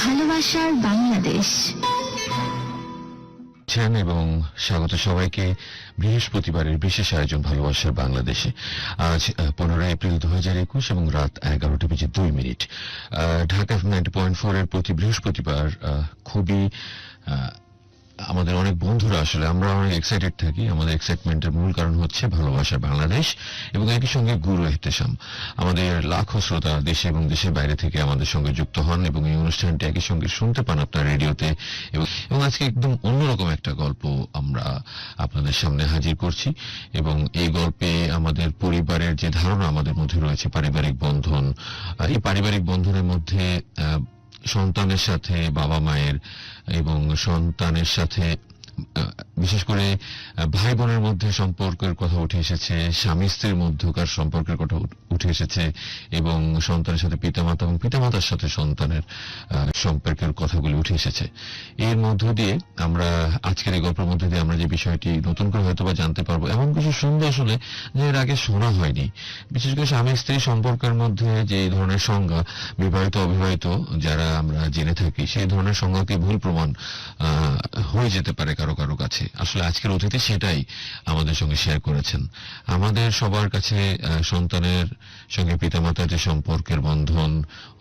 ভালোবাসার বাংলাদেশ। এবং স্বাগত সবাইকে বৃহস্পতিবারের বিশেষ আয়োজন ভালোবাসার বাংলাদেশে। আজ 15 এপ্রিল 2021 এবং রাত 11:02। ঢাকা 90.4 এর প্রতি বৃহস্পতিবার খুবই আমাদের অনেক বন্ধুরা আসলে আমরা অনেক এক্সাইটেড থাকি। আমাদের এক্সাইটমেন্টের মূল কারণ হচ্ছে ভালোবাসার বাংলাদেশ এবং একই সঙ্গে গুরু এহতেশাম। আমাদের লাখো শ্রোতা দেশে এবং দেশের বাইরে থেকে আমাদের সঙ্গে যুক্ত হন এবং এই অনুষ্ঠানটি একই সঙ্গে শুনতে পান আপনার রেডিওতে। এবং আজকে একদম অন্যরকম একটা গল্প আমরা আপনাদের সামনে হাজির করছি এবং এই গল্পে আমাদের পরিবারের যে ধারণা আমাদের মধ্যে রয়েছে, পারিবারিক বন্ধন, এই পারিবারিক বন্ধনের মধ্যে সন্তানের সাথে বাবা মায়ের এবং সন্তানের সাথে বিশেষ করে ভাই বোনের মধ্যে সম্পর্কের কথা উঠে এসেছে, স্বামী স্ত্রীর মধ্যকার সম্পর্কের কথা উঠে এসেছে এবং সন্তানের সাথে পিতামাতা এবং পিতামাতার সাথে সন্তানের সম্পর্কের কথাগুলি উঠে এসেছে। এর মধ্য দিয়ে আমরা আজকের এই গল্পের মধ্যে দিয়ে আমরা যে বিষয়টি নতুন করে হয়তো বা জানতে পারবো, এমন কিছু শুনবো আসলে যে এর আগে শোনা হয়নি। বিশেষ করে স্বামী স্ত্রী সম্পর্কের মধ্যে যে ধরনের সংজ্ঞা বিবাহিত অবিবাহিত যারা আমরা জেনে থাকি, সেই ধরনের সংজ্ঞাকে ভুল প্রমাণ হয়ে যেতে পারে কারো কারো কাছে। আসলে আজকের অতিথি সেটাই আমাদের সঙ্গে শেয়ার করেছেন। আমাদের সবার কাছে সন্তানের সঙ্গে পিতামাতার যে সম্পর্কের বন্ধন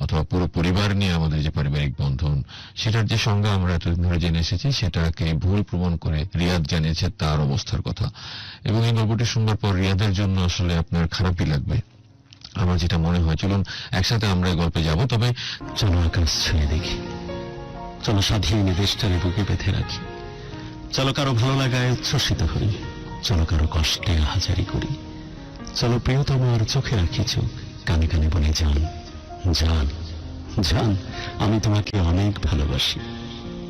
অথবা পুরো পরিবার নিয়ে আমাদের যে পারিবারিক বন্ধন, সেটার যে সংজ্ঞা আমরা এতদিন ধরে জেনে এসেছি, সেটাকে ভুল প্রমাণ করে রিয়াদ জানিয়েছে তার অবস্থার কথা। এবং এই গল্পটি শুনবার পর রিয়াদের জন্য আসলে আপনার খারাপই লাগবে, আমার যেটা মনে হয়। চলুন একসাথে আমরা এই গল্পে যাব। তবে চলো আকাশ ছুঁয়ে দেখি, চলো স্বাধীন দেশটারে বুকে বেঁধে রাখি, চলো কারো ভালো লাগায় উচ্ছ্বসিত হই, চলো কারো কষ্টে হাজারি করি, চলো প্রিয়তমার চোখে রাখি চোখ, কানে কানে বলে জান জান জান, আমি তোমাকে অনেক ভালোবাসি।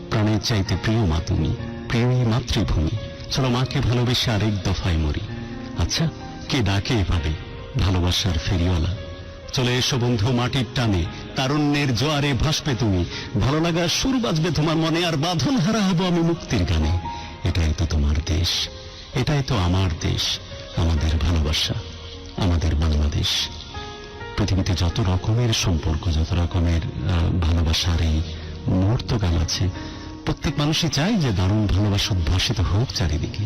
প্রাণের চাইতে প্রিয় মা তুমি, প্রিয়ই মাতৃভূমি, চলো মাকে ভালোবেসে আরেক দফায় মরি। আচ্ছা, কে ডাকে এভাবে ভালোবাসার ফেরিওয়ালা? চলে এসো বন্ধু মাটির টানে, তারুণ্যের জোয়ারে ভাসবে তুমি, ভালো লাগার সুর বাজবে তোমার মনে, আর বাঁধন হারা হব আমি মুক্তির গানে। এটাই তো তোমার দেশ, এটাই তো আমার দেশ, আমাদের ভালোবাসা, আমাদের বাংলাদেশ। পৃথিবীতে যত রকমের সম্পর্ক, যত রকমের ভালোবাসার এই মুহূর্তকাল আছে, প্রত্যেক মানুষই চায় যে দারুণ ভালোবাসা উদ্ভাসিত হোক চারিদিকে।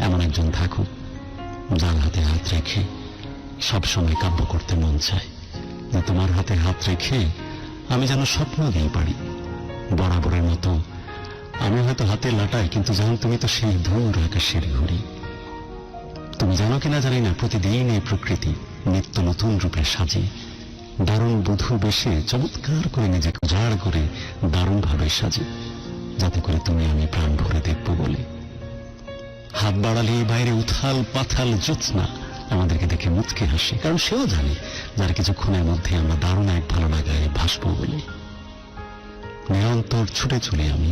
এমন একজন থাকুক যার হাতে হাত রেখে সবসময় কাব্য করতে মন চায়, যে তোমার হাতে হাত রেখে আমি যেন স্বপ্ন দিয়ে পারি বরাবরের মতো। আমি হয়তো হাতে লাটাই, কিন্তু জানো তুমি তো সেই দূর আকাশের ঘুড়ি। তুমি জানো কিনা জানি না, প্রতিদিন এই প্রকৃতি নিত্য নতুন রূপে সাজে, দারুণ বধূ বেশে চমৎকার করে নিজেকে উজাড় করে দারুণ ভাবে সাজে, যাতে করে তুমি আমি প্রাণ ভরে দেখব বলে। হাত বাড়ালে বাইরে উথাল পাথাল জ্যোৎস্না আমাদেরকে দেখে মুচকে হাসে, কারণ সেও জানে যার কিছুক্ষণের মধ্যে আমরা দারুণ এক ভালো লাগায় ভাসবো বলে। নিরন্তর ছুটে চলি আমি,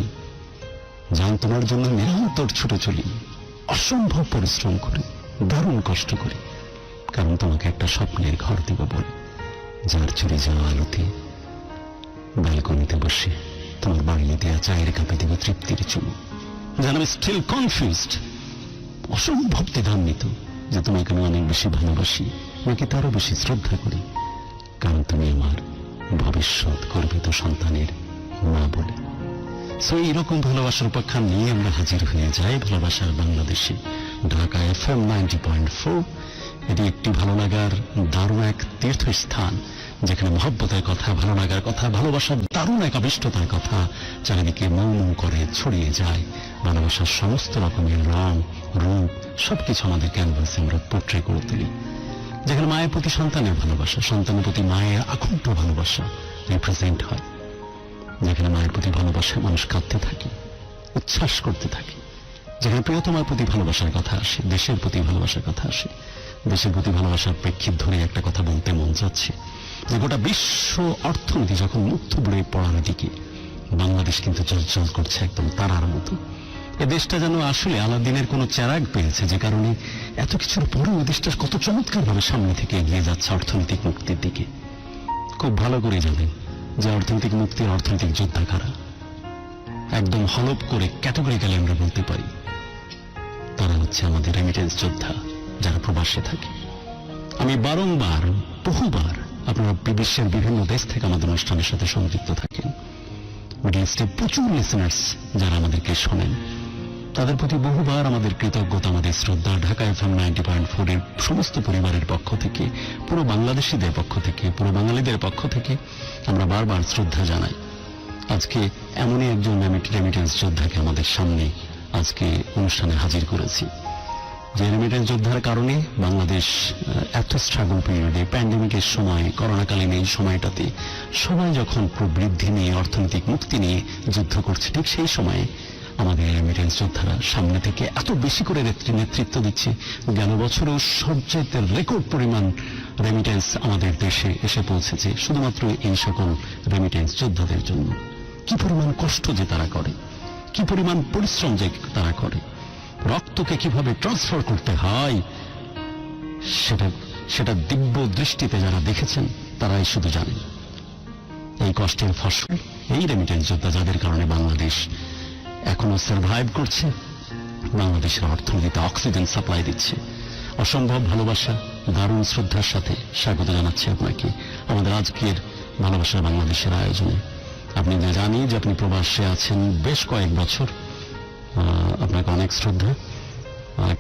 জান তোমার জন্য নিরন্তর ছুটে চলি, অসম্ভব পরিশ্রম করি, দারুণ কষ্ট করি, কারণ তোমাকে একটা স্বপ্নের ঘর দিব বলে, যার চলে যাওয়া আলোতে ব্যালকনিতে বসে তোমার বাড়িয়ে দেওয়া চায়ের কাপে দেব তৃপ্তির চুমু। যেন আমি স্টিল কনফিউজড, অসম্ভব দ্বিধান্বিত যে তোমাকে আমি অনেক বেশি ভালোবাসি, নাকি তারও বেশি শ্রদ্ধা করি, কারণ তুমি আমার ভবিষ্যৎ গর্বিত সন্তানের মা বলে। সো এইরকম ভালোবাসার উপাখ্যান নিয়ে আমরা হাজির হয়ে যাই ভালোবাসার বাংলাদেশে। ঢাকা FM 90.4 এটি একটি ভালো লাগার দারুণ এক তীর্থস্থান, যেখানে মহব্বতের কথা, ভালো লাগার কথা, ভালোবাসার দারুণ এক আবিষ্টতার কথা চারিদিকে মৌ মৌ করে ছড়িয়ে যায়। ভালোবাসার সমস্ত রকমের রং রূপ সবকিছু আমাদের ক্যানভাসে আমরা পোট্রে করে তুলি। যেখানে মায়ের প্রতি সন্তানের ভালোবাসা, সন্তানের প্রতি মায়ের আকুণ্ঠ ভালোবাসা রিপ্রেজেন্ট হয়, যেখানে মায়ের প্রতি ভালোবাসায় মানুষ কাঁদতে থাকে, উচ্ছ্বাস করতে থাকে, যেখানে প্রিয়তমার প্রতি ভালোবাসার কথা আসে, দেশের প্রতি ভালোবাসার কথা আসে। দেশের প্রতি ভালোবাসার প্রেক্ষিত ধরে একটা কথা বলতে মন যাচ্ছে, যে গোটা বিশ্ব অর্থনীতি যখন মুখ থুবড়ে পড়ার দিকে, বাংলাদেশ কিন্তু চলচল করছে একদম তারার মতো। এ দেশটা যেন আসলে আলাদিনের কোনো চেরাগ পেয়েছে, যে কারণে এত কিছুর পরেও এ দেশটা কত চমৎকার ভাবে সামনে থেকে এগিয়ে যাচ্ছে অর্থনৈতিক মুক্তির দিকে। খুব ভালো করে জানেন যে অর্থনৈতিক মুক্তির অর্থনৈতিক যোদ্ধা কারা। একদম হলপ করে ক্যাটাগরিক্যালি আমরা বলতে পারি, তারা হচ্ছে আমাদের রেমিটেন্স যোদ্ধা যারা প্রবাসে থাকে। আমি বারংবার বহুবার আপনারা বিশ্বের বিভিন্ন দেশ থেকে আমাদের অনুষ্ঠানের সাথে সংযুক্ত থাকেন। মিডল ইস্টে প্রচুর লিসেনার্স যারা আমাদেরকে শোনেন, তাদের প্রতি বহুবার আমাদের কৃতজ্ঞতা, আমাদের শ্রদ্ধা। ঢাকা FM 90.4 এর সমস্ত পরিবারের পক্ষ থেকে, পুরো বাংলাদেশিদের পক্ষ থেকে, পুরো বাঙালিদের পক্ষ থেকে আমরা বারবার শ্রদ্ধা জানাই। আজকে এমনই একজন রেমিটেন্স যোদ্ধাকে আমাদের সামনে আজকে অনুষ্ঠানে হাজির করেছি, যে রেমিটেন্স যোদ্ধার কারণে বাংলাদেশ এত স্ট্রাগল পিরিয়ডে, প্যান্ডেমিকের সময়, করোনাকালীন এই সময়টাতে সবাই যখন প্রবৃদ্ধি নিয়ে, অর্থনৈতিক মুক্তি নিয়ে যুদ্ধ করছে, ঠিক সেই সময়ে আমাদের রেমিটেন্স যোদ্ধারা সামনে থেকে এত বেশি করে নেতৃত্ব দিচ্ছে। গেল বছরেও সবচেয়ে রেকর্ড পরিমাণ রেমিটেন্স আমাদের দেশে এসে পৌঁছেছে শুধুমাত্র এই সকল রেমিটেন্স যোদ্ধাদের জন্য। কি পরিমাণ কষ্ট যে তারা করে, কি পরিমাণ পরিশ্রম যে তারা করে, রক্তকে কিভাবে ট্রান্সফার করতে হয় সেটা দিব্য দৃষ্টিতে যারা দেখেছেন তারাই শুধু জানেন। এই কষ্টের ফসল এই রেমিটেন্স যোদ্ধা, যাদের কারণে বাংলাদেশ এখনো সার্ভাইভ করছে, বাংলাদেশের অর্থনীতিতে অক্সিজেন সাপ্লাই দিচ্ছে। অসম্ভব ভালোবাসা, দারুণ শ্রদ্ধার সাথে স্বাগত জানাচ্ছি আপনাকে আমাদের আজকের ভালোবাসার বাংলাদেশের আয়োজনে। আপনি যে জানি যে আপনি প্রবাসে আছেন বেশ কয়েক বছর, আপনাকে অনেক শ্রদ্ধা।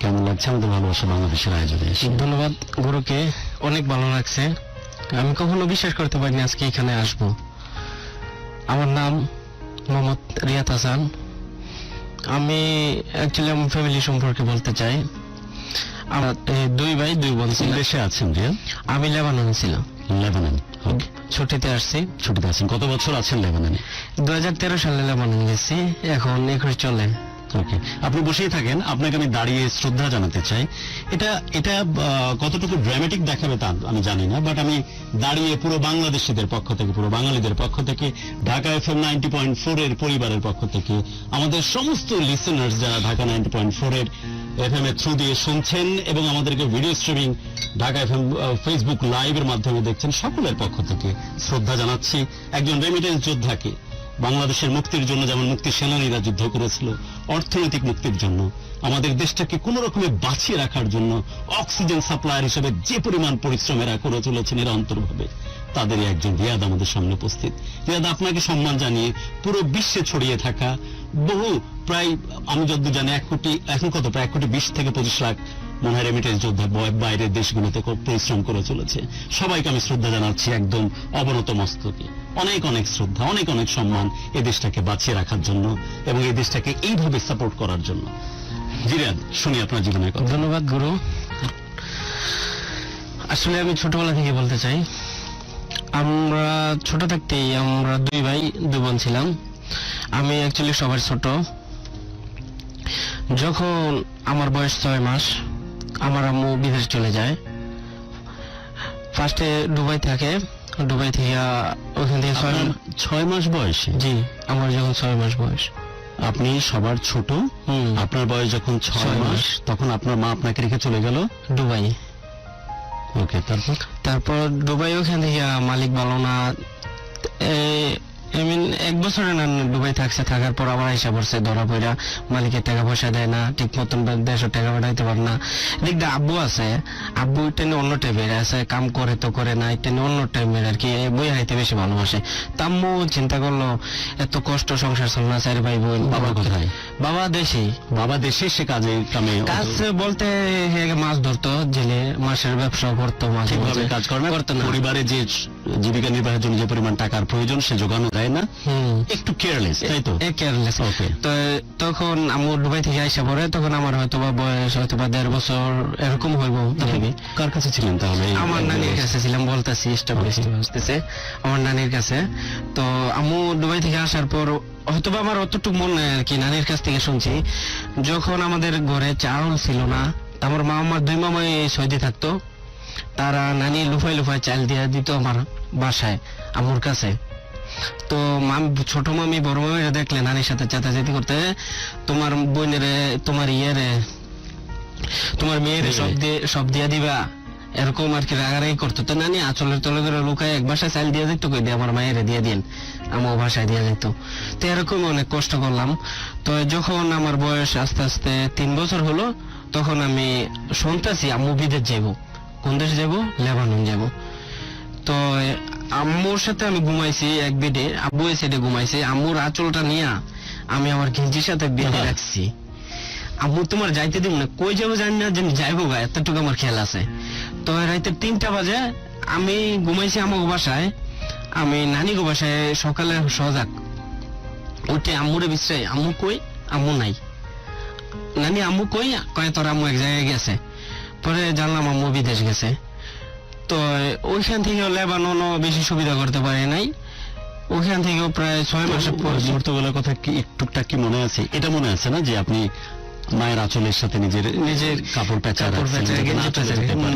কেমন লাগছে আমাদের ভালোবাসা বাংলাদেশের আয়োজনে এসে? ধন্যবাদ গুরুকে, অনেক ভালো লাগছে। আমি কখনো বিশ্বাস করতে পারিনি আজকে এখানে আসবো। আমার নাম মোহাম্মদ রিয়াদ হাসান। আমি অ্যাকচুয়ালি আমার ফ্যামিলি সম্পর্কে বলতে চাই। আমরা 2 ভাই 2 বোন ছিল। দেশে আছেন যে? আমি লেবাননে ছিলাম। লেবানন, ওকে। ছুটিতে আসছি। ছুটিতে আছেন, কত বছর আছেন লেবাননে? 2013 সালে লেবানন গেছি, এখন 21 চলে। ওকে, আপনি বসেই থাকেন, আপনাকে আমি দাঁড়িয়ে শ্রদ্ধা জানাতে চাই। এটা কতটুকু ড্রামাটিক দেখাবে তা আমি জানি না, বাট আমি দাঁড়িয়ে পুরো বাংলাদেশিদের পক্ষ থেকে, পুরো বাঙালিদের পক্ষ থেকে, ঢাকা FM 90.4 এর পরিবারের পক্ষ থেকে, আমাদের সমস্ত লিসেনার্স যারা ঢাকা 90.4 এর FM এর থ্রু দিয়ে শুনছেন এবং আমাদেরকে video streaming Dhaka FM Facebook লাইভের মাধ্যমে দেখছেন, সকলের পক্ষ থেকে শ্রদ্ধা জানাচ্ছি একজন রেমিটেন্স যোদ্ধাকে। বাংলাদেশের মুক্তির জন্য যেমন মুক্তি সেনানীরা যুদ্ধ করেছিল, অর্থনৈতিক মুক্তির জন্য, আমাদের দেশটাকে কোন রকমে বাঁচিয়ে রাখার জন্য অক্সিজেন সাপ্লায়ার হিসেবে যে পরিমাণ পরিশ্রমেরা করে চলেছে নিরন্তরভাবে, তাদেরই একজন রিয়াদ আমাদের সামনে উপস্থিত। রিয়াদ, আপনাকে সম্মান জানিয়ে পুরো বিশ্বে ছড়িয়ে থাকা বহু, প্রায় আমি যতদূর জানি 1 কোটি, এখন কত, প্রায় 1 কোটি 20 থেকে 25 লাখ মনে হয় রেমিটেন্স যোদ্ধা বাইরের দেশগুলোতে পরিশ্রম করে চলেছে। সবাইকে আমি শ্রদ্ধা জানাচ্ছি একদম অবনত মস্তকে। অনেক অনেক শ্রদ্ধা, অনেক অনেক সম্মান এই দেশটাকে বাঁচিয়ে রাখার জন্য এবং এই দেশটাকে এইভাবে সাপোর্ট করার জন্য। জিরাদ, শুনি আপনার জীবনের কথা। ধন্যবাদ গুরু। আসলে আমি ছোটবেলা থেকে বলতে চাই, আমরা ছোট থাকতেই আমরা 2 ভাই 2 বোন ছিলাম। আমি অ্যাকচুয়ালি সবার ছোট। যখন আমার বয়স 6 মাস, আমার আম্মু বিদেশ চলে যায়। ফার্স্টে দুবাই থাকে, দুবাই থেকে ওখান থেকে 6 মাস বয়সে? জি, আমার যখন 6 মাস বয়স। আপনি সবার ছোট, আপনার বয়স যখন 6 মাস, তখন আপনার মা আপনাকে রেখে চলে গেল দুবাই। ওকে, তারপর দুবাই, ওখান থেকে মালিক ভালো না, 1 বছরের না দুবাই থাকছে। থাকার পর আবার আইসা পড়ছে, ধরা পড়া, মালিকের টাকা পয়সা দেয় না, ঠিক মতন দেশের টাকা পাঠাইতে পারে না। দেখতে আব্বু আছে, আব্বু টেনে অন্য টাইপের আছে, কাম করে তো করে না, টেনে অন্য টাইপের আর কি, বই হাইতে বেশি ভালোবাসে। তাম্মু চিন্তা করলো এত কষ্ট সংসার চল না, 4 ভাই বোন। বাবা কোথায়? বাবা দেশে। বাবা দেশে, সে কাজে কামে কাজ বলতে মাছ ধরতো, জেলে মাছের ব্যবসা করতো, মাঝে মাঝে কাজ করতো না। পরিবারে যে জীবিকা নির্বাহের জন্য যে পরিমাণ টাকার প্রয়োজন সে যোগানো দেয় না, একটু কেয়ারলেস, তাই তো? কেয়ারলেস। ওকে। তো তখন আমি দুবাই থেকে আইসা পড়ে, তখন আমার হয়তোবা বয়স হয়তোবা 1.5 বছর এরকম হইব। কার কাছে ছিলেন তাহলে? আমার নানির কাছে ছিলাম, বলতেছি আসতেছে আমার নানির কাছে। তো আমু দুবাই থেকে আসার পর হয়তোবা আমার অতটুকু মনে হয় আর কি, নানির কাছ থেকে শুনছি, যখন আমাদের ঘরে চাউল ছিল না, আমার মা, আমার 2 মামাই সৌদি থাকতো, তারা নানি লুফাই লুফাই চাল দিয়ে দিত আমার বাসায়, আমুর কাছে। তো ছোট মামি বড় মামিরা দেখলে নানির সাথে চেতাচেতি করতে, তোমার বোনেরে, তোমার তোমার মেয়েরে সব দিয়ে দিবা, এরকম আর কি রাগারাগি করতো। তো নানি আঁচলের তলে ধরে লুকায় এক বাসায় চাল দিয়ে দিত, কই দিয়ে আমার মায়েরে দিয়ে দিন, আমার ভাষায় দিয়ে যেত। তো এরকম অনেক কষ্ট করলাম। তো যখন আমার বয়স আস্তে আস্তে 3 বছর হলো, তখন আমি শুনতেছি আম্মু বিদেশ যাবো। কোন দেশে যাবো? লেবানন যাবো। তো আম্মুর সাথে আমি ঘুমাইছি এক বেডে, আব্বু এই সাইডে ঘুমাইছে। আম্মুর আঁচলটা নিয়া আমি আমার গেঞ্জির সাথে বেঁধে রাখছি। আম্মু তোমার যাইতে দিব না, কই যাবো জানি না, যে যাইবো গা, এতটুকু আমার খেয়াল আছে। তো রাইতে 3টা বাজে আমি ঘুমাইছি আমার বাসায়, আমি নানি গো বাসায় সকালে সজাগ উঠে আম্মুরে বিশ্রাই, আম্মু কই, আম্মু নাই। নানি আম্মু কই, কয় তোর আম্মু এক জায়গায় গেছে। পরে জানলাম আম্মু বিদেশ গেছে। তো ওইখান থেকে লেবাননও বেশি সুবিধা করতে পারে নাই, ওখান থেকেও প্রায় 6 মাসের পর। মুহূর্তগুলোর কথা কি একটুকটাক কি মনে আছে? এটা মনে আছে না যে আপনি মায়ের আঁচলের সাথে নিজের কাপড় পেঁচা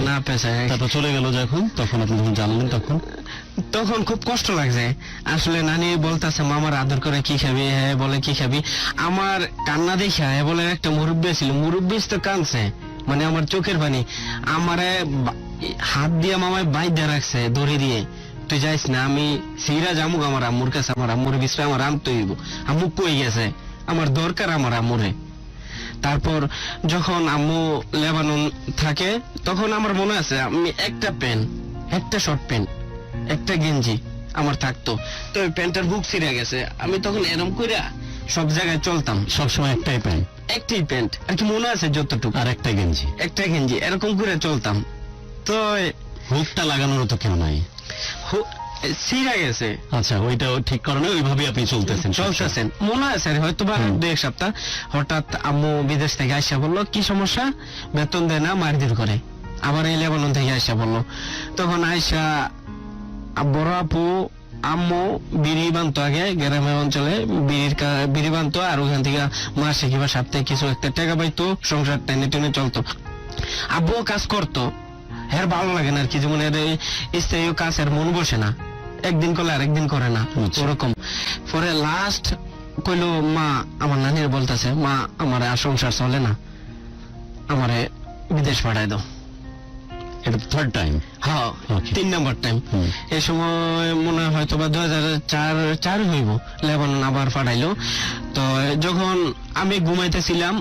না পেঁচায়, তারপর চলে গেল যখন, তখন আপনি যখন জানলেন তখন খুব কষ্ট লাগছে। আসলে নানি বলতেছে মামার আদর করে কি খাবি, হ্যাঁ বলে কি খাবি। আমার কান্না দেখা বলে একটা মুরব্বী ছিল, মুরব্বী তো কাঁদছে, মানে আমার চোখের পানি। আমারে হাত দিয়ে মামায় বাইধা রাখছে দড়ি দিয়ে, তুই যাইস না, আমি সিরা যামুক আমার আম্মুর কাছে, আমার আম্মুর বিশ্রাম আমার আনতে হইব, আম্মু কই গেছে, আমার দরকার আমার আম্মুরে। তারপর যখন আম্মু লেবানন থাকে তখন আমার মনে আছে আমি একটা প্যান্ট, একটা শর্ট প্যান্ট, একটা গেঞ্জি আমার থাকতো। তো ওই প্যান্টের বুক ছিঁড়ে গেছে, আমি তখন এরম করে সব জায়গায় চলতাম, সবসময় একটাই প্যান্ট আর কি মনে আছে যতটুকু, আর একটা গেঞ্জি এরকম করে চলতাম। তো হুকটা লাগানোর তো কেউ নাই, ছিঁড়ে গেছে। আচ্ছা, ওইটা ঠিক কারণে ওইভাবে আপনি চলতেছেন মনে আছে হয়তো বা 2-1 সপ্তাহ। হঠাৎ আম্মু বিদেশ থেকে আইসা বললো কি সমস্যা, বেতন দেয় না, মারধর করে। আবার এই লেবানন থেকে আইসা বললো, তখন আইসা বড় আপু আম্মু বিড়ি বানতো, আগে গ্রামের অঞ্চলে বিড়ি বানতো, আর ওখান থেকে মাসে কিংবা সপ্তাহে কিছু একটা টাকা পাইতো, সংসার টেনে টেনে চলতো। আব্বুও কাজ করতো, হ্যাঁ ভালো লাগে না আর কি, যেমন স্ত্রীও কাজ আর মন বসে না, একদিন করলে আরেকদিন করে না, ওরকম। পরে লাস্ট কইলো মা, আমার নানির বলতেছে মা আমার আর সংসার চলে না, আমারে বিদেশ পাঠায় দাও। এটা 3rd টাইম? হ্যাঁ, 3 নম্বর টাইম। এই সময় মনে হয় হয়তো বা 2004 হইব, লেবানন আবার পাঠাইলো। তো যখন আমি ঘুমাইতেছিলাম,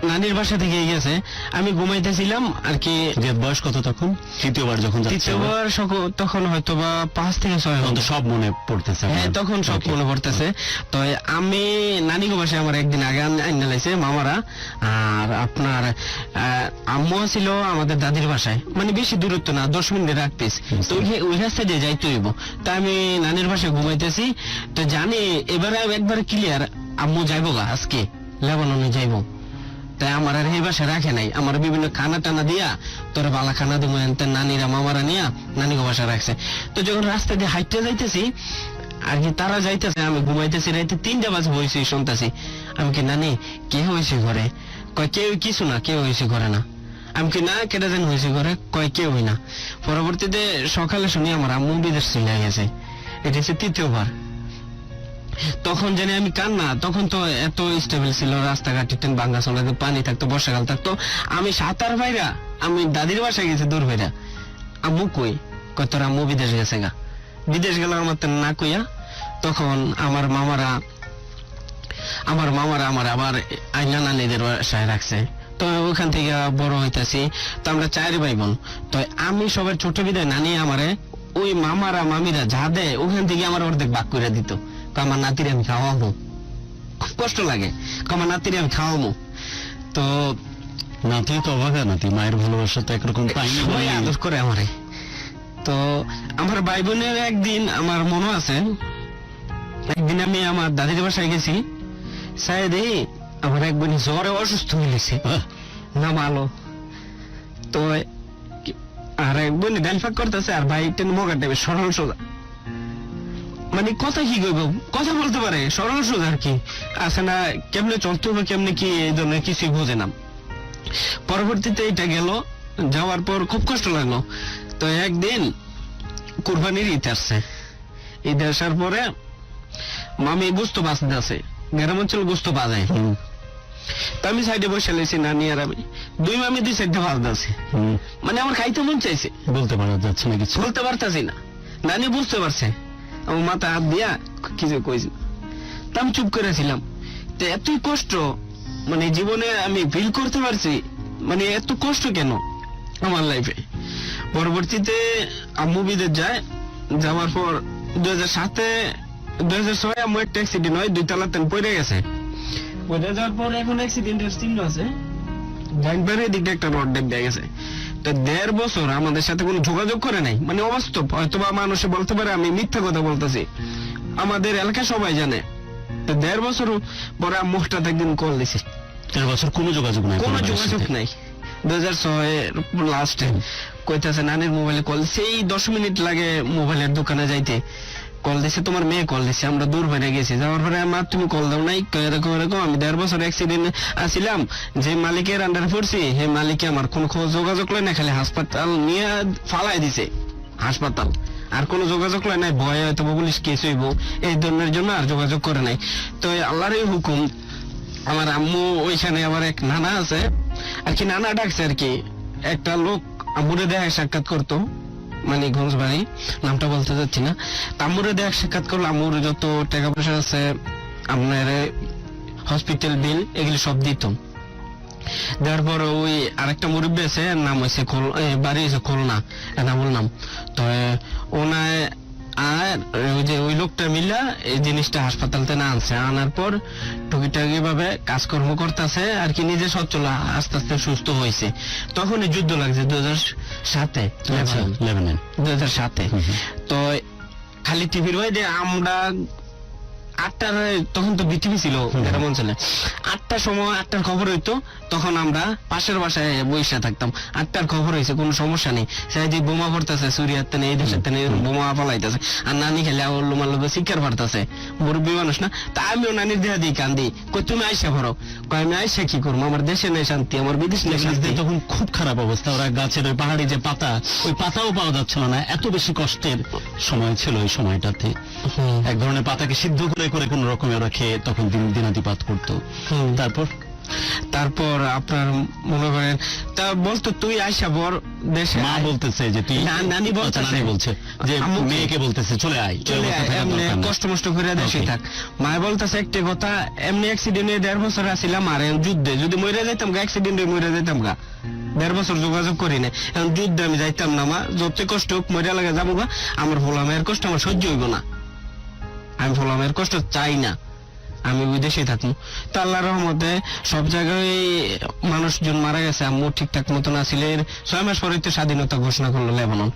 নানির বাসা থেকে গেছে, আমি ঘুমাইতেছিলাম আর কি। বয়স কত তখন? তৃতীয়বার যখন তখন হয়তো বা 5 থেকে 6 সব মনে পড়তেছে? হ্যাঁ, তখন সব মনে পড়তেছে। তো আমি নানি গো বাসায় আমার একদিন আগে আইনা লাইছে মামারা, আর আপনার আম্মু ছিল আমাদের দাদির বাসায়, মানে বেশি দূরত্ব না, 10 মিনিটের রাখ পিস। তো ওই রাস্তায় দিয়ে যাইতে হইব। তা আমি নানির বাসায় ঘুমাইতেছি, তো জানি এবারে একবার ক্লিয়ার আম্মু যাইবো গা আজকে লেবাননে যাইবো। তাই আমার আর এই বাসায় রাখে নাই, আমার বিভিন্ন খানা টানা দিয়া তোর বালা খানা দেবো, নানিরা মামারা নিয়া নানি গো বাসা রাখছে। তো যখন রাস্তা দিয়ে হাইটে যাইতেছি আর কি, তারা যাইতেছে, আমি ঘুমাইতেছি, রাইতে 3টা বাজে হয়েছি, শুনতেছি। আমি কি নানি কে হয়েছে ঘরে? কয় কেউ কিছু না, কেউ হয়েছে ঘরে না। আমি কি না কেটে যেন হয়েছে ঘরে? কয় কেউই না। পরবর্তীতে সকালে শুনি আমার আম্মু বিদেশ চলে গেছে, এটা হচ্ছে 3য়-বার। তখন জানি আমি কান্না, তখন তো এত স্টেবল ছিল রাস্তাঘাটে, ভাঙ্গা চলে, পানি থাকতো, বর্ষাকাল থাকতো। আমি সাঁতার ভাইরা আমি দাদির বাসায় গেছি দূর ভাইরা, আম্মু কই? কয় তোর আম্মু বিদেশ গেছে গা। বিদেশ গেল আমার না কইয়া। তখন আমার মামারা আমার আবার আইনা নানিদের বাসায় রাখছে। তো ওখান থেকে বড় হইতাছি। তো আমরা 4 ভাই বোন। তো আমি সবার ছোট বিদায় নানি আমারে ওই মামারা মামিরা যা দেয় ওখান থেকে আমার অর্ধেক ভাগ করে দিত। আমার নাতিরে আমি খাওয়াবো, খুব কষ্ট লাগে, আমার নাতিরে আমি খাওয়াবো। তো নাতি তো অবাক, নাতি মায়ের ভালোবাসা তো একরকম পাইনি, সবাই আদর করে আমারে। তো আমার ভাই বোনের একদিন আমার মনে আছে, একদিন আমি আমার দাদির বাসায় গেছি, চাই দেখি আমার এক বোন জ্বরে অসুস্থ হয়ে গেছে, নামালো। তো আর এক বোন ডাল ফাঁক করতেছে, আর ভাই মগার টাইমে সরল সোজা, মানে কথা কি কইব, কথা বলতে পারে, সরল সোজা আর কি, আছে না কেমনে চলতে হবে কেমনে কি, এই ধরনের কিছুই বোঝে না। পরবর্তীতে এটা গেল, যাওয়ার পর খুব কষ্ট লাগলো। তো একদিন কুরবানির ঈদ আসছে, ঈদ আসার পরে মামি গোস্ত বাঁচতে আছে, গ্রাম অঞ্চল গোস্ত বাজায়। তো আমি সাইডে বসে লেছি, নানি আর আমি, 2 মামি 2 সাইডে বাঁচতে আছে, মানে আমার খাইতে মন চাইছে, বলতে পারা যাচ্ছে না কিছু, বলতে পারতাছি না। নানি বুঝতে পারছে, আমার মাথা হাত দিয়া কিছু কইছি, তা আমি চুপ করেছিলাম। তো এতই কষ্ট মানে জীবনে আমি ফিল করতে পারছি, মানে এত কষ্ট কেন আমার লাইফে। পরবর্তীতে আম্মু বিদেশ যায়, যাওয়ার পর 2006 আম্মু একটা অ্যাক্সিডেন্ট হয়, 2 তলা তেন পড়ে গেছে। পড়ে যাওয়ার পর এখন অ্যাক্সিডেন্টের চিহ্ন আছে, জানবারে দিকটা একটা রড ডেবে গেছে। তো 1.5 বছর আমাদের সাথে কোনো যোগাযোগ করে নাই, মানে অবাস্তব। হয়তোবা মানুষে বলতে পারে আমি মিথ্যা কথা বলতেছি, আমাদের এলাকা সবাই জানে। তো 1.5 বছর পরে আম্মু হঠাৎ একদিন কল দিছে। 1.5 বছর কোনো যোগাযোগ নাই? কোনো যোগাযোগ নাই। 2006 লাস্টে কইতাছে নানির মোবাইলে কল, সেই 10 মিনিট লাগে মোবাইলের দোকানে যাইতে। কল দিছে, তোমার মেয়ে কল দিছে। আমরা দূর হয়ে গেছি, যাওয়ার পরে মা তুমি কল দাও নাই, এরকম এরকম আমি 1.5 বছর অ্যাক্সিডেন্ট আসিলাম, যে মালিকের আন্ডারে পড়ছি হে মালিকে আমার কোনো যোগাযোগ লয় না, খালি হাসপাতাল নিয়ে ফালাই দিছে, হাসপাতাল। আর কোনো যোগাযোগ লয় নাই, ভয় হয়তো পুলিশ কেস হইব এই ধরনের জন্য আর যোগাযোগ করে নাই। তো আল্লাহরই হুকুম, আমার আম্মু ওইখানে আবার এক নানা আছে আর কি, নানা ডাকছে আর কি। একটা লোক আম্মুরে দেখায় সাক্ষাৎ করতো, মানে গঞ্জবাড়ি, নামটা বলতে যাচ্ছি না। আম্মুরে দেখ সাক্ষাৎ করলো, আম্মুর যত টাকা পয়সা আছে আপনার হসপিটাল বিল এগুলি সব দিত। দেওয়ার পর ওই আরেকটা মুরব্বী আছে, নাম হয়েছে বাড়ি হয়েছে খুলনা, নামুল নাম। তো ওনায় আর ওই লোকটা মিলা এই জিনিসটা হাসপাতালতে না আনছে, আনার পর টুকিটাকি ভাবে কাজকর্ম করতেছে আর কি, নিজে সচ্ছল আস্তে আস্তে সুস্থ হয়েছে। তখনই যুদ্ধ লাগছে 2007-এ, 2007-এ। তো খালি টিভির বাইরে আমরা 8টার, তখন তো বিটিভি ছিল গ্রাম অঞ্চলে, 8টার সময় 8টার খবর হইতো, তখন আমরা পাশের বাসায় বসে থাকতাম। 8টার খবর হয়েছে, কোনো সমস্যা নেই, সে যে বোমা পড়তেছে সুরিয়ার তেনে, এই দেশের তেনে বোমা পালাইতেছে, আর নানি খেলে আল্লুমার লোক শিকার পারতেছে, মুরব্বী মানুষ না। তা আমিও নানির দেহা দিই কান্দি, কই তুমি আইসা ভরো, কই আমি আইসা কি করবো, আমার দেশে নেই শান্তি, আমার বিদেশ নেই শান্তি। তখন খুব খারাপ অবস্থা, ওরা গাছের ওই পাহাড়ি যে পাতা, ওই পাতাও পাওয়া যাচ্ছিল না, এত বেশি কষ্টের সময় ছিল ওই সময়টাতে। এক ধরনের পাতাকে সিদ্ধ করে করে কোন রকমে ওরা খেয়ে তখন দিনাতিপাত করতো। তারপর আপনার মনে করেন তা বলতো তুই আইসা বর দেশে, মা বলতেছে যে তুই, নানি বলছে যে মেয়েকে বলতেছে চলে আয়, এমনি কষ্ট মষ্ট করে দেশে থাক। মা বলতেছে একটা কথা, এমনি অ্যাক্সিডেন্টে 1.5 বছর আসিলাম, আর যুদ্ধে যদি মরে যাইতাম গা, অ্যাক্সিডেন্টে মরে যাইতাম গা, 1.5 বছর যোগাযোগ করি না। এখন যুদ্ধে আমি যাইতাম না, মা যত কষ্ট হোক মরে লাগে যাবো গা, আমার ভোলামের কষ্ট আমার সহ্য হইব না, আমি ভোলামের কষ্ট চাই না, আমি বিদেশে থাকবো। তো আল্লাহর রহমতে সব জায়গায় মানুষজন মারা গেছে, আম্মু ঠিকঠাক মতন আসলে 6 মাস পরে তো স্বাধীনতা ঘোষণা করলো লেবানন।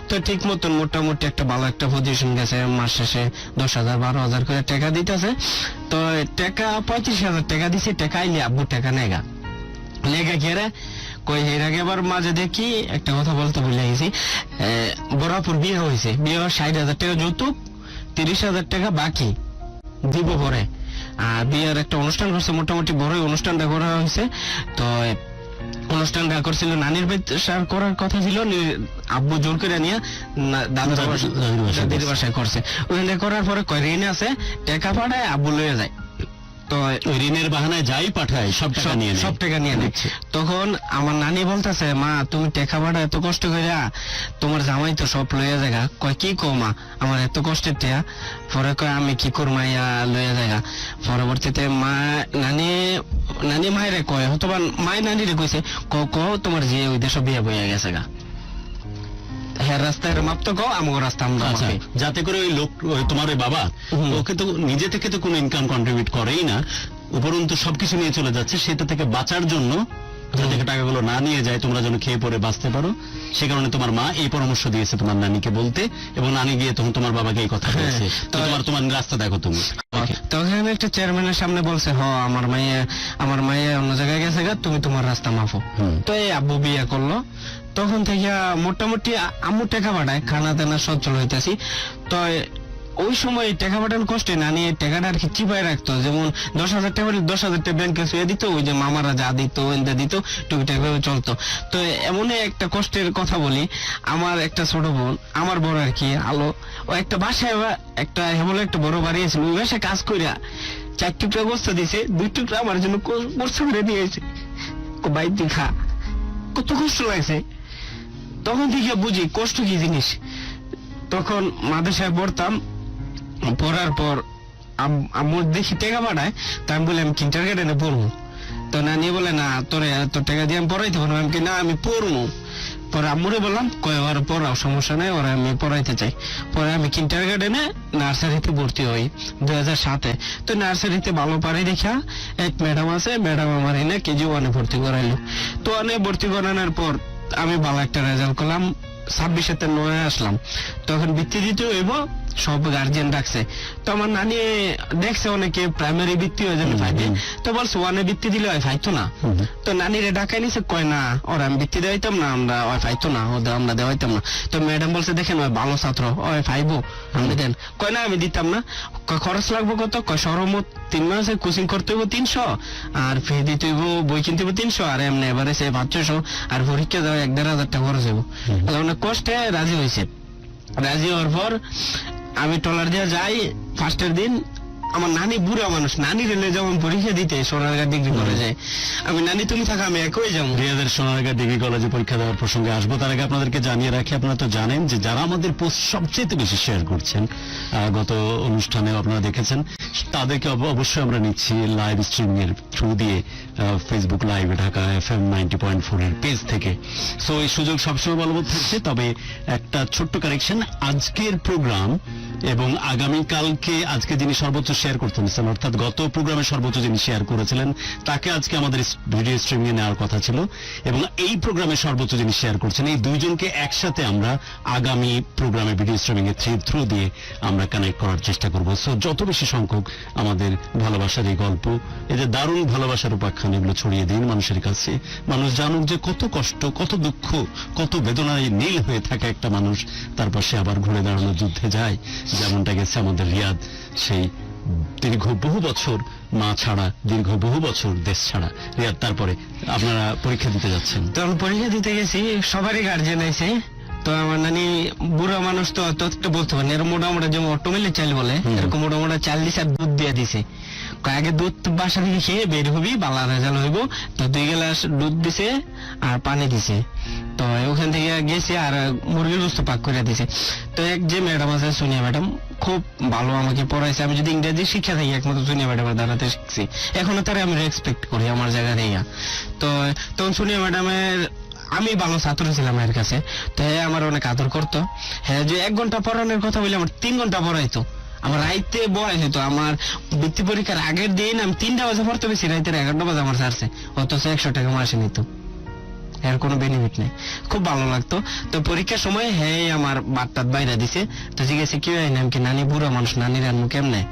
তো ঠিক মতন মোটামুটি একটা ভালো একটা পজিশন গেছে, মাস শেষে 10,000 12,000 করে টাকা দিতেছে। তো টাকা 35,000 টাকা দিছে, টাকা আইলে আব্বু টাকা নেগা ঘেরে কই, এর আগে আবার মাঝে দেখি একটা কথা বলতে ভুলে গেছি, বরাপুর বিয়ে হয়েছে, বিয়ে 60,000 টাকা যৌতুক, 30,000 টাকা বাকি দিব পরে। আর বিয়ের একটা অনুষ্ঠান করছে, মোটামুটি বড় অনুষ্ঠানটা করা হয়েছে। তো অনুষ্ঠানটা করছিল নানির বাসায় করার কথা ছিল, আব্বু জোর করে নিয়ে দাদির বাসায় করছে। ওখানে করার পরে কয় ঋণ আছে, টাকা পাঠায় আব্বু লয়ে যায়। তো ঋণের বাহানায় যাই পাঠায় সব টাকা নিয়ে নেয়। তখন আমার নানি বলতেছে, মা তুমি টাকা পাঠা এত কষ্ট করে, তোমার জামাই তো সব লইয়া জায়গা। কয় কি কো মা, আমার এত কষ্টের টেয়া। পরে কয় আমি কি করবো লইয়া জায়গা। পরবর্তীতে মা নানি মায়েরে কয়, হয়তো মায় নানিরে কইছে, ক তোমার যে ওই দেশ বিয়ে বইয়া গেছে গা, হ্যাঁ রাস্তায় মাপ তো কও, আমার রাস্তা আমরা যাতে করে ওই লোক, তোমার ওই বাবা, ওকে তো নিজে থেকে তো কোনো ইনকাম কন্ট্রিবিউট করেই না, উপরন্তু সবকিছু নিয়ে চলে যাচ্ছে, সেটা থেকে বাঁচার জন্য যাতে টাকাগুলো না নিয়ে যায়, তোমরা যেন খেয়ে পরে বাঁচতে পারো, সে কারণে তোমার মা এই পরামর্শ দিয়েছে তোমার নানিকে বলতে, এবং নানি গিয়ে তখন তোমার বাবাকে এই কথা বলছে, তোমার রাস্তা দেখো তুমি। তখন একটা চেয়ারম্যানের সামনে বলছে, আমার মাইয়া অন্য জায়গায় গেছে গা, তুমি তোমার রাস্তা মাফো। তো এই আব্বু বিয়ে করলো, তখন থেকে মোটামুটি আম্মু টাকা পাঠায়, খানা দানা সচ্ছল হইতেছি। তো ওই সময় টাকা পাঠানোর কষ্টে নানি টাকাটা আর কি চিপায় রাখতো, যেমন 10,000 টাকা 10,000 টাকা ব্যাংকে শুয়ে দিত, ওই যে মামারা যা দিত এনতে দিত, টুকটাক ভাবে চলতো। তো এমনই একটা কষ্টের কথা বলি, আমার একটা ছোট বোন, আমার বড় আর কি আলো, ও একটা বাসায় একটা বলে একটা বড় বাড়ি আছে, ওই বাসায় কাজ করিয়া 4 টুকরা গোস্ত দিছে, 2 টুকরা আমার জন্য গোস্ত করে দিয়েছে, বাইর খা, কত কষ্ট লাগছে। তখন থেকে বুঝি কষ্ট কি জিনিস। তখন মাদ্রাসায় পড়তাম, পড়ার পর আম্মু দেখি টাকা পাঠায়, তা আমি বলি আমি কিন্ডারগার্টেনে পড়বো। তো নানি বলে, না তোর টাকা দিয়ে আমি পড়াইতে পারবো। আমি না, আমি পড়বো। পরে আম্মুরে বললাম কয় ওর পড়াও, সমস্যা নেই, ওরা আমি পড়াইতে চাই। পরে আমি কিন্ডার গার্ডেনে নার্সারিতে ভর্তি হই 2007-এ। তো নার্সারিতে ভালো পারি দেখা এক ম্যাডাম আছে, ম্যাডাম আমার এনে কেজি 1-এ ভর্তি করাইলো। তো 1-এ ভর্তি করানোর পর আমি ভালো একটা রেজাল্ট করলাম, 26-এতে 9-এ আসলাম। তখন বৃত্তি দিতে হইব, সব গার্জিয়ান ডাকছে। তো আমার নানি দেখছে অনেকে প্রাইমারি বৃত্তি হয়ে যাবে ফাইভে, তো বলছে 1-এ বৃত্তি দিলে হয় ফাইতো না। তো নানিরে ডাকাই নিছে, কয় না ওরা আমি বৃত্তি দেওয়াইতাম না, আমরা ওই ফাইতো না, ওদের আমরা দেওয়াইতাম না। তো ম্যাডাম বলছে দেখেন ওই ভালো ছাত্র, ওই ফাইবো আমি দেন। কয় না আমি দিতাম না। কয় খরচ লাগবো কত? কয় সর্বমোট 3 মাসে কোচিং করতে হইব 300, আর ফি দিতে হইব, বই কিনতে হইব 300, আর এমনি এবারে সে 500, আর পরীক্ষা দেওয়া 1-1.5 টাকা খরচ হইব। অনেক কষ্টে রাজি হয়েছে। রাজি হওয়ার পর আমি ট্রলার দিয়ে যাই। ফার্স্টের দিন আমার নানি বুড়া মানুষ, নানি রেলে যেমন পরীক্ষা দিতে সোনারগাঁ ডিগ্রি কলেজে, আমি নানি তুমি থাকা আমি একই যাবো। রিয়াদের সোনারগাঁ ডিগ্রি কলেজে পরীক্ষা দেওয়ার প্রসঙ্গে আসবো, তার আগে আপনাদেরকে জানিয়ে রাখি, আপনারা তো জানেন যে যারা আমাদের পোস্ট সবচেয়ে বেশি শেয়ার করছেন, গত অনুষ্ঠানেও আপনারা দেখেছেন, তাদেরকে অবশ্যই আমরা নিচ্ছি লাইভ স্ট্রিমিং এর থ্রু দিয়ে ফেসবুক লাইভে ঢাকা FM 90.4 এর পেজ থেকে। সো এই সুযোগ সবসময় বলবৎ থাকছে। তবে একটা ছোট্ট কারেকশন, আজকের প্রোগ্রাম এবং আগামীকালকে আজকে যিনি সর্বোচ্চ শেয়ার করতেছেন, অর্থাৎ গত প্রোগ্রামে সর্বোচ্চ যিনি শেয়ার করেছিলেন তাকে আজকে আমাদের ভিডিও স্ট্রিমিং এ নেওয়ার কথা ছিল, এবং এই প্রোগ্রামে সর্বোচ্চ যিনি শেয়ার করছেন, এই দুইজনকে একসাথে আমরা আগামী প্রোগ্রামে ভিডিও স্ট্রিমিং এর থ্রু দিয়ে আমরা কানেক্ট করার চেষ্টা করব। সো যত বেশি সংখ্যক আমাদের ভালোবাসার এই গল্প, এই যে দারুণ ভালোবাসার উপাখ্যান, এগুলো ছড়িয়ে দিন মানুষের কাছে। মানুষ জানুক যে কত কষ্ট, কত দুঃখ, কত বেদনায় নীল হয়ে থাকে একটা মানুষ, তারপর সে আবার ঘুরে দাঁড়ানোর যুদ্ধে যায়, যেমনটা গেছে আমাদের রিয়াদ। সেই দীর্ঘ বহু বছর মা ছাড়া, দীর্ঘ বহু বছর দেশ ছাড়া। রিয়াদ, তারপরে আপনারা পরীক্ষা দিতে যাচ্ছেন। তখন পরীক্ষা দিতে গেছি, সবারই গার্জেন আছে। তো আমার নানি বুড়া মানুষ, তো ততটা বলতে পারেন, এর মোটামোটা যেমন অটোমেলে চাল বলে এরকম মোটামোটা চাল দিছে আর দুধ দিয়ে দিছে। আগে দুধ বাসা থেকে খেয়ে বের হবি, বালা রেজাল্ট হইব। তো 2 গ্লাস দুধ দিছে আর পানি দিছে। তো ওখান থেকে গেছি আর মুরগির গোস্ত পাক করে দিছে। তো এক যে ম্যাডাম আছে সোনিয়া ম্যাডাম, খুব ভালো আমাকে পড়াইছে। আমি যদি ইংরেজি শিক্ষা থাকি একমাত্র সোনিয়া ম্যাডামের দ্বারাতে শিখছি। এখনো তারা আমি রেসপেক্ট করি আমার জায়গা থেকে। তো তখন সোনিয়া ম্যাডামের আমি ভালো ছাত্র ছিলাম এর কাছে। তো হ্যাঁ আমার অনেক আদর করতো। হ্যাঁ যে 1 ঘন্টা পড়ানোর কথা বলে আমার 3 ঘন্টা পড়াইতো। আমার রাইতে বয়স হইতো। আমার বৃত্তি পরীক্ষার আগের দিন আমি 3টা বাজে পড়তে পেরেছি, রাইতের 11টা বাজে আমার ছাড়ছে। অথচ 100 টাকা মাসে নিত, এর কোনো বেনিফিট নেই। খুব ভালো লাগতো। তো পরীক্ষার সময় হ্যাঁ আমার বাট্টাত বাইরে দিছে। তো জিজ্ঞেসে কি হয়, নাম কি? নানি বুড়া মানুষ, নানির আনমু কেমনে?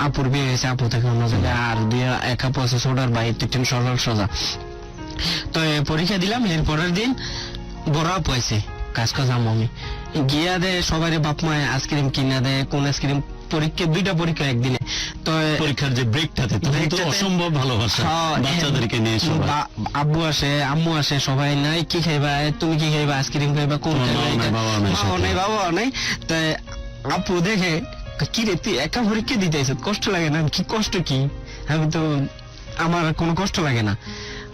আপুর বিয়ে হয়েছে, আপু থেকে অন্য জায়গায়, আর 1 আপু আছে ছোটার বাইরে, 3 সরল সোজা। তো পরীক্ষা দিলাম। এর পরের দিন বড় আপু আছে, কাজ করলাম আমি গিয়া দেয় সবাই বাপ মায় আইসক্রিম কিনা দেয়। কোন আইসক্রিম? পরীক্ষা 2টা পরীক্ষা একদিনে। তো পরীক্ষার যে ব্রেকটাতে অসম্ভব ভালোবাসা বাচ্চাদেরকে নিয়ে আব্বু আসে, আম্মু আসে, সবাই নাই কি খাইবা, তুমি কি খাইবা, আইসক্রিম খাইবা, কোন নাই বাবা নাই। তো আপু দেখে কি রে তুই একা পরীক্ষা দিতে আইছ, কষ্ট লাগে না? কি কষ্ট কি? আমি তো আমার কোনো কষ্ট লাগে না।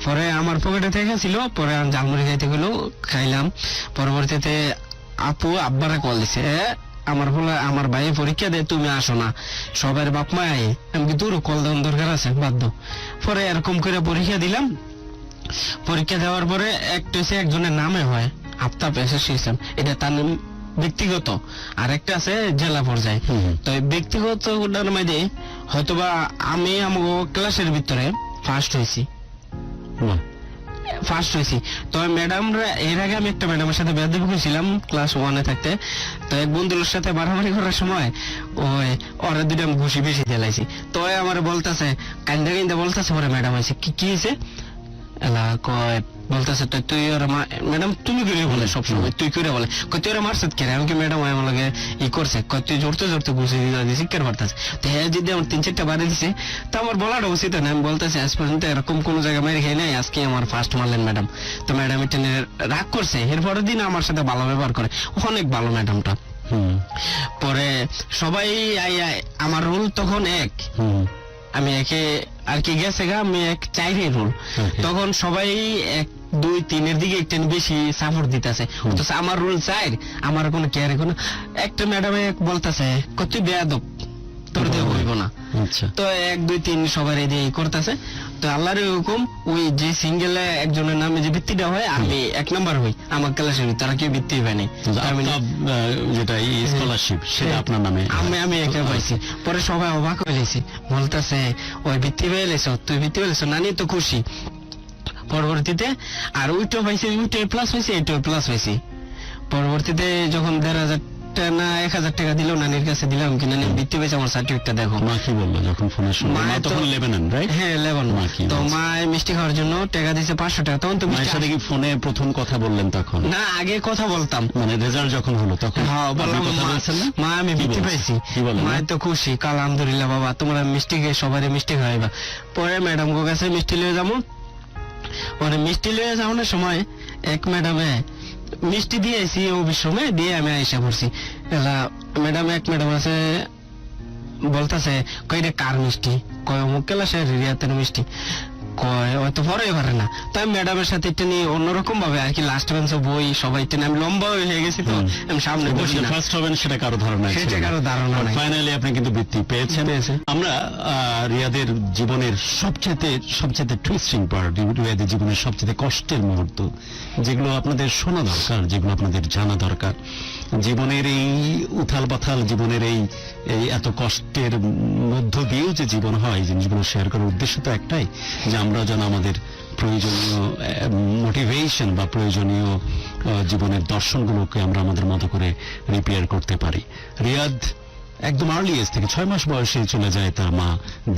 পরে আমার পকেটে থেকে ছিল, পরে ঝালমুড়ি খাইতে গেলো, খাইলাম। পরবর্তীতে আপু আব্বারা কল দিছে, আমার ভাই পরীক্ষা দেয়, তুমি আসো না, সবার বাপ মা আয়। আমি কি দূর কল দেওয়ার দরকার আছে, বাধ্য। পরে এরকম করে পরীক্ষা দিলাম। পরীক্ষা দেওয়ার পরে একটা একজনের নামে হয় আফতাব অ্যাসোসিয়েশন, এটা তার ব্যক্তিগত, আর একটা আছে জেলা পর্যায়ে। তো ব্যক্তিগত মধ্যে হয়তোবা আমি আমার ক্লাসের ভিতরে ফার্স্ট হয়েছি। তো ম্যাডামরা, এর আগে আমি একটা ম্যাডামের সাথে বেয়াদবি করেছিলাম ক্লাস 1-এ থাকতে। তো এক বন্ধুর সাথে মারামারি করার সময় ওরা 2টা ঘুষি বেশি দিলাইছি। তো আমার বলতেছে, কান্দা কান্দা বলতেছে, পরে ম্যাডাম আছে কি হয়েছে এলা, কয় বলতেছে তুই ওরা ম্যাডাম তুমি করে বলে, সবসময় তুই করে বলে, তুই ওরা মারছত কেন? আমি কি ম্যাডাম আমার লগে ই করছে, তুই জোরতে জোরতে ঘুষি দিয়ে শিক্ষার পারতেছে। তো হ্যাঁ যদি আমার 3-4টা বাড়ি দিছে, তো আমার বলাটা উচিত না। আমি বলতেছি আজ পর্যন্ত এরকম কোন জায়গায় মেরে খাই নাই, আজকে আমার ফার্স্ট মারলেন ম্যাডাম। তো ম্যাডাম এটা রাগ করছে। এরপরের দিন আমার সাথে ভালো ব্যবহার করে, অনেক ভালো ম্যাডামটা। পরে সবাই আমার রুল তখন 1, আমি একে আর কি গেছে গা, আমি 1-4 রুল। তখন সবাই 1-2-3-এর দিকে একটু বেশি সাপোর্ট দিতেছে। অথচ আমার রুল 4, আমার কোনো কেয়ার কোনো। একটা ম্যাডামে বলতেছে তুই বেয়াদব, তোর দিয়ে হইব না। আচ্ছা তো 1 2 3 সবার এই দিয়ে করতেছে। তো আল্লাহর হুকুম ওই যে সিঙ্গেলে একজনের নামে যে ভিত্তিটা হয় আমি 1 নাম্বার হই আমার ক্লাসের ভিতরে, তারা কেউ ভিত্তি পায়নি। যেটা স্কলারশিপ সেটা আপনার নামে আমি একা পাইছি। পরে সবাই অবাক হয়ে গেছি, বলতেছে ওই ভিত্তি পেয়ে লেছ, তুই ভিত্তি পেয়ে লেছ, নানি তো খুশি। পরবর্তীতে আর ওইটাও পাইছি, ওইটা প্লাস হয়েছে, এইটাও প্লাস হয়েছি। পরবর্তীতে যখন 1,500 না 1,000 টাকা দিল নানির কাছে দিলাম, কি নানি ভিত্তি পেয়েছে, আমার সার্টিফিকেটটা দেখো। মা কি বললো যখন ফোনের সময়? মা তখন লেবানন, রাইট? হ্যাঁ লেবানন। তো মা মিষ্টি খাওয়ার জন্য টাকা দিয়েছে 500 টাকা। তখন তো মায়ের সাথে কি ফোনে প্রথম কথা বললেন তখন? না, আগে কথা বলতাম, মানে রেজাল্ট যখন হলো তখন? হ্যাঁ বললাম, মা আমি ভিত্তি পাইছি। মা তো খুশি, আলহামদুলিল্লাহ বাবা, তোমরা মিষ্টি খেয়ে সবারই মিষ্টি খাওয়াইবা। পরে ম্যাডাম গো কাছে মিষ্টি লিয়ে যাবো। পরে মিষ্টি লিয়ে যাওয়ানোর সময় এক ম্যাডামে মিষ্টি দিয়েছি, অফিস সময় দিয়ে আমি আইসা পড়ছি। এক ম্যাডাম আছে, বলতেছে কই রে কার মিষ্টি? কয় অমুক ক্লাসের রিয়াতের মিষ্টি। কয় হয়তো পরে পারে না। তাই ম্যাডামের সাথে একটু নিয়ে অন্যরকম ভাবে আর কি, লাস্ট বেঞ্চে বই সবাই একটু, আমি লম্বা হয়ে গেছি তো আমি সামনে বসি না। ফার্স্ট হবেন সেটা কারো ধারণা, সেটা কারো ধারণা নাই। ফাইনালি আপনি কিন্তু বৃত্তি পেয়েছেন। আমরা রিয়াদের জীবনের সবচেয়ে টুইস্টিং পার্ট, রিয়াদের জীবনের সবচেয়ে কষ্টের মুহূর্ত, যেগুলো আপনাদের শোনা দরকার, যেগুলো আপনাদের জানা দরকার। জীবনের এই উথাল পাথাল, জীবনের এই এত কষ্টের মধ্য দিয়েও যে জীবন হয়, জিনিসগুলো শেয়ার করার উদ্দেশ্য তো একটাই, যে আমরা যেন আমাদের প্রয়োজনীয় মোটিভেশন বা প্রয়োজনীয় জীবনের দর্শনগুলোকে আমরা আমাদের মতো করে রিপেয়ার করতে পারি। রিয়াদ একদম আর্লি এজ থেকে 6 মাস বয়সে চলে যায় তার মা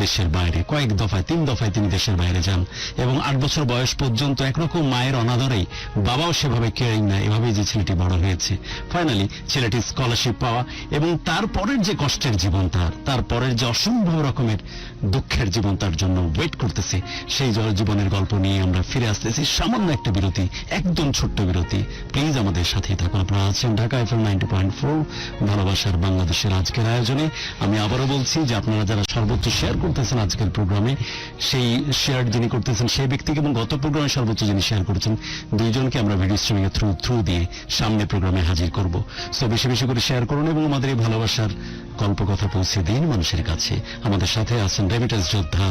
দেশের বাইরে। কয়েক দফায় 3 দফায় তিনি দেশের বাইরে যান এবং 8 বছর বয়স পর্যন্ত একরকম মায়ের অনাদরেই, বাবাও সেভাবে কেয়ারিং না, এভাবেই যে ছেলেটি বড় হয়েছে। ফাইনালি ছেলেটি স্কলারশিপ পাওয়া এবং তারপরের যে কষ্টের জীবন, তারপরের যে অসম্ভব রকমের দুঃখের জীবন তার জন্য ওয়েট করতেছে, সেই জীবনের গল্প নিয়ে আমরা ফিরে আসতেছি। সামান্য একটা বিরতি, একদম ছোট্ট বিরতি। প্লিজ আমাদের সাথেই থাকুন। আপনারা আছেন ঢাকা FM 90.4 ভালোবাসার বাংলাদেশের আজকের আয়োজনে। আমি আবারও বলছি যে আপনারা যারা সর্বোচ্চ শেয়ার করতেছেন আজকের প্রোগ্রামে, সেই শেয়ার যিনি করতেছেন সেই ব্যক্তিকে এবং গত প্রোগ্রামে সর্বোচ্চ যিনি শেয়ার করেছেন, দুইজনকে আমরা ভিডিও স্ট্রিমিং এর থ্রু দিয়ে সামনে প্রোগ্রামে হাজির করব। সো বেশি বেশি করে শেয়ার করুন এবং আমাদের এই ভালোবাসার গল্প কথা পৌঁছে দিন মানুষের কাছে। আমাদের সাথে আছেন রেমিটেন্স যোদ্ধা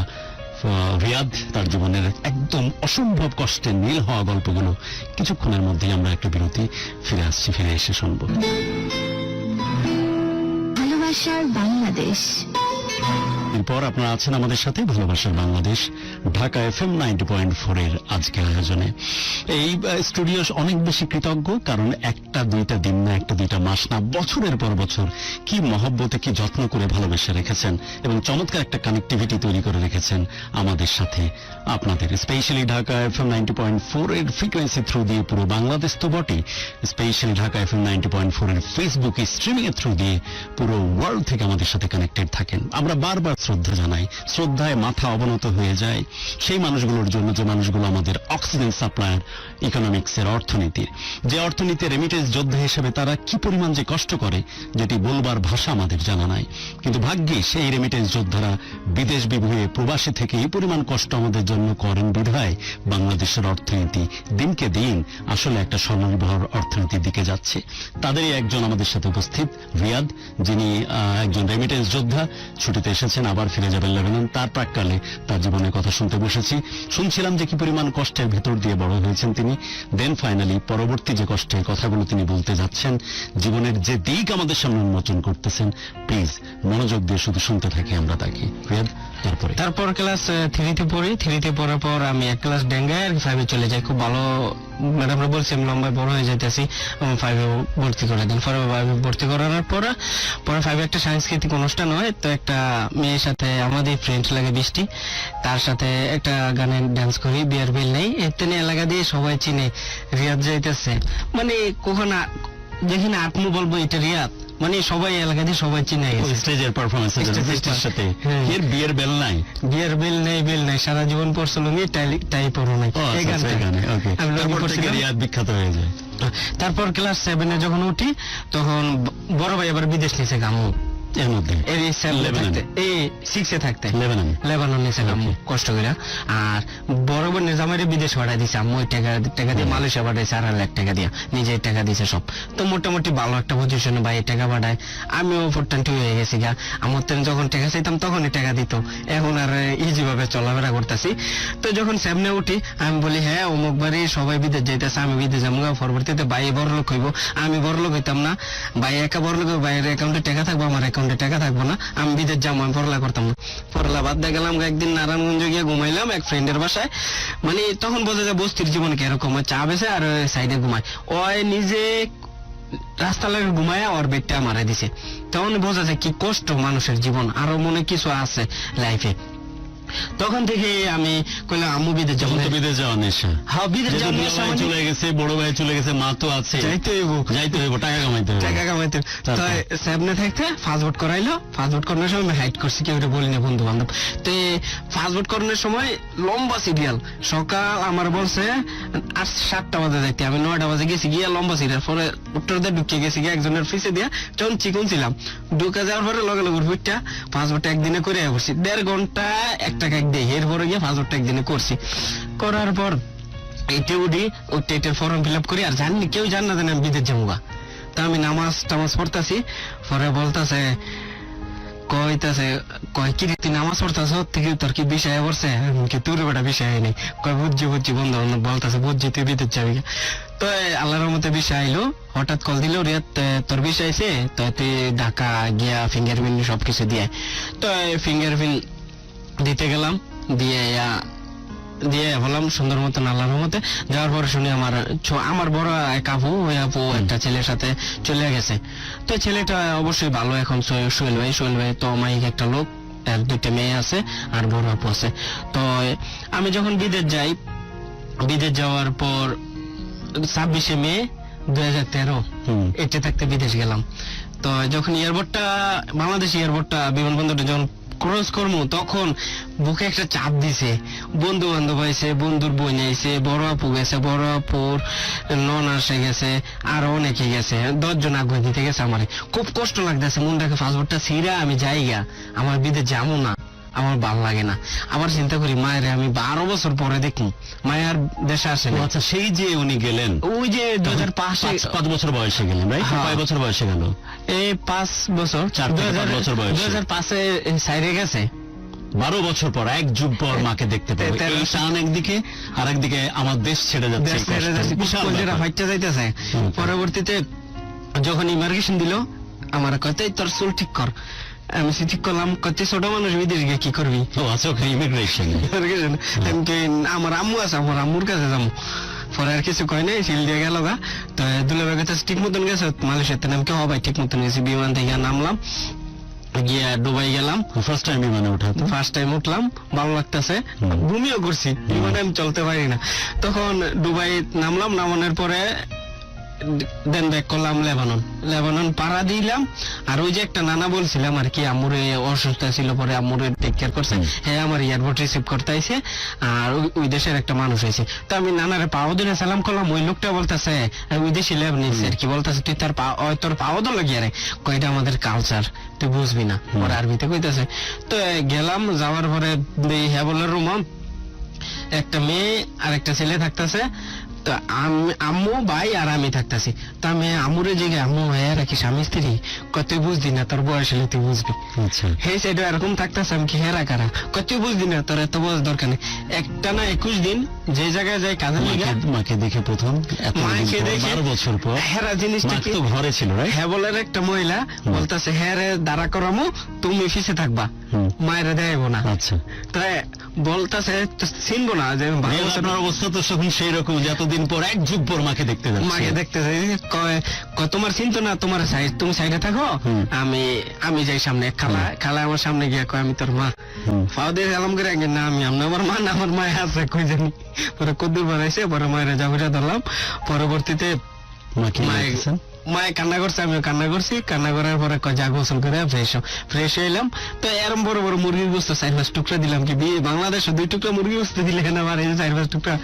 রিয়াদ, তার জীবনের একদম অসম্ভব কষ্টের নীল হওয়া গল্পগুলো কিছুক্ষণের মধ্যেই আমরা একটা বিরতি, ফিরে আসছি, ফিরে এসে শুনবো। ভালোবাসার বাংলাদেশ। এরপর আপনারা আছেন আমাদের সাথে ভালোবাসার বাংলাদেশ ঢাকা FM 90.4 এর আজকের আয়োজনে। এই স্টুডিও অনেক বেশি কৃতজ্ঞ, কারণ 1-2 দিন না, 1-2 মাস না, বছরের পর বছর কি মহব্বতে, কি যত্ন করে ভালোবেসে রেখেছেন এবং চমৎকার একটা কানেক্টিভিটি তৈরি করে রেখেছেন আমাদের সাথে আপনাদের। স্পেশালি ঢাকা FM 90.4 এর ফ্রিকোয়েন্সি থ্রু দিয়ে পুরো বাংলাদেশ তো বটে, স্পেশালি ঢাকা FM 90.4 এর ফেসবুক স্ট্রিমিং এর থ্রু দিয়ে পুরো ওয়ার্ল্ড থেকে আমাদের সাথে কানেক্টেড থাকেন। আমরা বারবার শ্রদ্ধা জানাই, শ্রদ্ধায় মাথা অবনত হয়ে যায় সেই মানুষগুলোর জন্য, যে মানুষগুলো আমাদের অক্সিজেন সাপ্লায়ার, ইকোনমিক্সের, অর্থনীতির, যে অর্থনীতির রেমিটেন্স যোদ্ধা হিসেবে তারা কি পরিমাণ যে কষ্ট করে, যেটি বলবার ভাষা আমাদের জানা নাই। কিন্তু ভাগ্যে সেই রেমিটেন্স যোদ্ধারা বিদেশ বিভুঁয়ে প্রবাসী থেকে এই পরিমাণ কষ্ট আমাদের জন্য করেন বিধায় বাংলাদেশের অর্থনীতি দিনকে দিন আসলে একটা স্বনির্ভর অর্থনীতির দিকে যাচ্ছে। তাদেরই একজন আমাদের সাথে উপস্থিত, রিয়াদ, যিনি একজন রেমিটেন্স যোদ্ধা, ছুটিতে এসেছেন, আবার ফিরে যাবেন লেবানন। তার প্রাককালে তার জীবনের কথা শুনতে বসেছি, শুনছিলাম যে কি পরিমাণ কষ্টের ভেতর দিয়ে বড় হয়েছেন তিনি। দেন ফাইনালি পরবর্তী যে কষ্টের কথাগুলো তিনি বলতে যাচ্ছেন, জীবনের যে দিক আমাদের সামনে উন্মোচন করতেছেন, প্লিজ মনোযোগ দিয়ে শুধু শুনতে থাকি আমরা তাকে। রিয়াদ, তারপর ক্লাস 3-তে পড়ি। 3-তে পড়ার পর আমি এক ক্লাস ডেঙ্গায় আর 5-এ চলে যাই। খুব ভালো ম্যাডামরা বলছি আমি লম্বায় বড় হয়ে যাইতেছি, 5-এ ভর্তি করে দেন। 5-এ ভর্তি করানোর পরে 5-এ একটা সাংস্কৃতিক অনুষ্ঠান হয়, তো একটা মেয়ের সাথে আমাদের ফ্রেন্ড লাগে বৃষ্টি, তার সাথে একটা গানে ডান্স করি, বিয়ার বিল নেই, এতে এলাকা দিয়ে সবাই চিনে রিয়াদ যাইতেছে। মানে কখন দেখি না আত্ম বলবো এটা রিয়াদ, মানে সবাই এলাকা দিয়ে সবাই চিনে গেছে স্টেজের পারফরমেন্সের সাথে। এর বিয়ের বেল নাই, বিয়ের বেল নেই, সারা জীবন পড়ছিল নিয়ে টাই পড়ো নাই, এই গানে রিয়াদ বিখ্যাত হয়ে যায়। তারপর ক্লাস 7-এ যখন উঠি তখন বড় ভাই আবার বিদেশ নিয়েছে গামু, এই 6-এ থাকতে লেবাননে ছিলাম কষ্ট করে। আর বড় বোনের জামাইরে বিদেশ পাঠাই দিছে আম্মু, ওই টাকা দিয়ে মালয়েশিয়া পাঠাইছে 4 লাখ টাকা দিয়ে, নিজে টাকা দিছে সব। তো মোটামুটি ভালো একটা পজিশনে ভাই টাকা পাঠায়, আমিও ফোরটান্টি হয়ে গেছি গা। আমার যখন টাকা চাইতাম তখনই টাকা দিত, এখন আর ইজি ভাবে চলাফেরা করতেছি। তো যখন সামনে উঠি আমি বলি হ্যাঁ অমুক বাড়ি সবাই বিদেশ যাইতেছে, আমি বিদেশ যাবো। পরবর্তীতে ভাই বড় লোক হইব, আমি বড় লোক হইতাম না। ভাই একা বড় লোক, ভাইয়ের অ্যাকাউন্টে টাকা থাকবো, আমার অ্যাকাউন্টে টাকা থাকবো না, আমি বিদেশ যাবো, আমি পড়ালেখা করতাম না। পড়ালেখা বাদ দিয়ে গেলাম একদিন নারায়ণগঞ্জ গিয়ে ঘুমাইলাম এক ফ্রেন্ডের বাসায়। মানে তখন বোঝা যায় বস্তির জীবন কিরকম, চা বেছে আর সাইডে ঘুমায়। ওই নিজে রাস্তা লাগে ঘুমায় ওর বেডটা মারা দিছে। তখন বোঝা যায় কি কষ্ট মানুষের জীবন, আরো মনে কিছু আছে লাইফে। তখন থেকে আমি কইলাম আম্মু বিদেশ যাবো। বিদেশ যাওয়া নেশা, হ্যাঁ বিদেশ যাবো, চলে গেছে, বড় ভাই চলে গেছে, মা তো আছে, যাইতে হইব টাকা কামাইতে। তো সামনে থাকতে পাসপোর্ট করাইলো। পাসপোর্ট করানোর সময় আমি হাইড করছি, কেউ বলি না বন্ধু বান্ধব। তো পাসপোর্ট করানোর সময় লম্বা সিরিয়াল, সকাল আমার বলছে 7টা বাজে যাইতে, আমি 9টা বাজে গেছি, গিয়ে লম্বা সিরিয়াল। পরে উত্তর দিয়ে ঢুকিয়ে গেছি গিয়ে একজনের ফিসে দিয়া, যখন চিকন ছিলাম ঢুকে যাওয়ার পরে লগে লগে ভুটটা পাসপোর্টটা একদিনে করে বসছি, 1.5 ঘন্টা 1 টাকা দিয়ে। এরপরে গিয়ে পাসপোর্টটা একদিনে করছি। করার পর এইটা উঠি, ওই টেটের ফর্ম ফিল আপ করি। আর জানি কেউ জান না জানি আমি বিদেশ যাবো। তা আমি নামাজ টামাজ পড়তাছি, পরে বলতেছে কয় কি তুই নামাজ পড়তাছ, থেকে তোর কি বিষয় পড়ছে, কি তোর বেটা বিষয় নেই। কয় বুঝছি বন্ধু বান্ধব বলতেছে বুঝছি তুই বিদেশ যাবি। তো আল্লাহর রহমতে বিষয় আইলো, হঠাৎ কল দিল, রিয়াদ তোর বিষয় আইছে, তো তুই ঢাকা গিয়া ফিঙ্গারপ্রিন্ট সবকিছু দিয়ে। তো ফিঙ্গারপ্রিন্ট দিতে গেলাম, দিয়ে বললাম সুন্দর মতন আল্লাহর রহমতে। যাওয়ার পরে শুনি আমার বড় এক আপু, ওই আপু একটা ছেলের সাথে চলে গেছে। তো ছেলেটা অবশ্যই ভালো, এখন সোহেল ভাই তো মাইক একটা লোক, আর 2টা মেয়ে আছে আর বড় আপু আছে। তো আমি যখন বিদেশ যাই, বিদেশ যাওয়ার পর 26শে মে 2013 এটা থাকতে বিদেশ গেলাম। তো যখন বাংলাদেশ এয়ারপোর্টটা বিমানবন্দরটা যখন ক্রস করবো, তখন বুকে একটা চাপ দিছে। বন্ধু বান্ধব আইছে, বন্ধুর বোন আইছে, বড় আপু গেছে, বড় আপুর নন আসে গেছে, আর অনেকে গেছে, 10 জন আগুয়ে দিতে গেছে। আমার খুব কষ্ট লাগতেছে, মন রাখে পাসপোর্টটা ছিঁড়া আমি যাইগা, আমার বিদেশ যাবো না, আমার ভালো লাগে না। আবার চিন্তা করি মায়ের আমি 12 বছর পরে দেখুন, মায়ের দেশে আসে না। আচ্ছা, সেই যে উনি গেলেন, ওই যে 2005 বছর বয়সে গেলেন, কয় বছর বয়সে গেল? এই 5 বছর, 4 বছর বয়স, 2005-এ সাইরে গেছে। 12 বছর পর, 1 যুগ পর মাকে দেখতে পাবে, এই টান একদিকে, আর একদিকে আমার দেশ ছেড়ে যাচ্ছে, ফাইটটা যাইতেছে। পরবর্তীতে যখন ইমার্গেশন দিল, আমার কথাই তোর চুল ঠিক কর, আমি ঠিক করলাম। কত ছোট মানুষ বিদেশ গিয়ে কি করবি? ও আচ্ছা, ওখানে ইমিগ্রেশন। আমার আম্মু আছে, আমার আম্মুর কাছে যাবো। পরে আর কিছু কয় নাই, সিল দিয়ে গেল গা। তো দুলাভাই কাছে ঠিক মতন গেছে মালয়েশিয়াতে, নাম কি ভাই ঠিক মতন গেছি। বিমান থেকে নামলাম, গিয়া দুবাই গেলাম। ফার্স্ট টাইম বিমানে ওঠা? ফার্স্ট টাইম উঠলাম, ভালো লাগতেছে, ঘুমিয়েও করছি, বিমানে আমি চলতে পারি না। তখন দুবাই নামলাম, নামানোর পরে দেন ব্যাক করলাম লেবানন পাড়া দিলাম। আর ওই যে একটা নানা বলছিলাম আর কি, আম্মুর অসুস্থ ছিল, পরে আম্মুর টেক কেয়ার করছে, হ্যাঁ আমার এয়ারপোর্ট রিসিভ করতে আইছে, আর ওই দেশের একটা মানুষ হয়েছে। তো আমি নানারে পাও দিলে সালাম করলাম, ওই লোকটা বলতেছে, ওই দেশি লেবানিজ আর কি, বলতেছে তুই তোর পাও দল লাগিয়ে রে, কয়টা আমাদের কালচার তুই বুঝবি না, ওর আরবিতে কইতেছে। তো গেলাম, যাওয়ার পরে হ্যাঁ বললো রুম একটা মেয়ে আর একটা ছেলে থাকতেছে। তো আম্মু ভাই আর আমি থাকতেছি। তো আমি আম্মুরে জিজ্ঞাসা, আম্মু হ্যাঁ রাখি স্বামী স্ত্রী? কত বুঝদি না, তোর বয়স হলে তুই বুঝবি। হে সাইড এরকম থাকতেছে, আমি কি হেরা কারা, কত বুঝদি না, তোর এত বয়স দরকার নেই। একটা না 21 দিন যে জায়গায় যাই কাজের লিগে, মাকে দেখে প্রথম, মাকে দেখে 12 বছর পর হেরা জিনিসটা কি, তো ঘরে ছিল, হ্যাঁ বলার একটা মহিলা বলতেছে, হ্যাঁ রে দাঁড়া করামু, তুমি ফিসে থাকবা, মায়েরা দেব না। আচ্ছা, তাই বলতেছে চিনবো না যে আপনার অবস্থা তো তখন সেই রকম, যতদিন পর 1 যুগ পর মাকে দেখতে যাচ্ছে। মাকে দেখতে যাই, তোমার চিন্তা না, তোমার তুমি সাইডে থাকো, আমি যাই সামনে। খালা আমার সামনে গিয়া কয়, আমি তোর মা। ফাও দিয়ে সালাম করে না আমি আমার মা না, আমার মায় আছে কই জানি। পরে কদ্দুর বানাইছে, পরে মায়ের জাবুটা ধরলাম। পরবর্তীতে মায়ে কান্না করছে, আমিও কান্না করছি। কান্না করার পরে যা গোসল করে ফ্রেশ হইলাম। তো এরম বড় বড় মুরগির গোস্ত 4-5 টুকরা দিলাম, কি বাংলাদেশে 2 টুকরা মুরগি গোস্ত দিলে কেন আমার, এই 4-5 টুকরা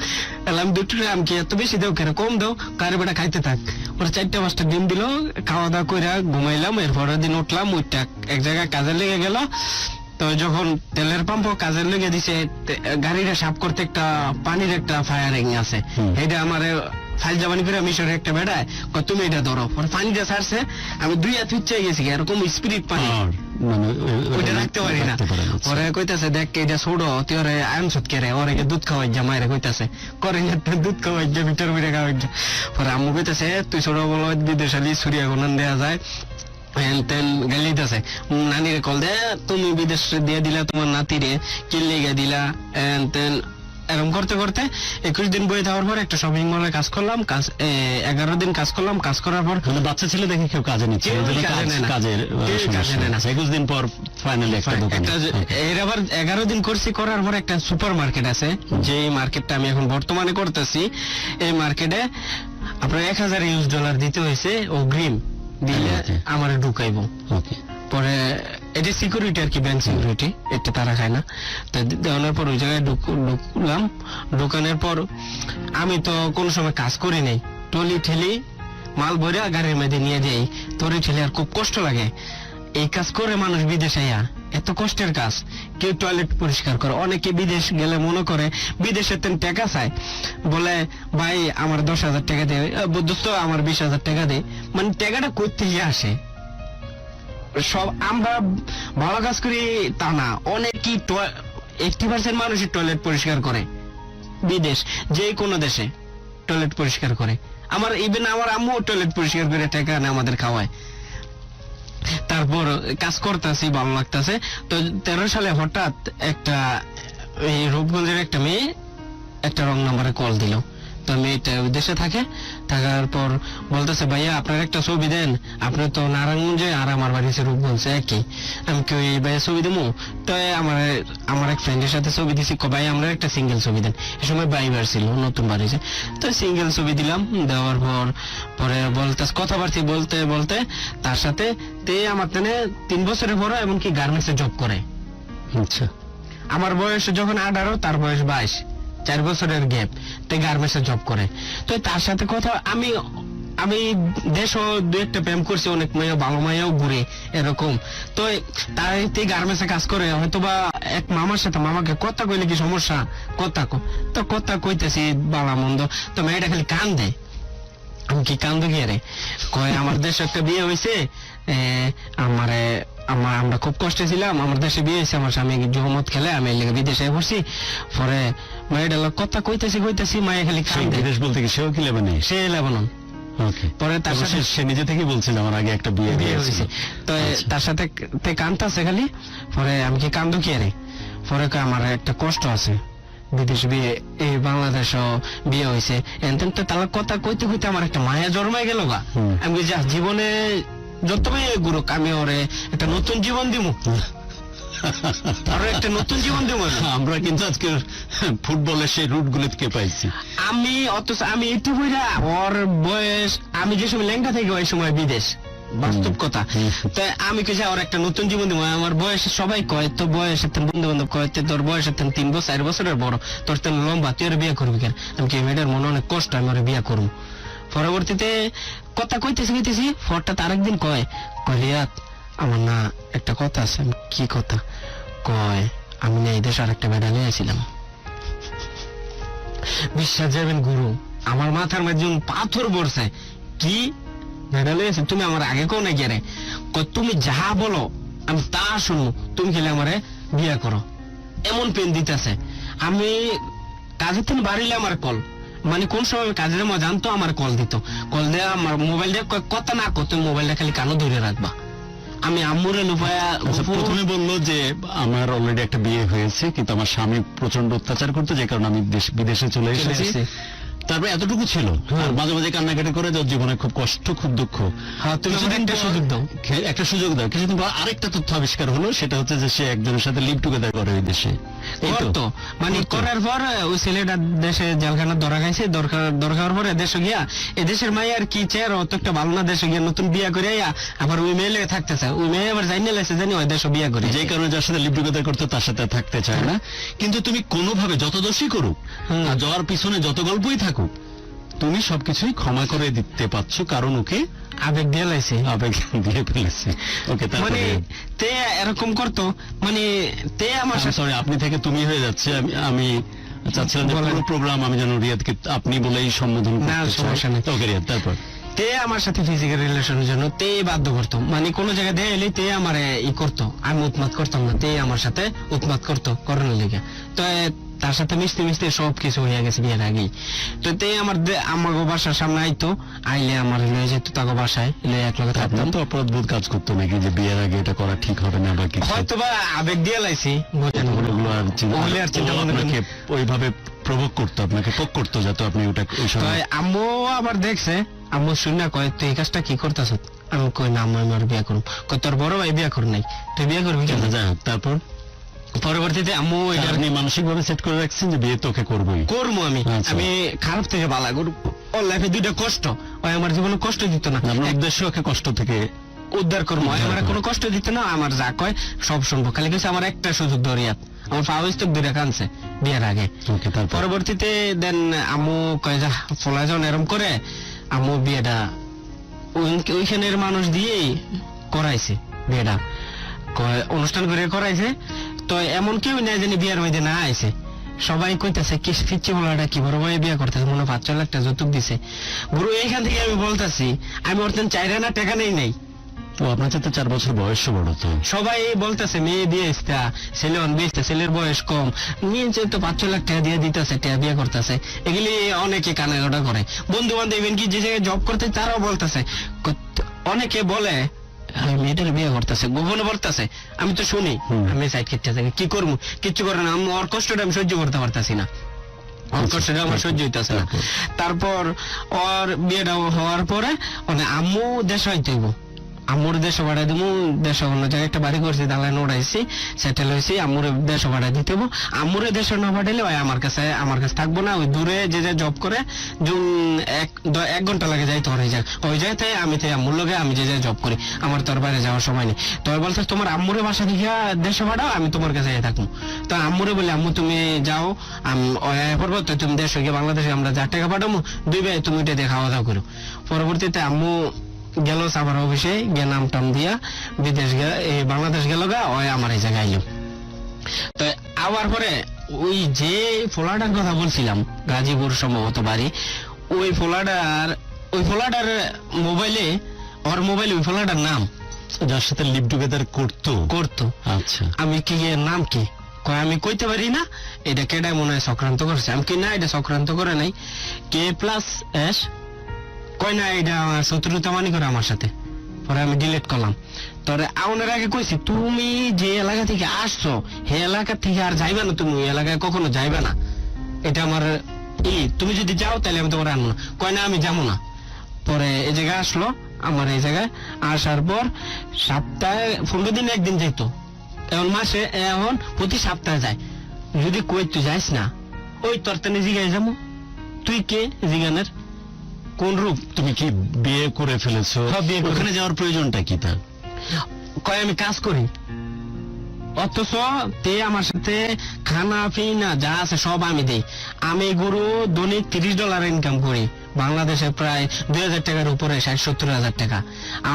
এলাম। 2 টুকরা আমি কি এত বেশি দেও কেন, কম দাও, কারে বেটা খাইতে থাক। ওরা 4টা-5টা ডিম দিল, খাওয়া দাওয়া করে ঘুমাইলাম। এর পরের দিন উঠলাম, ওইটা এক জায়গায় কাজে লেগে গেল। তো তো যখন তেলের পাম্প কাজের লেগে দিছে, গাড়িটা সাফ করতে একটা পানির একটা ফায়ারিং আছে, এটা আমার ফাইল জামানি করে মিশরে একটা বেড়ায়, তুমি এটা ধরো, পরে পানিটা ছাড়ছে, আমি 2 হাত উচ্চে গেছি, এরকম স্পিরিট পানি, মানে ওইটা রাখতে পারি না। পরে কইতাছে দেখ এটা ছোট, তুই ওরে আয়ন সুত কেরে, ওরে দুধ খাওয়াই যা, মায়ের কইতাছে করে দুধ খাওয়াই যা, ভিতর ভিতরে খাওয়াই যা। পরে আম্মু কইতাছে তুই ছোট বলো বিদেশালি সুরিয়া গুনান দেওয়া যায়, তেন গালিতেছে, নানিরে কল দে, তুমি বিদেশ দিয়ে দিলা তোমার নাতিরে, কিল্লি গে দিলা, তেন এরকম করতে করতে 21 দিন বই দেওয়ার পর একটা শপিং মলে কাজ করলাম, 11 দিন কাজ করলাম। কাজ করার পর মানে বাচ্চা ছেলে দেখে কেউ কাজে নিচ্ছে, কাজের 21 দিন পর ফাইনালি একটা দোকান। এর আবার 11 দিন করছি, করার পর একটা সুপার মার্কেট আছে, যে মার্কেটটা আমি এখন বর্তমানে করতেছি, এই মার্কেটে আপনার $1000 দিতে হয়েছে অগ্রিম, দিলে আমার ঢুকাইবো। পরে এটা সিকিউরিটি আর কি, ব্যাংক সিকিউরিটি, এটা তারা খায় না। তো দেওয়ানোর পর ওই জায়গায় ঢুকলাম। ঢুকানোর পর আমি তো কোনো সময় কাজ করি নাই, টলি ঠেলি মাল ভরে গাড়ির মধ্যে নিয়ে যাই, টলি ঠেলি, আর খুব কষ্ট লাগে। এই কাজ করে মানুষ বিদেশে আয়া, এত কষ্টের কাজ। কেউ টয়লেট পরিষ্কার করে, অনেকে বিদেশ গেলে মনে করে বিদেশে তেন টাকা চায়, বলে ভাই আমার 10,000 টাকা দে, দোস্ত আমার 20,000 টাকা দে, মানে টাকাটা করতে আসে। সব আমরা ভালো কাজ করি তা না, অনেকেই 80% মানুষই টয়লেট পরিষ্কার করে, বিদেশ যে কোনো দেশে টয়লেট পরিষ্কার করে। আমার ইভেন আমার আম্মু টয়লেট পরিষ্কার করে টাকা আনে আমাদের খাওয়ায়। তারপর কাজ করতেছি, ভালো লাগতেছে। তো 13 সালে হঠাৎ একটা এই রূপগঞ্জের একটা মেয়ে একটা রং নাম্বারে কল দিল। তো মেয়েটা দেশে থাকে, থাকার পর বলতেছে ভাইয়া আপনার একটা ছবি দেন, আপনি তো নারায়ণগঞ্জে আর আমার বাড়ি হচ্ছে রূপগঞ্জে একই, আমি কি ওই ভাইয়া ছবি দেবো? তো আমার এক ফ্রেন্ডের সাথে ছবি দিছি, ভাই আমরা একটা সিঙ্গেল ছবি দেন। এ সময় বাইবার ছিল, নতুন বাড়িছে, তো সিঙ্গেল ছবি দিলাম। দেওয়ার পর পরে কথাবার্তা বলতে বলতে তার সাথে আমার 3 বছরের পরে এমনকি গার্মেন্টসে জব করে। আচ্ছা, আমার বয়স যখন 18, তার বয়স 22, 4 বছরের গ্যাপ, তে গার্মেন্টসে জব করে। তো তার সাথে কথা আমি দেশও 2-1টা প্রেম করছি, অনেক মেয়ে ভালো মেয়েও ঘুরে এরকম। তো তাই গার্মেন্টসে কাজ করে, হয়তো বা এক মামার সাথে, মামাকে কথা কইলে কি সমস্যা, কথা কইতেছি বালা মন্দ, তো মেয়েটা খালি কান দেয়। আমি কি কান্দো গিয়ে রে, কয় আমার দেশে একটা বিয়ে হয়েছে, আমরা খুব কষ্টে ছিলাম, আমার দেশে বিয়ে হয়েছে, আমার স্বামী জহমত খেলে, আমি বিদেশে পড়ছি। পরে মেয়েটা কথা কইতেছি মায়ে খালি কান্দে। বিদেশ বলতে কি সেও কি লেবানন? সে লেবানন। পরে তার সাথে সে নিজে থেকে বলছিল আমার আগে একটা বিয়ে হয়েছে, তো তার সাথে কান্দতেছে খালি। পরে আমি কি কান্দো কি রে, পরে আমার একটা কষ্ট আছে, বিদেশ বিয়ে, এই বাংলাদেশও বিয়ে হয়েছে, এনতেন। তো তার কথা কইতে কইতে আমার একটা মায়া জন্মায় গেল গা। আমি যা জীবনে যত মেয়ে গুরুক, আমি ওরে একটা নতুন জীবন দিব, আরো একটা নতুন জীবন দিব। আমরা কিন্তু আজকে ফুটবলের সেই রুট গুলো থেকে পাইছি। আমি একটু বইরা ওর বয়স, আমি যে সময় লেঙ্গা থেকে ওই সময় বিদেশ, বাস্তব কথা। তাই আমি কে ওর একটা নতুন জীবন দিব। আমার বয়স সবাই কয়, তো বয়স বন্ধু বান্ধব কয় তোর বয়স 3-4 বছরের বড়, তোর তেন লম্বা, তুই ওর বিয়ে করবি কেন? আমি কি মেয়েটার মনে অনেক কষ্ট, আমি ওর বিয়ে করবো। পরবর্তীতে কথা কইতেছি হঠাৎ আরেকদিন কয় রিয়াদ আমার না একটা কথা আছে। কি কথা? কয় আমি না এই দেশে আরেকটা মেডাল নিয়েছিলাম। বিশ্বাস যাবেন গুরু, আমার মাথার মধ্যে পাথর পড়ছে। কি মেডাল নিয়েছে? তুমি আমার আগে কেউ নাকি রে? তুমি যাহা বলো আমি তা শুনবো, তুমি খেলে আমারে বিয়ে করো, এমন পেন দিতেছে। আমি কাজের থেকে বাড়িলে আমার কল, মানে কোন সময় কাজের জানতো, আমার কল দিত, কল দেয়া আমার মোবাইল দিয়ে কথা না কত, মোবাইলটা খালি কানো ধরে রাখবা। আমি আম্মুরে লুপায়া। প্রথমে বললো যে আমার অলরেডি একটা বিয়ে হয়েছে, কিন্তু আমার স্বামী প্রচন্ড অত্যাচার করতো, যে কারণে আমি বিদেশে চলে এসেছি। তারপরে এতটুকু ছিল, আর মাঝে মাঝে কান্নাকাটি করে, যার জীবনে খুব কষ্ট, খুব দুঃখ। একটা সুযোগ দাও, একটা সুযোগ দাও। কিছুদিন পর আরেকটা তথ্য আবিষ্কার হলো, সেটা হচ্ছে যে সে একজনের সাথে লিভ টুগেদার করে ওই দেশে। মানে করার পর ওই ছেলেটা দেশে জেলখানা ধরা খাইছে, দরকার পরে দেশে গিয়া এদেশের মাই আর কি চেয়ার, অত একটা ভালো না, দেশে গিয়া নতুন বিয়া করে আবার ওই মেয়ে লেগে থাকতে চায়, ওই মেয়ে আবার জানি লাগছে জানি ওই দেশে বিয়া করে, যে কারণে যার সাথে লিভ টুগেদার করতে তার সাথে থাকতে চায় না। কিন্তু তুমি কোনোভাবে যত দোষী করুক, আর যাওয়ার পিছনে যত গল্পই থাকুক, তুমি সবকিছুই ক্ষমা করে দিতে পারছো কারণ ওকে আবেগ দিয়ে লাইছে। আবেগ দিয়ে ফেলেছে। ওকে, মানে তারপরে তে এরকম করতো, মানে তে আমার সাথে সরি, আপনি থেকে তুমি হয়ে যাচ্ছে। আমি চাচ্ছিলাম যে বলেন। পুরো প্রোগ্রাম আমি যেন রিয়াদকে আপনি বলেই সম্বোধন না, করতে চাই। সমস্যা নেই। ওকে রিয়াদ, তারপর তে আমার সাথে ফিজিক্যাল রিলেশনের জন্য তে বাধ্য করতো, মানে কোন জায়গায় দিয়ে এলে তে আমার ই করতো, আমি উৎমাত করতাম না, তে আমার সাথে উৎমাত করতো করোনার লিগে। তো তার সাথে মিশতে মিশতে সবকিছু হয়ে গেছে বিয়ের আগেই। তো তে আমার বাসার সামনে আইতো, আইলে আমার লয়ে যেত তাকে বাসায়, লয়ে এক লগে থাকতাম। আপনার তো অপরাধবোধ কাজ করতো নাকি যে বিয়ের আগে এটা করা ঠিক হবে না বা কিছু? হয়তো বা আবেগ দিয়ে লাইছি, বুঝেন? ওগুলো আর ওগুলো আর চিন্তা ভাবনা আপনাকে ওইভাবে প্রভোগ করতো, আপনাকে পোক করতো যাতে আপনি ওটা ওই তো সময় আম্মু আবার দেখছে, আম্মু শুনে কয় তুই এই কাজটা কি করতেছ? আমি কই না আম্মু, আমি আর বিয়ে করব। কই তোর বড় ভাই বিয়ে কর নাই, তুই বিয়ে করবি কেন? যাই হোক, তারপর পরবর্তীতে আম্মু এটা আপনি মানসিক ভাবে সেট করে রাখছেন যে বিয়ে তোকে করবোই। করবো আমি, আচ্ছা। আমি খারাপ থেকে ভালো করবো। ওর লাইফে দুইটা কষ্ট, ওই আমার জীবনে কষ্ট দিত না, আপনার উদ্দেশ্য ওকে কষ্ট থেকে উদ্ধার করবো। ওই আমার উদ্ধার কোনো কষ্ট দিত না, আমার যা কয় সব শুনবো। খালি কিছু আমার একটা সুযোগ ধরিয়াত, আমার পাওয়াস্তক দূরে কানছে বিয়ের আগে। ওকে, তারপর পরবর্তীতে দেন আম্মু কয় যা ফলা যখন এরম করে, আম্মু বিয়েটা ওইখানের মানুষ দিয়েই করাইছে, বিয়েটা কয় অনুষ্ঠান করে করাইছে। তো এমন কেউ নাই জানি বিয়ের মধ্যে না আইছে, সবাই কইতাছে কি ফিচ্ছি বলাটা কি বড় ভাই বিয়ে করতেছে, মনে 5-6 লাখ টাকা যৌতুক দিছে। গুরু এইখান থেকে আমি বলতাছি, আমি ওরতেন চাইরা না টাকা নেই নাই। তো আপনার সাথে 4 বছর বয়সও বড় তো। সবাই বলতেছে মেয়ে দিয়ে ইস্তা, ছেলে অনবেস্তা, ছেলের বয়স কম, নিয়ে তো 5-6 লাখ টাকা দিয়ে দিতেছে, টাকা বিয়ে করতেছে। এগুলি অনেকে কানাঘটা করে, বন্ধু বান্ধব ইভেন কি যে জায়গায় জব করতে তারাও বলতেছে। অনেকে বলে মেয়েটার বিয়ে করতেছে, গোপনে বলতেছে, আমি তো শুনি। আমি সাইড কেটে থাকি, কি করবো? কিচ্ছু করে না, আমি ওর কষ্টটা আমি সহ্য করতে পারতাছি না, ওর কষ্টটা আমার সহ্য হইতেছে না। তারপর ওর বিয়েটা হওয়ার পরে মানে আম্মু দেশ হইতে হইব, আম্মুর দেশ ভাড়া দিব, দেশ অন্য জায়গায় একটা বাড়ি করছি, দালান উড়াইছি, সেটেল হয়েছি, আম্মুর দেশ ভাড়া দিতে হবো। আম্মুরে দেশ না পাঠাইলে ওই আমার কাছে থাকবো না, ওই দূরে যে জব করে 1 ঘন্টা লাগে যাইতে ওই যায়, ওই যায় তাই আমি তাই আম্মুর লগে আমি যে জব করি, আমার তোর বাইরে যাওয়ার সময় নেই। তবে বলছে তোমার আম্মুরে বাসা থেকে দেশ ভাড়াও, আমি তোমার কাছে থাকবো। তো আম্মুরে বলি আম্মু তুমি যাও, পরবর্তী তো তুমি দেশ গিয়ে বাংলাদেশে আমরা 1,000 টাকা পাঠাবো, 2 ভাই তুমি এটা দিয়ে খাওয়া দাওয়া করো। পরবর্তীতে আম্মু গেল সাবার অফিসে গিয়ে নাম টাম দিয়া বিদেশ গেল, বাংলাদেশ গেল গা, ওই আমার এই জায়গায় আইলো। তো আবার পরে ওই যে ফোলাটার কথা বলছিলাম, গাজীপুর সম্ভবত বাড়ি, ওই ফোলাটার মোবাইলে, ওর মোবাইলে ওই ফোলাটার নাম, যার সাথে লিভ টুগেদার করতো। আচ্ছা, আমি কি এর নাম কি কয়, আমি কইতে পারি না, এটা কেডায় মনে হয় চক্রান্ত করছে। আমি কি না, এটা চক্রান্ত করে নাই, K+S কয় না, এটা শত্রুতা মানি করে আমার সাথে। পরে আমি ডিলিট করলাম। তোরে আউনের আগে কইছি তুমি যে এলাকা থেকে আসছো, সেই এলাকা থেকে আর যাইবা না, তুমি ওই এলাকায় কখনো যাইবা না, এটা আমার তুমি যদি যাও তাহলে আমি তোমার আনবো না। কয় না আমি যাবো না। পরে এই জায়গায় আসলো, আমার এই জায়গায় আসার পর সপ্তাহে 15 দিন একদিন যাইতো, এখন মাসে এখন প্রতি সপ্তাহে যায়। যদি কই তুই যাইস না, ওই তোর তেনে জিগাই যাবো, তুই কে জিগানের, কোন রূপ, তুমি কি বিয়ে করে ফেলেছো? হ্যাঁ, বিয়ে করে। ওখানে যাওয়ার প্রয়োজনটা কি তার? কয় আমি কাজ করি, অথচ তে আমার সাথে খানা পিনা যা আছে সব আমি দেই। আমি গুরু দৈনিক $30 ইনকাম করি, বাংলাদেশে প্রায় 2,000 টাকার উপরে, 60-70,000 টাকা।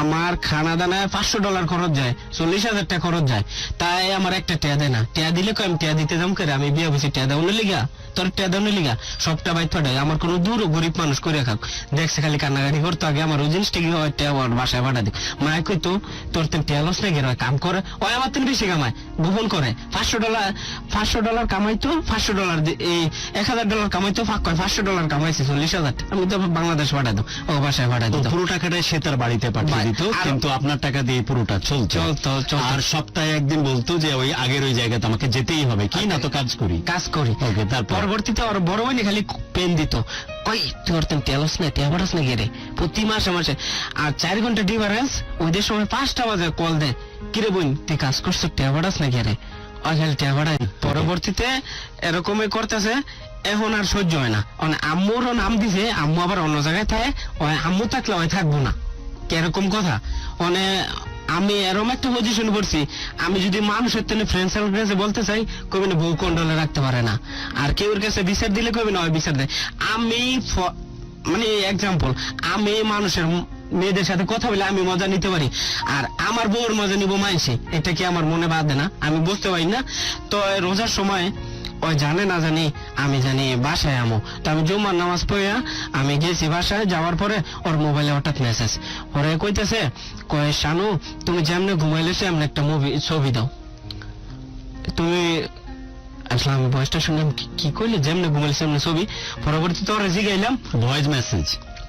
আমার খানা দানায় $500 খরচ যায়, 40,000 টাকা খরচ যায়, তাই আমার একটা টেয়া দেয় না। টেয়া দিলে আমি টেয়া দিতে দাম করে, আমি বিয়ে বসে টেয়া দেওয়ার লিগা, তোর টেয়া দেওয়ার লিগা সবটা বাইর ফাটাই। আমার কোনো দূর গরিব মানুষ করে খাক, দেখছে খালি কান্নাকাটি করতো, আগে আমার ওই জিনিসটা কি হয়, টেয়া আমার বাসায় পাঠা দিক। মায় কইতো তোর তেন টেয়া লস নাকি, কাম করে, ওই আমার তেন বেশি কামায়, গোপন করে। $500 কামাইতো, $500 এই $1,000 কামাইতো, ফাঁক কয় $500 কামাইছে, 40,000 আমি তো বাংলাদেশ পাঠা দো, ও বাসায় পাঠা দিত। পুরো টাকাটাই সে তার বাড়িতে পাঠিয়ে দিত, কিন্তু আপনার টাকা দিয়ে পুরোটা চলতো। আর সপ্তাহে একদিন বলতো যে ওই আগের ওই জায়গাতে আমাকে যেতেই হবে, কি না তো কাজ করি। ওকে, তারপর পরবর্তীতে ওর বড় ভাই খালি পেন দিত, কই তোর তেন তেলস না, টেয়া বাড়াস না গেরে, প্রতি মাসে মাসে। আর 4 ঘন্টা ডিফারেন্স, ওইদের সময় 5টা বাজে কল দেয়, কিরে বোন তুই কাজ করছো, টেয়া বাড়াস না গেরে, খালি টেয়া বাড়াই। পরবর্তীতে এরকমই করতেছে, এখন আর সহ্য হয় না। আম্মুরও নাম দিছে, আম্মু আবার অন্য জায়গায় থাকে, আম্মু থাকলে ওই থাকবো না, কিরকম কথা। আমি এরকম একটা পজিশন করছি, আমি যদি মানুষের তেনে ফ্রেন্ড সার্কেল কাছে বলতে চাই, কবি না বউ কন্ট্রোলে রাখতে পারে না, আর কেউর কাছে বিচার দিলে কবি না ওই বিচার দেয়। আমি মানে এক্সাম্পল, আমি মানুষের মেয়েদের সাথে কথা বলে আমি মজা নিতে পারি, আর আমার বউর মজা নিব মানছে, এটা কি আমার মনে বাঁধে না? আমি বুঝতে পারি না। তো রোজার সময় ওই জানে না জানি আমি জানি বাসায় আমো, তো আমি জুম্মার নামাজ পড়িয়া আমি গেছি বাসায়। যাওয়ার পরে ওর মোবাইলে হঠাৎ মেসেজ, ওরে কইতেছে কয় শানু তুমি যেমনে ঘুমাইলে এমন একটা ছবি দাও। তুমি আসলে আমি বয়সটা শুনলাম কি কইলে যেমনে ঘুমাইলে এমনি ছবি। পরবর্তীতে ওরা জিগাইলাম, ভয়েস মেসেজ,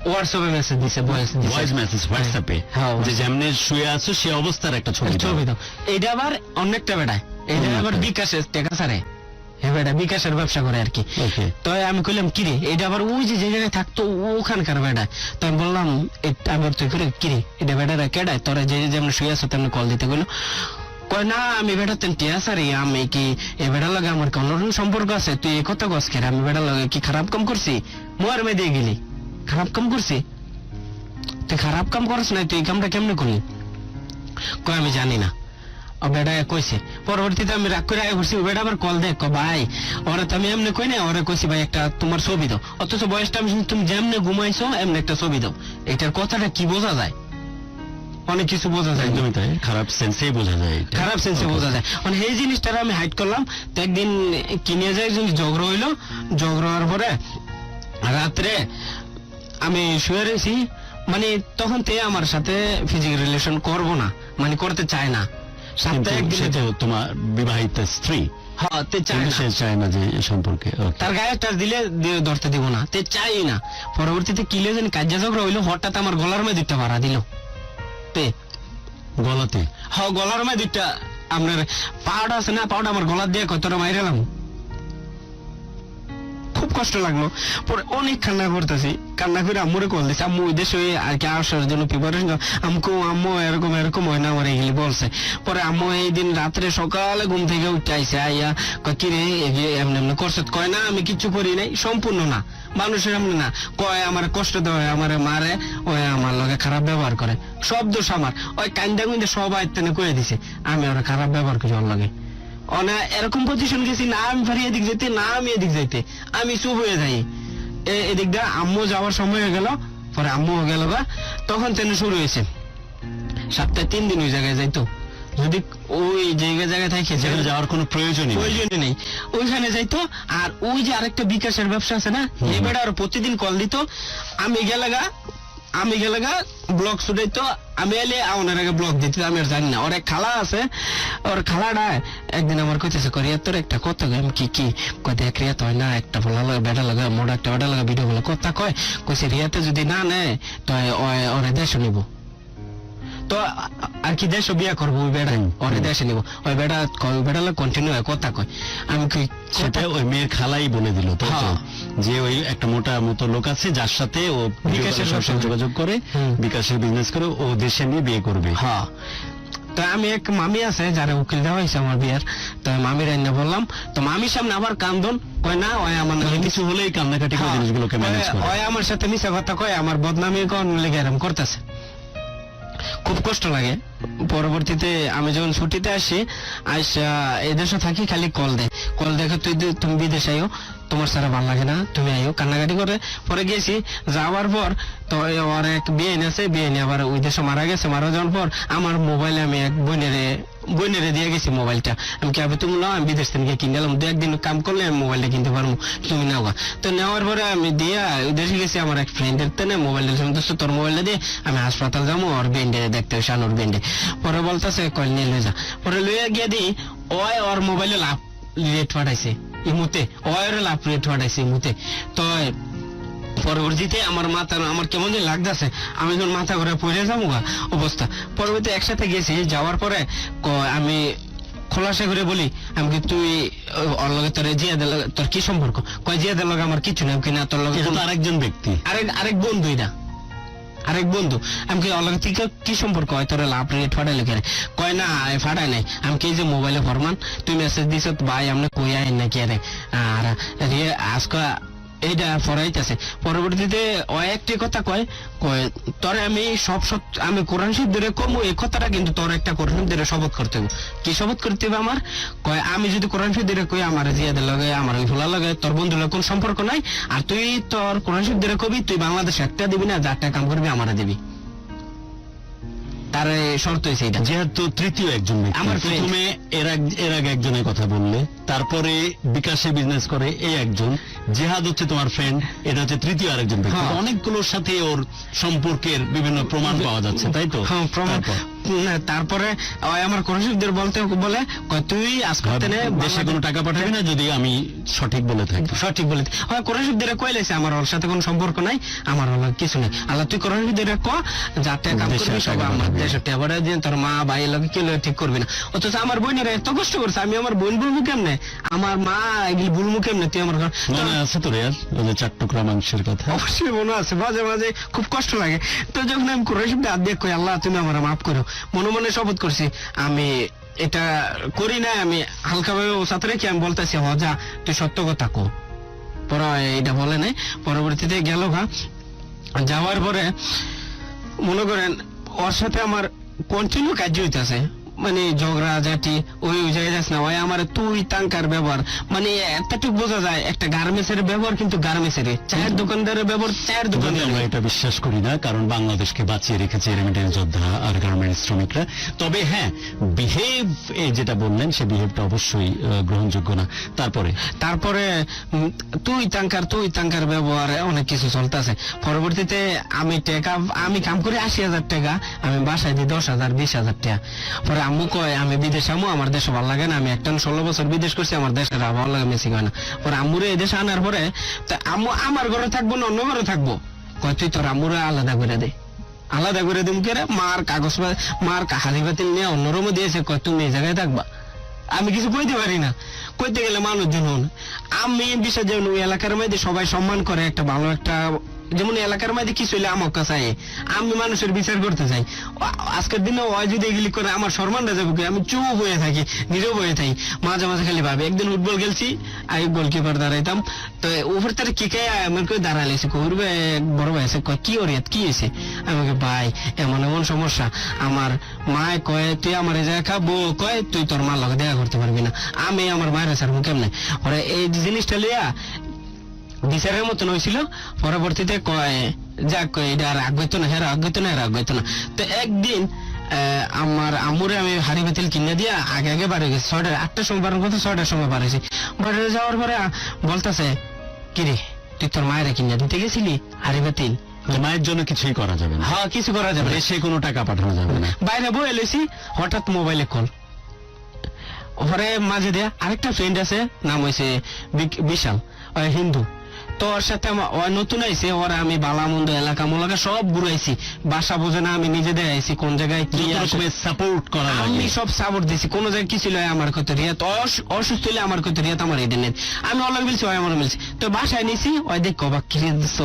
হোয়াটসঅ্যাপে মেসেজ দিছে, ভয়েস মেসেজ হোয়াটসঅ্যাপে, হ্যাঁ, যে যেমনে শুয়ে আছো সে অবস্থার একটা ছবি দাও। এটা আবার অনেকটা বেড়ায়, এটা আবার বিকাশের টাকা ছাড়ে, বেটা বিকাশের ব্যবসা করে আর কি। তো আমি কইলাম কিরে এটা আবার ওই যে জায়গায় থাকতো ওখানকার বেড়ায়। তো আমি বললাম আমি তুই করে কিরে এটা বেড়ারা কেডায়, তোরা যে যেমন শুয়ে আছো তেমন কল দিতে গেলো। কয় না আমি বেটা তেন টিয়াসারি, আমি কি এ বেড়া লাগে আমার কোন সম্পর্ক আছে? তুই এই কথা গছ খেয়ে আমি বেড়া লাগে কি খারাপ কাম করছি? মোয়ার মে দিয়ে গেলি খারাপ কাম করছি? তুই খারাপ কাম করছ না, তুই এই কামটা কেমনে করলি? কয় আমি জানি না, বেটা কইছে। পরবর্তীতে আমি রাগ করে আগে করছি, বেটা আবার কল দেখ ভাই ওরা তো আমি এমনি কই না, ওরা কইছি ভাই একটা তোমার ছবি দাও, অথচ বয়সটা আমি তুমি যেমনে ঘুমাইছো এমনি একটা ছবি দাও। এটার কথাটা কি বোঝা যায়? অনেক কিছু বোঝা যায়, একদমই তাই, খারাপ সেন্সে বোঝা যায়, খারাপ সেন্সে বোঝা যায়। মানে এই জিনিসটা আমি হাইড করলাম। তো একদিন কিনে যাই ঝগড়া হইলো, ঝগড়া হওয়ার পরে রাত্রে আমি শুয়ে রয়েছি, মানে তখন তে আমার সাথে ফিজিক্যাল রিলেশন করবো না, মানে করতে চায় না। সপ্তাহে একদিনে তো তোমার বিবাহিত স্ত্রী, হ্যাঁ তে চায় না, সে চায় না যে এই সম্পর্কে তার গায়ে টাচ দিলে ধরতে দিব না, তে চাই না। পরবর্তীতে কিলে জানি কাজা ঝগড়া হইলো, হঠাৎ আমার গলার মধ্যে দুইটা ভাড়া দিল। তে গলাতে, হ্যাঁ গলার মধ্যে দুইটা, আপনার পাউডার আছে না, পাউডার আমার গলার দিয়ে কতটা মাইরালাম, খুব কষ্ট লাগলো। পরে অনেক কান্না করতেছি, কান্না করে আম্মুরে কল দিচ্ছি, আম্মু ওই দেশে আর কি আসার জন্য প্রিপারেশন, আম্মু এরকম এরকম হয় না আমার এগুলি বলছে। পরে আম্মু এই দিন রাত্রে সকালে ঘুম থেকে উঠে আইসে, আইয়া কি রে এমনি এমনি করছে? কয় না আমি কিচ্ছু করি নাই, সম্পূর্ণ না, মানুষের এমনি না। কয় আমার কষ্ট দেওয়া, আমার মারে, ওই আমার লগে খারাপ ব্যবহার করে, সব দোষ আমার। ওই কান্দা গুন্দা সব আয়ত্তানে করে দিছে, আমি ওরা খারাপ ব্যবহার করি ওর লগে। এরকম পজিশন গেছি না আমি পারি এদিক যেতে, না আমি এদিক যাইতে, আমি চুপ হয়ে যাই। এদিক দিয়ে আম্মু যাওয়ার সময় হয়ে গেল, পরে আম্মু হয়ে গেল, তখন তেনে শুরু হয়েছে। সপ্তাহে 3 দিন ওই জায়গায় যাইতো, যদি ওই জায়গায় থাকে যাওয়ার কোনো প্রয়োজনই নেই, ওইখানে যাইতো। আর ওই যে আরেকটা বিকাশের ব্যবসা আছে না, এবারে আর প্রতিদিন কল দিত। আমি গেলাগা ব্লক ছুটাইতো, আমি এলে আমার আগে ব্লক দিত, আমি আর জানি না। ওর এক খালা আছে, ওর খালাটা একদিন আমার কইতেছে করিয়া তোর একটা কথা আমি কি কয় দেখ রিয়া তো হয় না, একটা ভালো লাগে বেটা লাগে, মোটা একটা বেটা লাগে, ভিডিও গুলো কথা কয়, কইছে রিয়াতে যদি না নেয় তো ওরে দেশ নিব, তো আর কি দেশ বিয়া করবো ওই বেড়া, ওরে দেশে নিব। ওই বেড়া কন্টিনিউ কথা কয়, আমি সেটা ওই মেয়ের খালাই বলে দিল তো, যে ওই একটা মোটা মতো লোক আছে যার সাথে ও বিকাশের যোগাযোগ করে, বিকাশের বিজনেস করে, ও দেশে নিয়ে বিয়ে করবে। হ্যাঁ, তো আমি এক মামি আছে যারা উকিল দেওয়া হয়েছে আমার বিয়ের, তো মামির রান্না বললাম, তো মামির সামনে আবার কান্দন, কয় না ওই আমার কিছু হলেই কান্নাকাটি করে জিনিসগুলোকে ম্যানেজ করে, ওই আমার সাথে মিশা কথা কয়, আমার বদনামি কোন লেগে এরকম করতেছে, খুব কষ্ট লাগে। পরবর্তীতে আমি যখন ছুটিতে আসি, এদেশে থাকি, খালি কল দেখে তুমি বিদেশ আইও, তোমার সারা ভালো লাগে না, তুমি আইও, কান্নাকাটি করে। পরে গেছি, যাওয়ার পর তো ওর এক বিয়ে আছে, বিয়ে নিয়ে আবার ওই দেশে মারা গেছে। মারা যাওয়ার পর আমার মোবাইলে আমি এক বইনেরে দিয়ে গেছি মোবাইলটা, আমি কি তুমি নাও, আমি বিদেশ থেকে কিনে এলাম, 2 একদিন কাম করলে আমি মোবাইলটা কিনতে পারবো, তুমি নাও। তো নেওয়ার পরে আমি দিয়া ওই দেশে গেছি, আমার এক ফ্রেন্ডের তেনে মোবাইল দিয়েছে, তোর মোবাইলটা দিয়ে আমি হাসপাতাল যাবো, ওর বেন্ডে দেখতে শানুর বেন্ডে। পরে বলতেছে কল নিয়ে লয়ে যা। পরে লইয়া গিয়ে দিই ওর মোবাইলে লাভ রেট পাঠাইছে ইমুতে, ওর লাভ রেট পাঠাইছে ইমুতে। তো পরবর্তীতে আমার কেমন যে লাগতেছে, আমি যখন মাথা ঘুরে পড়ে যাবো অবস্থা। পরবর্তী একসাথে গেছি, যাওয়ার পরে আমি খোলাসা করে বলি, আমি কি তুই ওর লগে তোর জিয়াদের তোর কি সম্পর্ক? কয় জিয়াদের লগে আমার কিছু নেই, কিনা তোর লগে আরেকজন ব্যক্তি, আরেক বন্ধু, এটা আরেক বন্ধু। আমি কি ওর লগে কি সম্পর্ক? হয় তোর লাভ রেট ফাটাইলে কেন? কয় না ফাটাই নাই। আমি কি যে মোবাইলে ফরমান তুই মেসেজ দিছ ভাই আমরা কই আইন নাকি? আরে আর আজকে এইটা ফরাইতেছে। পরবর্তীতে ও একটি কথা কয় কয় তোরে আমি আমি কোরআন শরীফ ধরে কমু, এই কথাটা কিন্তু তোর একটা কোরআন শরীফ ধরে শপথ করতে হবে। কি শপথ করতে হবে আমার? কয় আমি যদি কোরআন শরীফ ধরে কই আমার জিয়াদের লগে আমার ওই ফুলার লগে তোর বন্ধুর লগে কোন সম্পর্ক নাই, আর তুই তোর কোরআন শরীফ ধরে কবি তুই বাংলাদেশে একটা দিবি না, যারটা কাম করবি আমারে দিবি। তার শর্ত হয়েছে এটা। যেহেতু তৃতীয় একজন ব্যক্তি, আমার friend। প্রথমে এর আগে একজনের কথা বললে, তারপরে বিকাশে বিজনেস করে এই একজন, জেহাদ হচ্ছে তোমার ফ্রেন্ড, এটা হচ্ছে তৃতীয় আরেকজন ব্যক্তি। হ্যাঁ। অনেকগুলোর সাথে ওর সম্পর্কের বিভিন্ন প্রমাণ পাওয়া যাচ্ছে, তাই তো? হ্যাঁ, প্রমাণ। তারপর? না, তারপরে ওই আমার কোরআন শরীফদের বলতে বলে কয় তুই আজকে দেশে কোনো টাকা পাঠাবি না যদি আমি সঠিক বলে থাকি। সঠিক বলে হয় কোরআন শরীফ দিয়ে কইলেছে আমার ওর সাথে কোনো সম্পর্ক নাই, আমার হলো কিছু নেই। আল্লাহ তুই কোরআন শরীফ দিয়ে ক যাতে কাম দেশে করবি সব টাকা আমার পাঠাবি। দেশে টেবারে দিন তোর মা ভাই লোকে কি লয় ঠিক করবি না। অথচ আমার বোনেরা এত কষ্ট করছে, আমি আমার বোন বলবো কেমনে, আমার মা এগুলি বলবো কেমনে, তুই আমার মনে আছে তোর আর ওই যে 4 টুকরা মাংসের কথা? অবশ্যই মনে আছে, মাঝে মাঝে খুব কষ্ট লাগে। তো যখন আমি কোরআন শরীফ দিয়ে হাত দিয়ে কই আল্লাহ তুমি আমার মাফ করো, মনে মনে শপথ করছি আমি এটা করি না, আমি হালকাভাবে ও সাথে রেখে আমি বলতেছি যা তুই সত্য কথা কো। পরে এটা বলে নাই। পরবর্তীতে গেল যাওয়ার পরে মনে করেন ওর সাথে আমার কন্টিনিউ কাজ হইতেছে, মানে ঝগড়া ঝাঁটি ওই জায়গায় যাস না, ওই আমার তুই তাঙ্কার ব্যবহার, মানে এতটুকু বোঝা যায় একটা গার্মেন্টসের ব্যবহার কিন্তু গার্মেন্টসের, চায়ের দোকানদারের ব্যবহার চায়ের যদি আমরা দোকানদার। এটা বিশ্বাস করি না, কারণ বাংলাদেশকে বাঁচিয়ে রেখেছে রেমিটেন্স যোদ্ধা আর গার্মেন্টস শ্রমিকরা। তবে হ্যাঁ, বিহেভ যেটা বললেন সে বিহেভটা অবশ্যই গ্রহণযোগ্য না। তারপরে তুই তাঙ্কার ব্যবহার অনেক কিছু চলতেছে। পরবর্তীতে আমি কাম করে 80,000 টাকা, আমি বাসায় দিই 10,000 20,000 টাকা। পরে আম্মু কয় আমি বিদেশ আমু, আমার দেশে ভালো লাগে না, আমি একটা 16 বছর বিদেশ করছি, আমার দেশের ভালো লাগে মেসি হয় না। পরে আম্মুরে এই দেশে আনার পরে আম্মু আমার ঘরে থাকবো না অন্য ঘরে থাকবো, কয় তুই তোর আম্মুরে আলাদা করে দে। আলাদা করে দিম কে রে, মার কাগজ মার হাজি বাতিল নিয়ে অন্য রুমে দিয়েছে, কয় তুমি এই জায়গায় থাকবা। আমি কিছু কইতে পারি না, কইতে গেলে মানুষজন হন। আমি বিষয় যেমন ওই এলাকার মধ্যে সবাই সম্মান করে, একটা ভালো একটা যেমন এলাকার মধ্যে কিছু হইলে আমার কাছে আমি মানুষের বিচার করতে চাই। আজকের দিনে ওই যদি এগুলি করে আমার সম্মানটা যাবে, আমি চুপ হয়ে থাকি, নীরব হয়ে থাকি। মাঝে মাঝে খালি ভাবে একদিন ফুটবল খেলছি, আমি গোলকিপার দাঁড়াইতাম, তো উপর তারা কি খাই আমার কই দাঁড়াইছে, করবে বড় ভাই আছে কয় কি ওরিয়াত কি হয়েছে, আমাকে ভাই এমন এমন সমস্যা, আমার মায় কয় তুই আমার এই জায়গায় খাবো, কয় তুই তোর মার লগে দেখা করতে পারবি না, আমি আমার মায়ের স্যার কেমনে। ওরা এই জিনিসটা লিয়া বিচারের মতন হয়েছিল। পরবর্তীতে কয় যাক এটা রাগ হইতো না, হ্যাঁ রাগ হইতো না, রাগ হইতো না। তো একদিন আমার আম্মুরে আমি হাড়ি বাতিল কিনে দিয়া আগে বাড়ি গেছি, 8টার সময় বাড়ার কথা, 6টার সময় বাড়াইছি। বাড়ি যাওয়ার পরে বলতেছে কিরে তুই তোর মায়ের কিনে দিতে গেছিলি হাড়ি বাতিল? মায়ের জন্য কিছুই করা যাবে না। হ্যাঁ কিছু করা যাবে না, দেশে কোনো টাকা পাঠানো যাবে না। বাইরে বয়ে লইছি, হঠাৎ মোবাইলে কল। ওরে মাঝে দেয়া আরেকটা ফ্রেন্ড আছে, নাম হয়েছে বিশাল, হিন্দু। তো ওর সাথে নতুন আইছে, ওরা আমি বালা মন্দ এলাকা মোলাকা সব ঘুরাইছি, বাসা বোঝে না, আমি নিজে দেখাইছি কোন জায়গায় কি সাপোর্ট করা লাগে, আমি সব সাপোর্ট দিছি। কোন জায়গায় কি ছিল আমার কত রিয়াত, অসুস্থ হইলে আমার কত রিয়াত আমার এই দিনের, আমি অলাগ বলছি ওই আমার বলছি। তো বাসায় নিছি, ওই দেখ কবাক কিনে দিস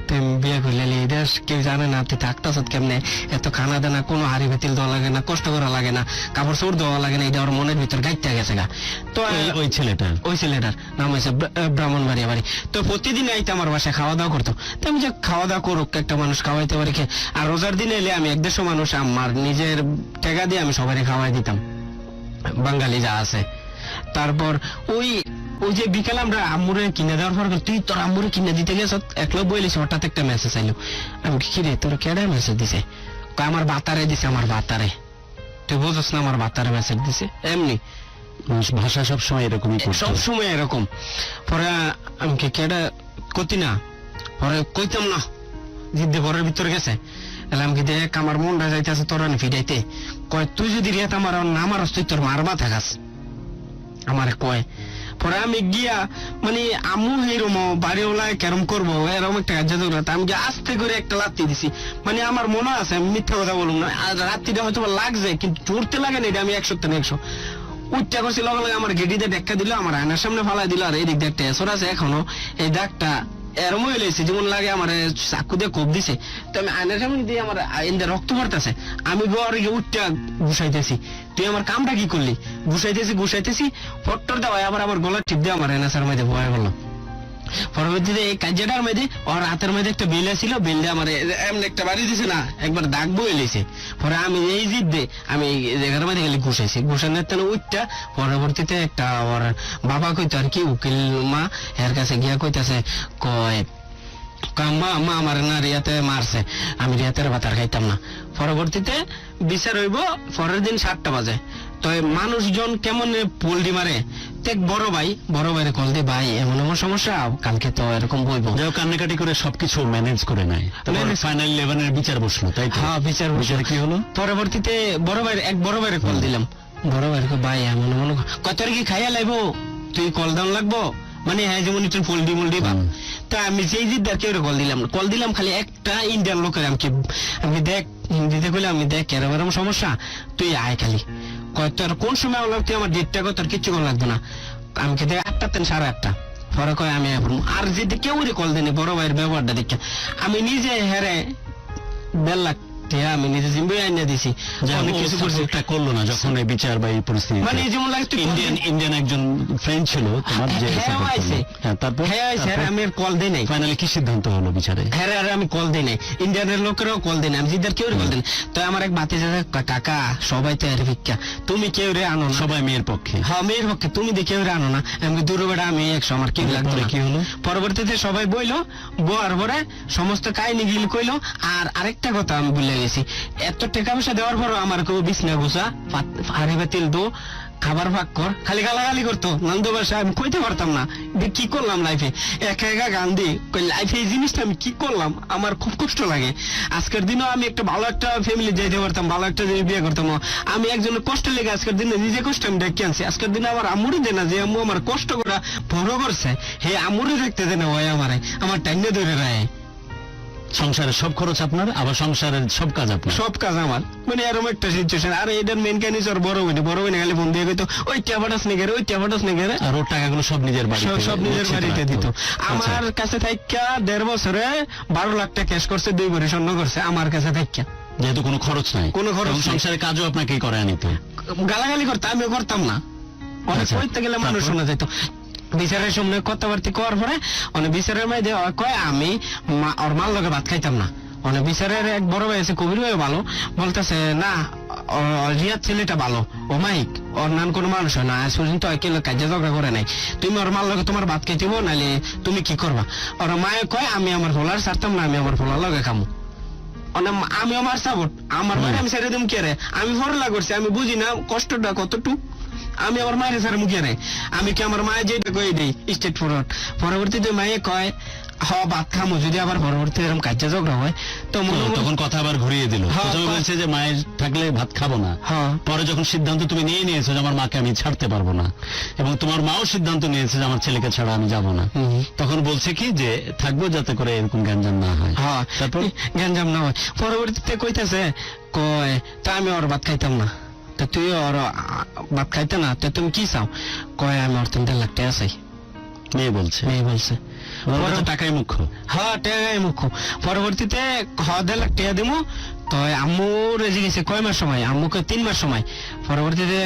তুই বিয়ে করলে এই দেশ কেউ জানে না, তুই থাকতাস কেমনে, এত খানা দানা কোনো হাড়ি বাতিল দেওয়া লাগে না, কষ্ট করা লাগে না, কাপড় চোর দেওয়া লাগে না, এটা ওর মনের ভিতর গাইতে গেছে গা। তো ওই ছেলেটার নাম হয়েছে ব্রাহ্মণবাড়িয়া বাড়ি। তো প্রতিদিন আইতে আমার বাসায় খাওয়া দাওয়া করতো। তো আমি যে খাওয়া দাওয়া করুক, একটা মানুষ খাওয়াইতে পারি। আর রোজার দিনে এলে আমি 150 মানুষ আমার নিজের টাকা দিয়ে আমি সবাই খাওয়াই দিতাম, বাঙালি যা আছে। তারপর ওই যে বিকাল আমরা আম্মুরে কিনে দেওয়ার পর তুই তোর আম্মুরে কিনে দিতে গেছ, একলো বলিস, হঠাৎ একটা মেসেজ আইলো। আমি কি রে তোর কেডা মেসেজ দিছে? আমার বাতারে দিছে, আমার বাতারে, তুই বুঝছ না আমার বাতারে মেসেজ দিছে। এমনি ভাষা সবসময় এরকমই, সবসময় এরকম। পরে আমি কেডা কতি না, পরে কইতাম না, জিদ্দে ঘরের ভিতরে গেছে। আমি দেখ আমার মনটা যাইতেছে তোর ফিটাইতে, কয় তুই যদি রিয়াত আমার না মারস তুই তোর মার মাথা খাস, আমার কয়। পরে আমি গিয়া মানে আমু এইরম বাড়ি ওলায় কেরম করবো এরকম একটা কাজ, আমি গিয়ে আস্তে করে একটা লাত্তি দিছি। মানে আমার মনে আছে, আমি মিথ্যা কথা বলুন না, রাত্রিটা হয়তো লাগছে কিন্তু জোরতে লাগে না, এটা আমি 100 উচ্চা করছি, লগে লগে আমার গেটিতে দেখা দিল, আমার আয়নার সামনে ফালাই দিল। আর এই দিক দেখতে এসর আছে এখনো, এই দাগটা এরম হয়ে লেগেছে যেমন লাগে আমার চাকু দিয়ে কোপ দিছে। তো আমি আয়নার সামনে দিয়ে আমার রক্ত পড়তেছে, আমি ঘরে গিয়ে উঠটা ঘুষাইতেছি, তুই আমার কামটা কি করলি? ঘুষাইতেছি ফট্টর দেওয়া আবার আমার গলা টিপ দিয়ে আমার এনাসার মধ্যে ভয় বললো। পরবর্তীতে এই কাজটার মধ্যে ওর হাতের মধ্যে একটা বেল ছিল, বেল দিয়ে আমার এমন একটা বাড়ি দিছে না, একবার দাগ বয়ে লেছে। পরে আমি এই জিদ দে আমি জায়গার মধ্যে গেলে ঘুষাইছি, ঘুষানোর তেন উঠটা পরবর্তীতে একটা ওর বাবা কইতো আর কি উকিল মা, এর কাছে গিয়া কইতাছে কয় কাম্মা আম্মা আমার না রিয়াতে মারছে, আমি রিয়াতের ভাতার খাইতাম না। পরবর্তীতে বিচার হইব পরের দিন 7টা বাজে। তো মানুষজন কেমন পোল্ডি মারে, দেখ বড় ভাইয়ের কল দিয়ে, ভাই এমন এমন সমস্যা, কালকে তো এরকম বইব। যাও কান্নাকাটি করে সবকিছু ম্যানেজ করে নেয়, ফাইনাল 11 বিচার বসলো, তাই তো? হ্যাঁ, বিচার কি হলো? পরবর্তীতে বড় ভাইয়ের কল দিলাম, বড় ভাইয়ের ভাই এমন এমন কত কি খাইয়া লাইবো, তুই কল দাম লাগবো, মানে হ্যাঁ যেমন একটু পোল্ডি মোল্ডি ভাব। তা আমি যেই জিদ্দার কেউ কল দিলাম খালি একটা ইন্ডিয়ান লোকের, আমি দেখ হিন্দিতে কইলাম, আমি দেখ এরকম সমস্যা, তুই আয় খালি কয় তোর কোন সময় লাগতে, আমার ডেটটা কয় তোর কিচ্ছু লাগবে না। আমি খেতে 8টা 8:30 পরে কয় আমি আর যদি কেউ কল দেনি, বড় ভাইয়ের ব্যবহারটা দেখে আমি নিজে হেরে 1.5 লাখ আমি নিজে জিম্বুয়ে আনিয়ে দিছি। অনেক কিছু করলো না যখন এই বিচার বা এই পরিস্থিতি, মানে যেমন লাগতো ইন্ডিয়ান একজন ফ্রেন্ড ছিল তোমার, যে তারপর আমি কল দিই নাই। ফাইনালি কি সিদ্ধান্ত হলো বিচারে? হ্যাঁ আমি কল দিই নাই, ইন্ডিয়ানের লোকেরাও কল দিই নাই, আমি জিদ্দার কেউ কল দিই। তো আমার এক বাতি কাকা সবাই তো এর ভিক্ষা, তুমি কেউ রে আনো না, সবাই মেয়ের পক্ষে। হ্যাঁ মেয়ের পক্ষে, তুমি দিয়ে কেউ রে আনো না। আমি দূর বেড়া আমি 100 আমার কেউ লাগবে। কি হলো? পরবর্তীতে সবাই বইলো, বোয়ার পরে সমস্ত কাহিনী গিল কইলো। আর আরেকটা কথা আমি ভুলে গেছি, এত টাকা পয়সা দেওয়ার পরও আমার কেউ বিছনা গুছা হারিবে তেল দো খাবার ভাগ কর, খালি গালাগালি করতো নন্দ বাসা। আমি কইতে পারতাম না কি করলাম লাইফে, একা একা গান দিই লাইফে এই জিনিসটা আমি কি করলাম, আমার খুব কষ্ট লাগে। আজকের দিনও আমি একটা ভালো একটা ফ্যামিলি যাইতে পারতাম, ভালো একটা জিনিস বিয়ে করতাম। আমি একজনের কষ্ট লেগে আজকের দিনে নিজে কষ্ট আমি ডেকে আনছি। আজকের দিনে আমার আম্মুরই দেয় না, যে আম্মু আমার কষ্ট করা বড় করছে, হে আম্মুরই দেখতে দেয় না, ওই আমার টাইনে ধরে রায়। সংসারের সব খরচ আপনার, আবার সংসারের সব কাজ আপনার, সব কাজ আমার, মানে এরকম একটা সিচুয়েশন। আর এটার মেন কাহিনী ওর বড় বইনে খালি ফোন দিয়ে কইতো ওই ট্যাবাটাস নেগেরে, ওই ট্যাবাটাস নেগেরে, আর ওর টাকাগুলো সব নিজের বাড়িতে, সব নিজের বাড়িতে দিত। আমার কাছে থাইকা 1.5 বছরে 12 লাখ টাকা ক্যাশ করছে, 2 ভরি স্বর্ণ করছে আমার কাছে থাইকা, যেহেতু কোনো খরচ নাই, কোনো খরচ। সংসারের কাজও আপনাকে করে আনিত, গালাগালি করতে আমিও করতাম না, অনেক কইতে গেলে মানুষ শোনা যেত। বিচারের সামনে কথাবার্তা করার পরে অনেক বিচারের মধ্যে কয় আমি ওর মাল লগে ভাত খাইতাম না। অনেক বিচারের এক বড় ভাই আছে, কবির ভাই ভালো, বলতেছে না রিয়াদ ছেলেটা ভালো, ও মাইক ওর নান কোনো মানুষ হয় না, আজ পর্যন্ত কাজে ঝগড়া করে নাই, তুমি ওর মাল লগে তোমার ভাত খাইতেব, নাহলে তুমি কি করবা। ওর মায়ে কয় আমি আমার ফোলার ছাড়তাম না, আমি আমার ফোলার লগে খামো। আমি আমার সাপোর্ট আমার মায়ের আমি ছেড়ে দিম কে রে, আমি ফরলা করছি, আমি বুঝি না কষ্টটা কতটুকু, আমি আমার মায়ের স্যার মুখে রে, আমি কি আমার মায়ের যেটা কয়ে দিই স্টেট ফরওয়ার্ড। পরবর্তীতে মায়ে কয় ভাত খামো, যদি আবার পরবর্তী এরকম কাজে ঝগড়া হয় তো তখন কথা আবার ঘুরিয়ে দিল। প্রথমে বলছে যে মায়ের থাকলে ভাত খাবো না, পরে যখন সিদ্ধান্ত তুমি নিয়েছো যে আমার মাকে আমি ছাড়তে পারবো না, এবং তোমার মাও সিদ্ধান্ত নিয়েছে যে আমার ছেলেকে ছাড়া আমি যাবো না, তখন বলছে কি যে থাকবো যাতে করে এরকম গ্যাঞ্জাম না হয়। তারপর গ্যাঞ্জাম না হয়। পরবর্তীতে কইতেছে কয় তা আমি ওর ভাত খাইতাম না, তা তুই ওর ভাত খাইতে না, তা তুমি কি চাও? কয় আমি ওর 3 লাখ টাকা চাই। মেয়ে বলছে টাকাই মুখ্য। হ্যাঁ টাকাই মুখ্য। পরবর্তীতে 1.5 লাখ টাকা দেবো, তো আম্মু রেজি গেছে কয় মাস সময়, আম্মুকে 3 মাস সময়। পরবর্তীতে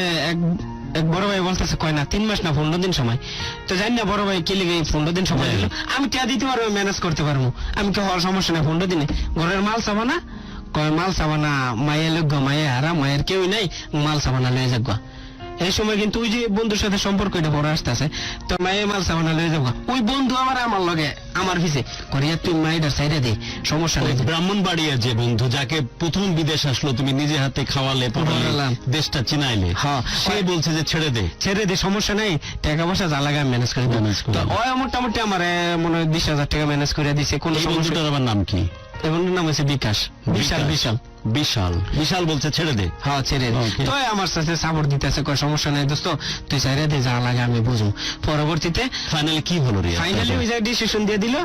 এক বড় ভাই বলতেছে কয় না 3 মাস না 15 দিন সময়। তো জানি না বড় ভাই কি লিগে 15 দিন সময় দিল, আমি টাকা দিতে পারবো, ম্যানেজ করতে পারবো, আমি কি হওয়ার সমস্যা নেই। 15 দিনে ঘরের মাল চাবা না, কয় মাল চাবা না, মায়ের লোক মায়ে হারা, মায়ের কেউই নাই, মাল চাবা না লয়ে যাক। এই সময় কিন্তু ওই যে বন্ধুর সাথে সম্পর্ক এটা বড় আসতেছে, তো মায়ে মাল চাবানা লয়ে যাবো। ওই বন্ধু আমার লগে আমার পিছে করিয়া তুই মাইটার সাইডে দে, সমস্যা নেই। ব্রাহ্মণবাড়িয়ার যে বন্ধু যাকে প্রথম বিদেশ আসলো, তুমি নিজে হাতে খাওয়ালে, দেশটা চিনাইলে, সে বলছে যে ছেড়ে দে সমস্যা নেই, টাকা পয়সা যা লাগে আমি ম্যানেজ করে দেবো। ওই মোটামুটি আমার মনে হয় 20,000 টাকা ম্যানেজ করে দিছে। কোন সমস্যা? আমার নাম কি? এবং নাম হচ্ছে বিকাশ। বিশাল বলছে ছেড়ে দে। হ্যাঁ ছেড়ে দে। তো আমার সাথে সাপোর্ট দিতেছে, কয় সমস্যা নেই দোস্ত, তুই ছেড়ে দে, যা লাগে আমি বুঝবো। পরবর্তীতে ফাইনালি কি হলো? ফাইনালি ওই জায়গায় ডিসিশন দিয়ে দিল,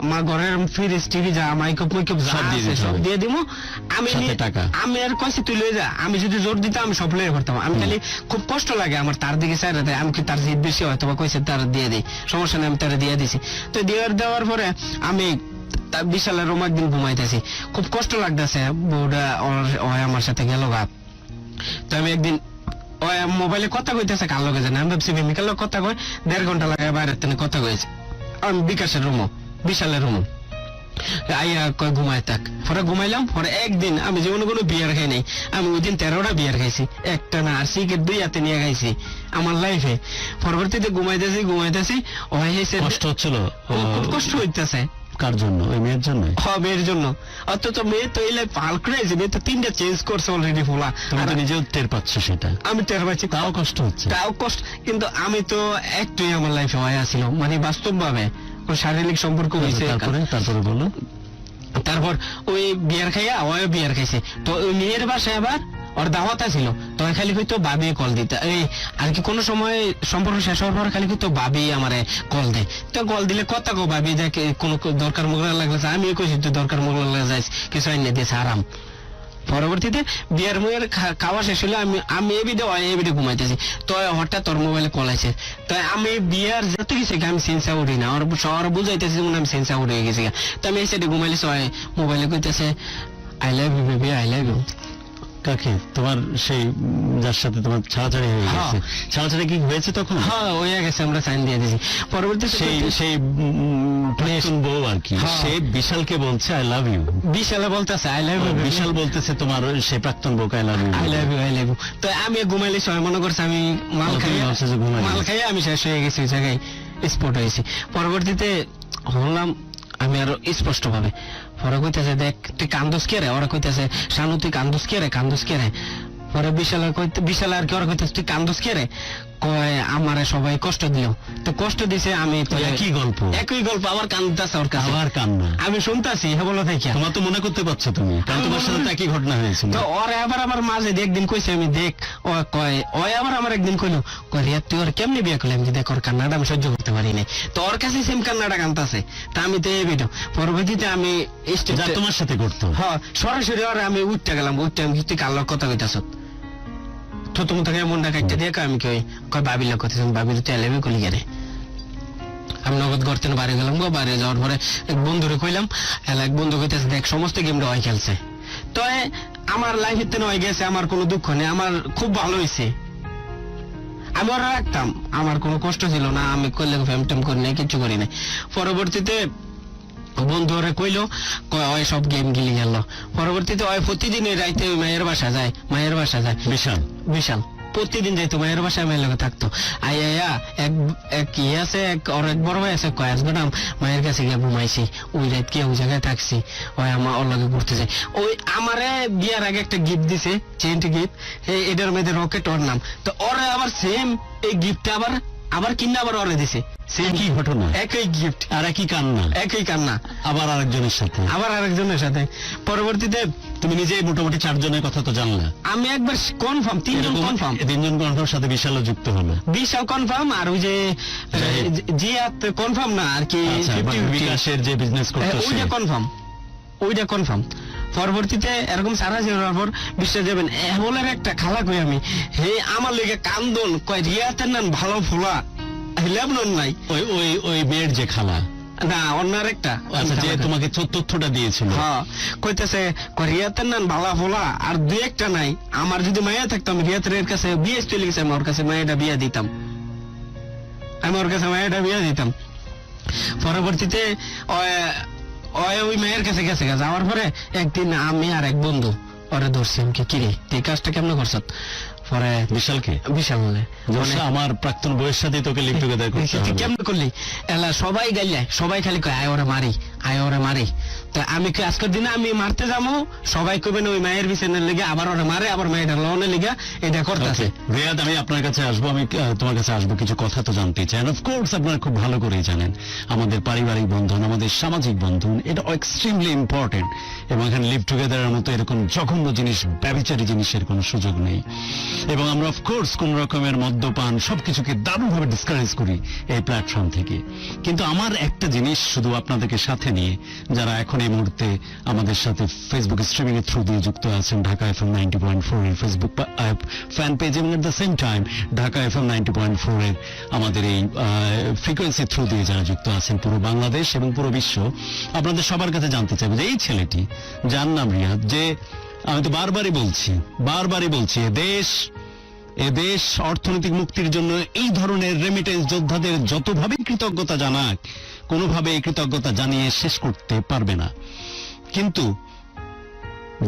আমার ঘরের ফ্রিজ টিভি যা মাইকপ সব দিয়ে দিব। আমি আর কইছি তুই লয়ে যা, আমি যদি জোর দিতাম আমি সব লয়ে করতাম। আমি খালি খুব কষ্ট লাগে আমার তার দিকে চাইলে দেয়, আমি কি তার জিদ বেশি হয়তো বা কইছে তার দিয়ে দিই, সমস্যা নেই, আমি তারা দিয়ে দিছি। তো দেওয়ার পরে আমি বিশালের রুম একদিন ঘুমাইতেছি, খুব কষ্ট লাগতেছে, বউটা আমার সাথে গেল গাত। তো আমি একদিন মোবাইলে কথা কইতেছে কার লগে জানে, আমি ভাবছি প্রেমিকার লোক কথা কয়, 1.5 ঘন্টা লাগে বাইরের থেকে কথা কয়েছে। আমি বিকাশের রুমও, বিশালের রুমও আইয়া কয় ঘুমায় থাক। পরে ঘুমাইলাম। পরে একদিন আমি জীবনে কোনো বিয়ার খাই নাই, আমি ওই দিন 13টা বিয়ার খাইছি, একটা না, আর সিগারেট 2 হাতে নিয়ে খাইছি আমার লাইফে। পরবর্তীতে ঘুমাইতেছি কষ্ট হচ্ছিল? খুব কষ্ট হইতেছে। কার জন্য? ওই মেয়ের জন্য? হ্যাঁ, মেয়ের জন্য। অথচ মেয়ে তো এই লাইফ পাল করেছে, মেয়ে তো 3টা চেঞ্জ করছে অলরেডি ফোলা। আর নিজেও টের পাচ্ছ সেটা? আমি টের পাচ্ছি, তাও কষ্ট হচ্ছে। তাও কষ্ট, কিন্তু আমি তো একটুই আমার লাইফে হয়ে আসছিল, মানে বাস্তব ভাবে শারীরিক সম্পর্ক হয়েছে। তারপরে বলো। তারপর ওই বিয়ার খাইয়া ওই বিয়ার খাইছে, তো ওই মেয়ের বাসায় আবার ওর দাওয়াত ছিল, তো খালি হয়তো ভাবি কল দিতে এই আর কি, কোনো সময় সম্পর্ক শেষ হওয়ার পর খালি হয়তো ভাবি আমারে কল দেয়। তো কল দিলে কথা কো ভাবি দেখে কোনো দরকার মোগলা লাগলে আমিও কইছি তুই দরকার মোগলা লাগে যাইস, কিছু আইনে দিয়েছে আরাম। পরবর্তীতে বিয়ার মুয়ের খাওয়া শেষ হলে আমি এবিডে ঘুমাইতেছি, তো হঠাৎ তোর মোবাইলে কল আছে। তো আমি বিয়ার যত গেছি আমি সেন্সা উঠি না, ওর বুঝাইতেছি আমি সেন্সা উঠে গেছি। তো আমি এই সাইডে ঘুমাইলে মোবাইলে কইতেছে I love you baby, I love you. কাকে? তোমার সেই যার সাথে তোমার ছাড়াছাড়ি হয়ে গেছে? ছাড়াছাড়ি কি হয়েছে তখন? হ্যাঁ, হয়ে গেছে, আমরা সাইন দিয়ে দিয়েছি। পরবর্তীতে সেই প্রাক্তন বউ আর কি, সে বিশালকে বলছে আই লাভ ইউ। বিশালে বলতেছে আই লাভ ইউ, বিশাল বলতেছে তোমার সেই প্রাক্তন বউকে I love you, I love you, I love you. তো আমি ঘুমাইলে সবাই মনে করছে আমি মাল খাইয়ে আমি শেষ হয়ে গেছি, ওই জায়গায় স্পট হয়েছি। পরবর্তীতে হলাম আমি আরো স্পষ্ট ভাবে, পরে কইতেছে দেখ তুই কান্দোস কে রে, ওরা কইতেছে শানু তুই কান্দোস কে রে। পরে বিশাল আর কি ওরা কইতেছে তুই কান্দোস কে রে, কয় আমারে সবাই কষ্ট দিল। তো কষ্ট দিছে আমি তো একই গল্প আবার কান্দাছে ওর কাছে, আবার কান্না আমি শুনতাছি। হ্যাঁ বলো তাই, তোমার তো মনে করতে পারছো তুমি, কারণ তোমার সাথে তো একই ঘটনা হয়েছিল। তো ওরে আবার আমার মাঝে একদিন কইছে আমি দেখ, ও কয় ওই আবার আমার একদিন কইলো কয় রিয়া তুই ওর কেমনি বিয়ে করলি, আমি দেখ ওর কান্নাটা আমি সহ্য করতে পারি নাই। তো ওর কাছে সেম কান্নাটা কান্দাছে, তা আমি তো এই ভিডিও পরবর্তীতে আমি তোমার সাথে করতো। হ্যাঁ, সরাসরি ওরে আমি উঠতে গেলাম, উঠতে আমি তুই কাল্লার কথা কইতাছ, তো তুমি তাকে মনটা কাটতে দিয়ে আমি কই বাবির লোক কথা, বাবির তুই এলেবে কলি গেলে। আমি নগদ করতে বাড়ি গেলাম, বাড়ি যাওয়ার পরে এক বন্ধুরে কইলাম, এক বন্ধু কইতেছে দেখ সমস্ত গেমটা ওই খেলছে। তো আমার লাইফের তেন হয়ে গেছে, আমার কোনো দুঃখ নেই, আমার খুব ভালো হয়েছে। আমি ওরা রাখতাম, আমার কোনো কষ্ট ছিল না, আমি করলে ফ্যাম ট্যাম করি নাই, কিছু করি নাই। পরবর্তীতে বন্ধু ওরা কইলো ওই সব গেম গিলি গেল। পরবর্তীতে ওই প্রতিদিন রাইতে মায়ের বাসা যায়, বিশাল প্রতিদিন যাইতো মায়ের বাসায়, মায়ের লোক থাকতো। আইয়া এক ইয়ে আছে, ওর এক বড় ভাই আছে, কয় আসবে না মায়ের কাছে গিয়ে ঘুমাইছি, ওই রাত গিয়ে ওই জায়গায় থাকছি, ওই আমার ওর লগে ঘুরতে যাই। ওই আমারে বিয়ার আগে একটা গিফট দিছে, চেন্ট গিফট, এটার মধ্যে রকেট ওর নাম। তো ওরা আবার সেম এই গিফটটা আবার কিনা আবার ওরে দিছে, একই ঘটনা, একই গিফট আর একই কান্না, আবার আরেকজনের সাথে। পরবর্তীতে তুমি নিজে মোটামুটি 4 জনের কথা তো জানলা। আমি একবার কনফার্ম 3 জন কনফার্ম, সাথে বিশালও যুক্ত হলো। বিশাল কনফার্ম, আর ওই যে জিয়াত কনফার্ম না আর কি, বিকাশের যে বিজনেস করতো ওইটা কনফার্ম। পরবর্তীতে এরকম সারা যাওয়ার পর বিশ্বাস যাবেন বলার একটা খালা কই আমি, হে আমার লেগে কান্দন কয় রিয়াতের নাম ভালো ফোলা লেবনন নাই। ওই মেয়ের যে খালা না, অন্য আরেকটা যে তোমাকে তথ্যটা দিয়েছিল, হ্যাঁ, কইতেছে রিয়াতের নাম ভালা ফোলা আর 2-1টা নাই, আমার যদি মায়া থাকতো আমি রিয়াতের কাছে বিয়ে চলে গেছে, আমি ওর কাছে মায়াটা বিয়ে দিতাম। পরবর্তীতে ওই মেয়ের কাছে গেছে, যাওয়ার পরে একদিন আমি আর এক বন্ধু ওরে ধরছি, আমাকে কিরে এই কাজটা কেমন করছ? পরে বিশাল বলে আমার প্রাক্তন বউয়ের সাথে তোকে লিভ টুগেদার করতে হবে, কেমন করলি? এলা সবাই গাইলে, সবাই খালি কয় আয় ওরে মারি। তো আমি আজকের দিনে আমি মারতে যাবো, সবাই কইবেন ওই মায়ের বিছানের লেগে আবার ওরে মারে, আবার মায়ের লোনের লেগে এটা করতেছে। রিয়াদ, আমি আপনার কাছে আসবো, আমি তোমার কাছে আসবো, কিছু কথা তো জানতে চাই। অফকোর্স আপনারা খুব ভালো করেই জানেন আমাদের পারিবারিক বন্ধন, আমাদের সামাজিক বন্ধন, এটা এক্সট্রিমলি ইম্পর্টেন্ট, এবং এখানে লিভ টুগেদারের মতো এরকম জঘন্য জিনিস, ব্যভিচারী জিনিসের কোনো সুযোগ নেই। এবং আমরা অফকোর্স কোন রকমের মদ্যপান সবকিছুকে দারুণভাবে ডিসকারেজ করি এই প্ল্যাটফর্ম থেকে। কিন্তু আমার একটা জিনিস শুধু আপনাদেরকে সাথে নিয়ে, যারা এখন এই মুহূর্তে আমাদের সাথে ফেসবুক স্ট্রিমিং এর থ্রু দিয়ে যুক্ত আছেন, ঢাকা FM 90.4 এর ফেসবুক ফ্যান পেজ, এবং at the same time Dhaka FM 90.4 এর আমাদের এই ফ্রিকোয়েন্সি থ্রু দিয়ে যারা যুক্ত আছেন পুরো বাংলাদেশ এবং পুরো বিশ্ব, আপনাদের সবার কাছে জানতে চাইবো যে এই ছেলেটি যার নাম রিয়াদ, যে আমি তো বারবারই বলছি দেশ এদেশ অর্থনৈতিক মুক্তির জন্য এই ধরনের রেমিটেন্স যোদ্ধাদের যতভাবে কৃতজ্ঞতা জানাক, কোনোভাবে এই কৃতজ্ঞতা জানিয়ে শেষ করতে পারবে না। কিন্তু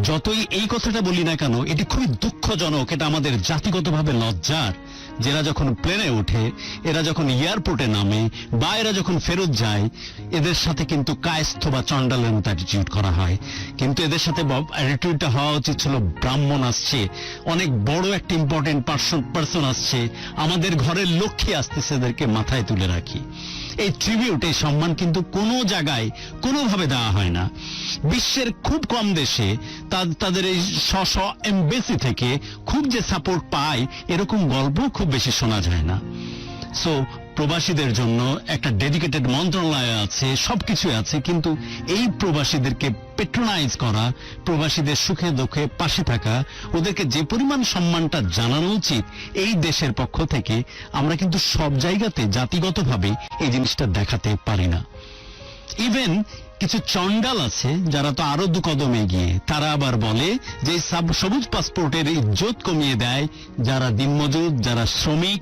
যতই এই কথাটা বলি না কেন, এটি খুবই দুঃখজনক, এটা আমাদের জাতিগতভাবে লজ্জার। যারা যখন প্লেনে ওঠে, এরা যখন এয়ারপোর্টে নামে, বা এরা যখন ফেরত যায়, এদের সাথে কিন্তু কায়স্থ বা চন্ডালের মতো অ্যাটিটিউড করা হয়। কিন্তু এদের সাথে অ্যাটিটিউডটা হওয়া উচিত ছিল, ব্রাহ্মণ আসছে, অনেক বড় একটা ইম্পর্টেন্ট পার্সন আসছে, আমাদের ঘরের লক্ষ্মী আসতেছে, এদেরকে মাথায় তুলে রাখি। এই ট্রিবিউট, এই সম্মান কিন্তু কোনো জায়গায় কোনোভাবে দেওয়া হয় না। বিশ্বের খুব কম দেশে তাদের এই স্ব এমবেসি থেকে খুব যে সাপোর্ট পায়, এরকম গল্প খুব বেশি শোনা যায় না। সো প্রবাসীদের জন্য একটা ডেডিকেটেড মন্ত্রণালয় আছে, সবকিছু আছে, কিন্তু এই প্রবাসীদেরকে পেট্রোনাইজ করা, প্রবাসীদের সুখে দুঃখে পাশে থাকা, ওদেরকে যে পরিমাণ সম্মানটা জানানো উচিত এই দেশের পক্ষ থেকে, আমরা কিন্তু সব জায়গাতে জাতিগতভাবে এই জিনিসটা দেখাতে পারি না। ইভেন কিছু চন্ডাল আছে যারা তো আরো দু কদম এগিয়ে, তারা আবার বলে যে সবুজ পাসপোর্টের ইজ্জত কমিয়ে দেয় যারা দিনমজুর, যারা শ্রমিক,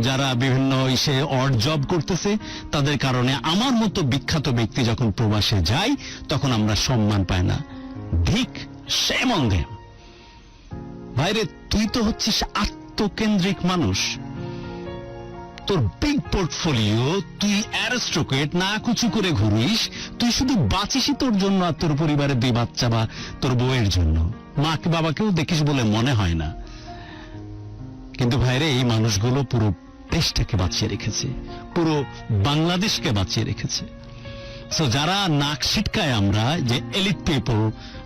যারা বিভিন্ন ইসে অড জব করতেছে, তাদের কারণে আমার মতো বিখ্যাত ব্যক্তি যখন প্রবাসে যায় তখন আমরা সম্মান পাই না। ধিক, shame on them। ভাইরে, তুই তো হচ্ছিস আত্মকেন্দ্রিক মানুষ, তোর বিগ পোর্টফোলিও, তুই অ্যারিস্টোক্রেট, না কুচু করে ঘুরিস, তুই শুধু বাঁচিসই তোর জন্য আর তোর পরিবারের 2 বাচ্চা বা তোর বউয়ের জন্য, মাকে বাবাকেও দেখিস বলে মনে হয় না। কিন্তু ভাইরে, এই মানুষগুলো পুরো দেশটাকে বাঁচিয়ে রেখেছে, পুরো বাংলাদেশকে বাঁচিয়ে রেখেছে। সো যারা নাক ছিটকায় আমরা যে এলিট পিপল,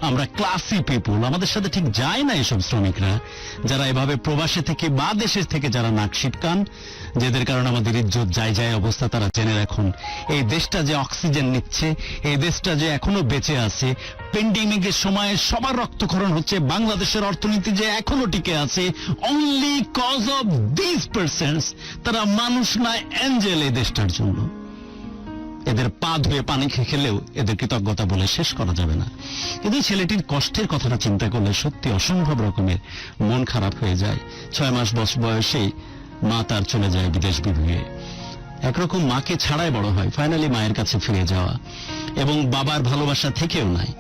আমরা ক্লাসি পিপল, আমাদের সাথে ঠিক যায় না এসব শ্রমিকরা, যারা এভাবে প্রবাসে থেকে বা দেশের থেকে যারা নাক ছিটকান, যাদের কারণে আমাদের ইজ্জত যায় যায় অবস্থা, তারা জেনে রাখুন, এই দেশটা যে অক্সিজেন নিচ্ছে, এই দেশটা যে এখনো বেঁচে আছে, প্যান্ডেমিকের সময় সবার রক্তক্ষরণ হচ্ছে, বাংলাদেশের অর্থনীতি যে এখনো টিকে আছে, only cause of this persons. তারা মানুষ না, অ্যাঞ্জেল এই দেশটার জন্য। এদের পা ধুয়ে পানি খেলেও এদের কৃতজ্ঞতা বলে শেষ করা যাবে না। কিন্তু ছেলেটির কষ্টের কথাটা চিন্তা করলে সত্যি অসম্ভব রকমের মন খারাপ হয়ে যায়। 6 মাস বয়সেই মা তার চলে যায় বিদেশ বিভুঁইয়ে। একরকম মাকে ছাড়াই বড় হয়, ফাইনালি মায়ের কাছে ফিরে যাওয়া, এবং বাবার ভালোবাসা থেকেও নাই।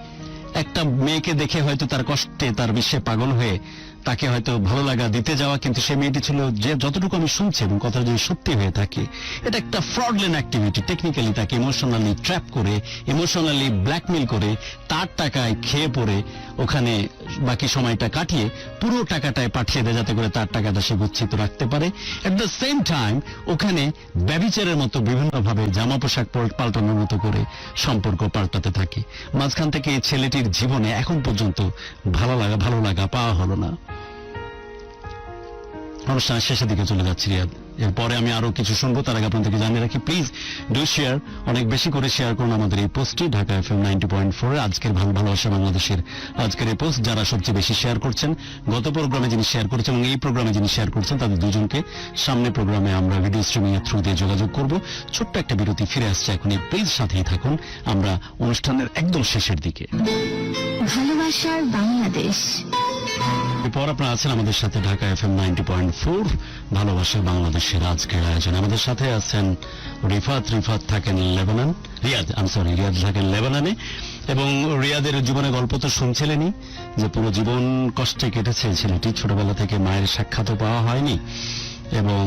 একটা মেয়েকে দেখে হয়তো তার কষ্টে, তার বিশ্বে পাগল হয়ে তাকে হয়তো ভালো লাগা দিতে যাওয়া, কিন্তু সে মেয়েটি ছিল, যে যতটুকু আমি শুনছি এবং কথা যদি সত্যি হয়ে থাকে, এটা একটা ফ্রডলেন অ্যাক্টিভিটি। টেকনিক্যালি তাকে ইমোশনালি ট্র্যাপ করে, ইমোশনালি ব্ল্যাকমেল করে, তার টাকায় খেয়ে পড়ে ওখানে বাকি সময়টা কাটিয়ে পুরো টাকাটায় পাঠিয়ে দেয়, যাতে করে তার টাকাটা সে গচ্ছিত রাখতে পারে। এট দ্য সেম টাইম ওখানে ব্যভিচারের মতো বিভিন্নভাবে জামা পোশাক পাল্টানোর মতো করে সম্পর্ক পাল্টাতে থাকে। মাঝখান থেকে এই ছেলেটির জীবনে এখন পর্যন্ত ভালো লাগা পাওয়া হলো না। অনুষ্ঠানের শেষের দিকে চলে যাচ্ছি রিয়াদ, এরপরে আমি আরো কিছু শুনবো। তার আগে আপনাদেরকে জানিয়ে রাখি, প্লিজ ডু শেয়ার, অনেক বেশি করে শেয়ার করুন আমাদের এই পোস্টটি, ঢাকা FM 90.4 আজকের ভালোবাসা বাংলাদেশের আজকের এই পোস্ট। যারা সবচেয়ে বেশি শেয়ার করছেন, গত প্রোগ্রামে যিনি শেয়ার করেছেন এবং এই প্রোগ্রামে যিনি শেয়ার করছেন, তাদের দুজনকে সামনে প্রোগ্রামে আমরা ভিডিও স্ট্রিমিং এর থ্রু দিয়ে যোগাযোগ করব। ছোট্ট একটা বিরতি, ফিরে আসছে এখনই, প্লিজ সাথেই থাকুন, আমরা অনুষ্ঠানের একদম শেষের দিকে। ভালোবাসার বাংলাদেশ। এরপর আপনারা আছেন আমাদের সাথে ঢাকা FM 90.4 ভালোবাসা বাংলাদেশের আজকের আয়োজনে। আমাদের সাথে আছেন রিফাত থাকেন রিয়াদ থাকেন লেবাননে, এবং রিয়াদের জীবনে গল্প তো শুনছিলেনই, যে পুরো জীবন কষ্টে কেটেছে ছেলেটি। ছোটবেলা থেকে মায়ের সাক্ষাৎও পাওয়া হয়নি, এবং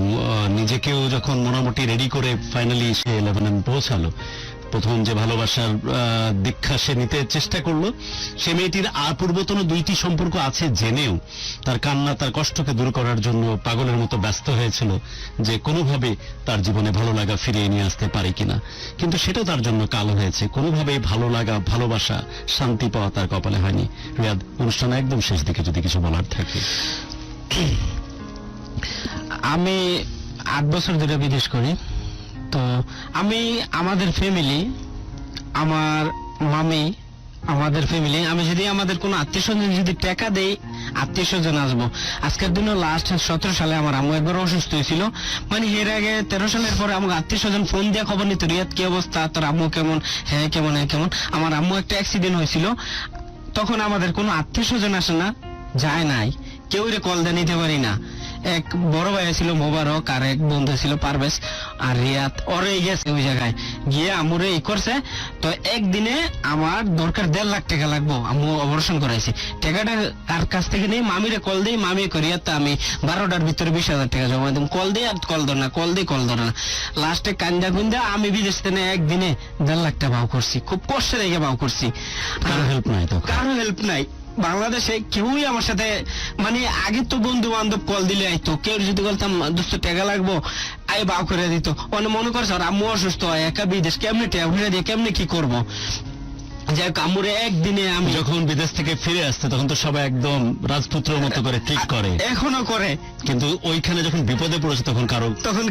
নিজেকেও যখন মোটামুটি রেডি করে ফাইনালি সে লেবানন পৌঁছালো, প্রথম যে ভালোবাসার দীক্ষা সে নিতে চেষ্টা করলো, সে মেয়েটির পূর্বতন 2টি সম্পর্ক আছে জেনেও তার কান্না, তার কষ্টকে দূর করার জন্য পাগলের মতো ব্যস্ত হয়েছিল যে কোনোভাবে তার জীবনে ভালো লাগা ফিরিয়ে নিয়ে আসতে পারে কিনা। কিন্তু সেটাও তার জন্য কালো হয়েছে, কোনোভাবেই ভালো লাগা, ভালোবাসা, শান্তি পাওয়া তার কপালে হয়নি। রিয়াদ, অনুষ্ঠানে একদম শেষ দিকে যদি কিছু বলার থাকে। আমি 8 বছর ধরে বিদেশ করি। তো আমি, আমাদের ফ্যামিলি, আমার মামি, আমাদের ফ্যামিলি, আমি যদি আমাদের কোনো আত্মীয় স্বজন যদি টাকা দেই, আত্মীয় স্বজন আসবো। আজকের দিনে লাস্ট 17 সালে আমার আম্মু একবার অসুস্থ হয়েছিল, মানে এর আগে 13 সালের পরে আমাকে আত্মীয় স্বজন ফোন দিয়ে খবর নিত, রিয়াদ কি অবস্থা, তোর আম্মু কেমন, হ্যাঁ কেমন, হ্যাঁ কেমন। আমার আম্মু একটা অ্যাক্সিডেন্ট হয়েছিল, তখন আমাদের কোনো আত্মীয় স্বজন আসে না, যায় নাই, কেউ কল দিয়ে নিতে পারি না। এক বড় ভাই ছিল মোবারক, আর এক বন্ধু ছিল পারভেজ আর রিয়াদ, ওরে গেছে ওই জায়গায় গিয়ে আমুরে ই করছে। তো একদিনে আমার দরকার 1.5 লাখ টাকা লাগবো, আম্মু অপারেশন করাইছে। টাকাটা তার কাছ থেকে নিয়ে মামিরে কল দিই, মামি করিয়া তো আমি 12টার ভিতরে 20,000 টাকা জমা দিই। কল দিই আর কল ধর না, কল দিই কল ধরে না। লাস্টে কান্দা কুন্দা আমি বিদেশ থেকে একদিনে 1.5 লাখ টাকা ভাও করছি, খুব কষ্টে রেখে ভাও করছি। কারো হেল্প নাই তখন? কারো হেল্প নাই বাংলাদেশে, কেউই আমার সাথে, মানে আগে তো বন্ধু বান্ধব কল দিলে আইতো, কেউ যদি বলতাম দোস্ত টাকা লাগবো আই বাউ করে দিত। অনেক মনে করছে আর আম্মু অসুস্থ হয়, একা বিদেশ কেমনি টাকা ভরে দিয়ে কেমনি কি করবো। যাই হোক আম্মুরে একদিনে আমি যখন বিদেশ থেকে ফিরে আসতে তখন তো সবাই একদম রাজপুত্রের মতো করে ট্রিট করে, এখনো করে, কিন্তু ওইখানে যখন বিপদে পড়েছে তখন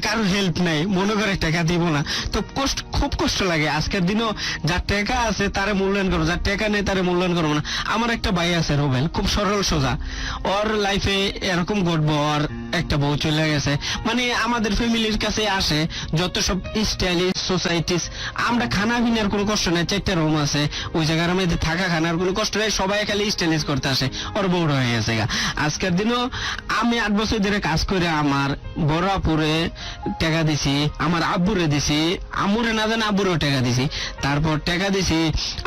কারো হেল্প নাই, মনে করে টাকা দিব না। তো খুব কষ্ট লাগে। আজকের দিনও যার টাকা আছে তারে মূল্যায়ন করবো, যার টাকা নেই তারে মূল্যায়ন করবো না। আমার একটা ভাই আছে রোবেল, খুব সরল সোজা, ওর লাইফে এরকম ঘটবো, ওর একটা বউ চলে গেছে। মানে আমাদের ফ্যামিলির কাছে আসে যত সব স্টাইলিশ সোসাইটিস, আমরা খানা পিনার কোনো কষ্ট নেই, 4টা রুম আছে ওই জায়গার মধ্যে, থাকা খানার কোনো কষ্ট নেই, সবাই খালি স্টাইলিশ করতে আসে। ওর বউ হয়ে গেছে গা। আজকের দিনও আমি 8 বছর ধরে কাজ করে আমার বড় আপুরে টাকা দিছি, আমার আব্বুরে দিছি, আম্মুরে না জানে আব্বুরেও টাকা দিছি। তারপর টাকা দিছি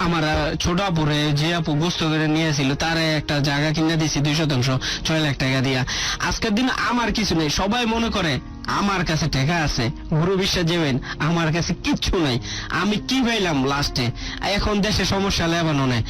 আমার ছোট আপুরে, যে আপু গোস্ত করে নিয়েছিল তারে একটা জায়গা কিনে দিছি 200 6 লাখ টাকা দিয়া। আজকের দিন আমার কিছু নেই, সবাই মনে করে আমার কাছে টাকা আছে, গুরু বিশ্বাস যাবেন আমার কাছে কিচ্ছু নাই। আমি কি পাইলাম লাস্টে? এখন দেশে সমস্যা লেবানো নেই।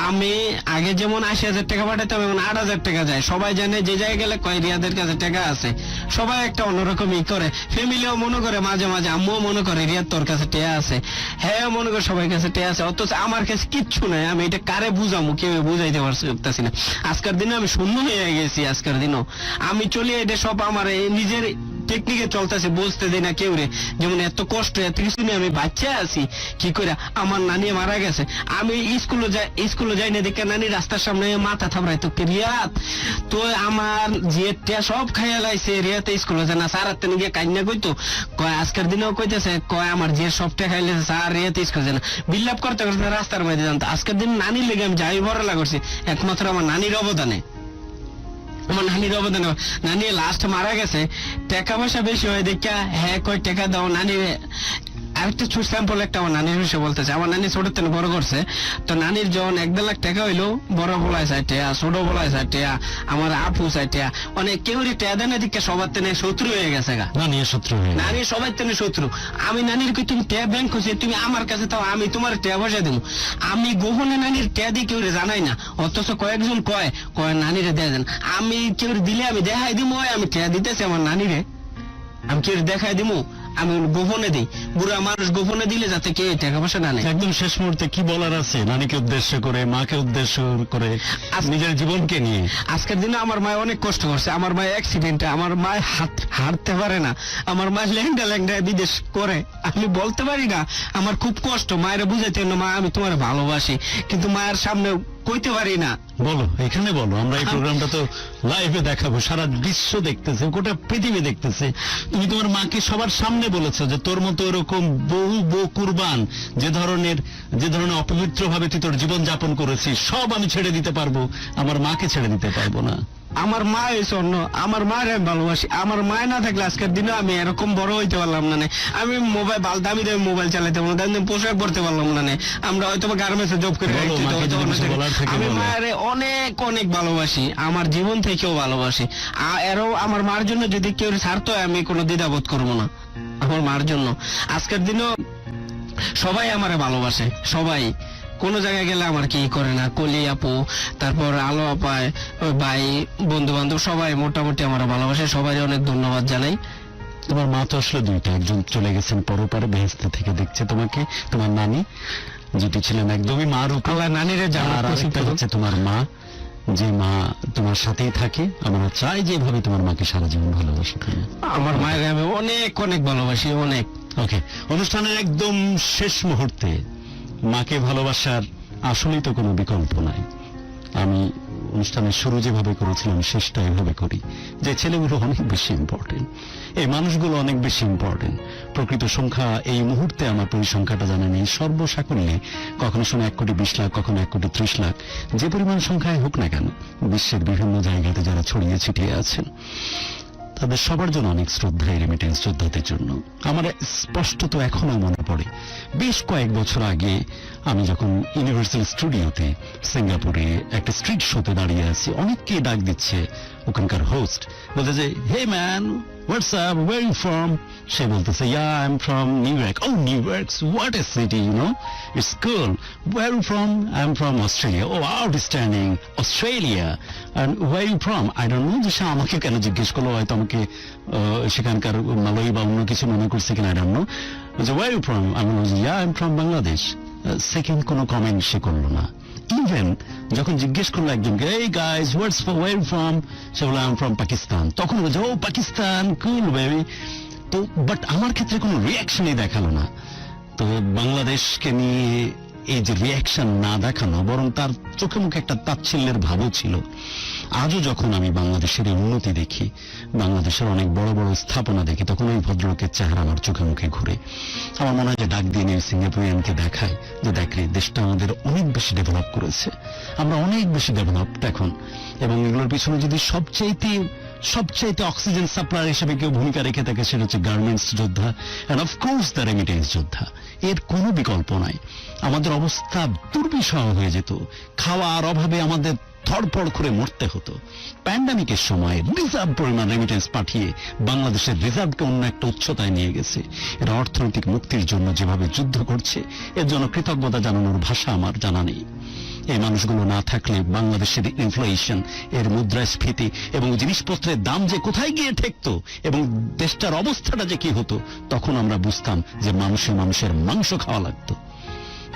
আমি আগে যেমন 80,000 টাকা পাঠাতাম, এখন 8,000 টাকা যায়। সবাই জানে যে জায়গায় গেলে কয় রিয়াদের কাছে টাকা আছে, সবাই একটা অন্যরকম ই করে। ফ্যামিলিও মনে করে মাঝে মাঝে, আম্মুও মনে করে রিয়াদ তোর কাছে টাকা আছে, হ্যাঁ মনে করে সবাই কাছে টাকা আছে, অথচ আমার কাছে কিচ্ছু নাই। আমি এটা কারে বুঝামু, কেউ বুঝাইতে পারতেছি না। আজকের দিনে আমি শূন্য হয়ে গেছি। আজকের দিনও আমি চলি, এটা সব আমার নিজের টেকনিকে চলতেছে, বুঝতে দেয় না কেউ রে। যেমন এত কষ্ট, এত কিছু নিয়ে আমি বাচ্চা আছি, কি করে আমার নানি মারা গেছে, আমি স্কুলে যাই না দেখে নানি রাস্তার সামনে মাথা থাপড়াই তো রিয়াত তো আমার যে সব খাইয়া লাইছে, রিয়াতে স্কুলে যায় না, স্যার হাতে গিয়ে কান্না কইতো, কয় আজকের দিনেও কইতেছে, কয় আমার যে সবটা খাইলেছে স্যার রিয়াতে স্কুলে যায় না, বিল্লাপ করতে করতে রাস্তার মধ্যে জানতো। আজকের দিন নানির লেগে আমি যাই ভরলা করছি, একমাত্র আমার নানির অবদানে। আমার নানির অবদান, নানি লাস্ট মারা গেছে, টাকা পয়সা বেশি হয় দেখা হ্যাঁ কয় টাকা দাও নানি। আরেকটা ছোট স্যাম্পল একটা আমার নানির বিষয়ে বলতেছে। আমার নানি ছোট থেকে বড় করছে, তো নানির যখন 1.5 লাখ টাকা হইলো, বড় বলায় 60 টাকা, ছোট বলায় 60 টাকা, আমার আপু 60 টাকা, অনেক কেউ টাকা দেয় না দিকে সবার তেনে শত্রু হয়ে গেছে গা। নানির শত্রু হয়ে নানি সবাই তেনে শত্রু। আমি নানির কই তুমি টাকা ব্যাংক হচ্ছে, তুমি আমার কাছে তাও আমি তোমার টাকা পয়সা দেবো। আমি গোপনে নানির টাকা দিয়ে কেউ জানাই না, অথচ কয়েকজন কয় নানিরে দেয় দেন। আমি কেউ দিলে আমি দেখাই দিব, আমি টাকা দিতেছি আমার নানিরে, আমি কেউ দেখাই দিব, আমি গোপনে দিই। বুড়া মানুষ গোপনে দিলে যাতে কে টাকা পয়সা না নেয়। একদম শেষ মুহূর্তে কি বলার আছে নানিকে উদ্দেশ্য করে, মাকে উদ্দেশ্য করে, নিজের জীবনকে নিয়ে? আজকের দিনে আমার মা অনেক কষ্ট করছে। আমার মা অ্যাক্সিডেন্টে, আমার মা হাঁটতে পারে না, আমার মা ল্যাংডা বিদেশ করে। আমি বলতে পারি না, আমার খুব কষ্ট। মায়ের বুঝাইতে না, মা আমি তোমার ভালোবাসি, কিন্তু মায়ের সামনে কইতে পারি না। বলো, এখানে বলো, আমরা এই প্রোগ্রামটা তো লাইভে দেখাবো, সারা বিশ্ব দেখতেছে, গোটা পৃথিবী দেখতেছে। তুমি তোমার মাকে সবার সামনে বলেছো যে তোর মতো এরকম বহু কুরবান, যে ধরনের অপবিত্র ভাবে তুই তোর জীবন যাপন করেছিস, সব আমি ছেড়ে দিতে পারবো, আমার মাকে ছেড়ে দিতে পারবো না। আমার মা হয়েছে অন্য, আমার মায়ের আমি ভালোবাসি। আমার মায় না থাকলে আজকের দিনে আমি এরকম বড় হইতে পারলাম না। আমি মোবাইল দামি দামি মোবাইল চালাতে পারলাম, দামি পোশাক পরতে পারলাম না। আমরা হয়তো গার্মেন্টসে জব করি। আমি মায়ের অনেক অনেক ভালোবাসি, আমার জীবন থেকেও ভালোবাসি। এরও আমার মার জন্য যদি কেউ ছাড়তো, আমি কোনো দ্বিধাবোধ করবো না আমার মার জন্য। আজকের দিনও সবাই আমারে ভালোবাসে, সবাই কোনো জায়গায় গেলে আমার কি করে না, কলি আপু, তারপর আলো আপায়, ভাই, বন্ধু বান্ধব সবাই মোটামুটি আমার ভালোবাসে। সবাই অনেক ধন্যবাদ জানাই। তোমার মা তো আসলে দুইটা, একজন চলে গেছেন পরপারে বেহেশতে থেকে দেখছে তোমাকে, তোমার নানি যেটি ছিলেন একদমই মার উপর, নানিরে আর আরেকটা হচ্ছে তোমার মা, যে মা তোমার সাথেই থাকে। আমরা চাই যেভাবে তোমার মাকে সারা জীবন ভালোবাসো। আমার মায়ের আমি অনেক অনেক ভালোবাসি, অনেক। ওকে, অনুষ্ঠানের একদম শেষ মুহূর্তে মাকে ভালোবাসার আসলেই তো কোনো বিকল্প নাই। আমি অনুষ্ঠানের শুরু যেভাবে করেছিলাম, শেষটা এভাবে করি, যে ছেলেগুলো অনেক বেশি ইম্পর্টেন্ট, এই মানুষগুলো অনেক বেশি ইম্পর্টেন্ট। প্রকৃত সংখ্যা এই মুহূর্তে আমার পরিসংখ্যাটা জানা নেই, সর্বসাকল্যে কখনো সময় 1,20,00,000, কখনো 1,30,00,000, যে পরিমাণ সংখ্যায় হোক না কেন, বিশ্বের বিভিন্ন জায়গাতে যারা ছড়িয়ে ছিটিয়ে আছেন, তাদের সবার জন্য অনেক শ্রদ্ধা এই রেমিটেন্স যোদ্ধাদের জন্য। আমার স্পষ্টত এখনো মনে পড়ে, বেশ কয়েক বছর আগে আমি যখন ইউনিভার্সাল স্টুডিওতে সিঙ্গাপুরে একটা স্ট্রিট শোতে দাঁড়িয়ে আছি, অনেককে ডাক দিচ্ছে ওখানকার হোস্ট, বলতে যে hey man what's up, where you from? সে বলতেছে yeah I am from New York. Oh New York, what a city, you know, it's cool. Where you from? I am from Australia. Oh outstanding, Australia. And where you from? I don't know যে সে আমাকে কেন জিজ্ঞেস করলো, হয়তো আমাকে সেখানকার মালয়ী বা অন্য কিছু মনে করছে কিনা, I don't know. Where you from? আমি বলছি yeah I am from Bangladesh. Second কোনো কমেন্ট সে করলো না। ইভেন যখন জিজ্ঞেস করলো একজনকে, এই গাইজ হোয়াটস ওয়্যার ফ্রম, সে বললো আই এম ফ্রম পাকিস্তান, তখন বলছে ও পাকিস্তান, কুল বেবি। তো বাট আমার ক্ষেত্রে কোনো রিয়াকশনই দেখালো না। তো বাংলাদেশকে নিয়ে এই যে রিয়াকশন না দেখানো, বরং তার চোখে মুখে একটা তাচ্ছিল্যের ভাবও ছিল। আজও যখন আমি বাংলাদেশের এই উন্নতি দেখি, বাংলাদেশের অনেক বড় বড় স্থাপনা দেখি, তখন ওই ভদ্রলোকের চেহারা আমার চোখে মুখে ঘুরে। আমার মনে হয় যে ডাক দিয়ে নিয়ে সিঙ্গাপুরিয়ানকে দেখায় যে দেখলে দেশটা আমাদের অনেক বেশি ডেভেলপ করেছে, আমরা অনেক বেশি ডেভেলপড এখন। এবং এগুলোর পিছনে যদি সবচাইতে অক্সিজেন সাপ্লায়ার হিসেবে কেউ ভূমিকা রেখে থাকে, সেটা হচ্ছে গার্মেন্টস যোদ্ধা অ্যান্ড অফকোর্স দ্য রেমিটেন্স যোদ্ধা। এর কোনো বিকল্প নাই। আমাদের অবস্থা দুর্বিষহ হয়ে যেত, খাওয়ার অভাবে আমাদের ধড়ফড় করে মরতে হতো। প্যান্ডামিকের সময় রিজার্ভ পরিমাণ রেমিটেন্স পাঠিয়ে বাংলাদেশের রিজার্ভকে অন্য একটা উচ্চতায় নিয়ে গেছে। এরা অর্থনৈতিক মুক্তির জন্য যেভাবে যুদ্ধ করছে, এর জন্য কৃতজ্ঞতা জানানোর ভাষা আমার জানা নেই। এই মানুষগুলো না থাকলে বাংলাদেশের ইনফ্লেশন, এর মুদ্রাস্ফীতি এবং জিনিসপত্রের দাম যে কোথায় গিয়ে ঠেকতো এবং দেশটার অবস্থাটা যে কি হতো, তখন আমরা বুঝতাম যে মানুষের মাংস খাওয়া লাগতো।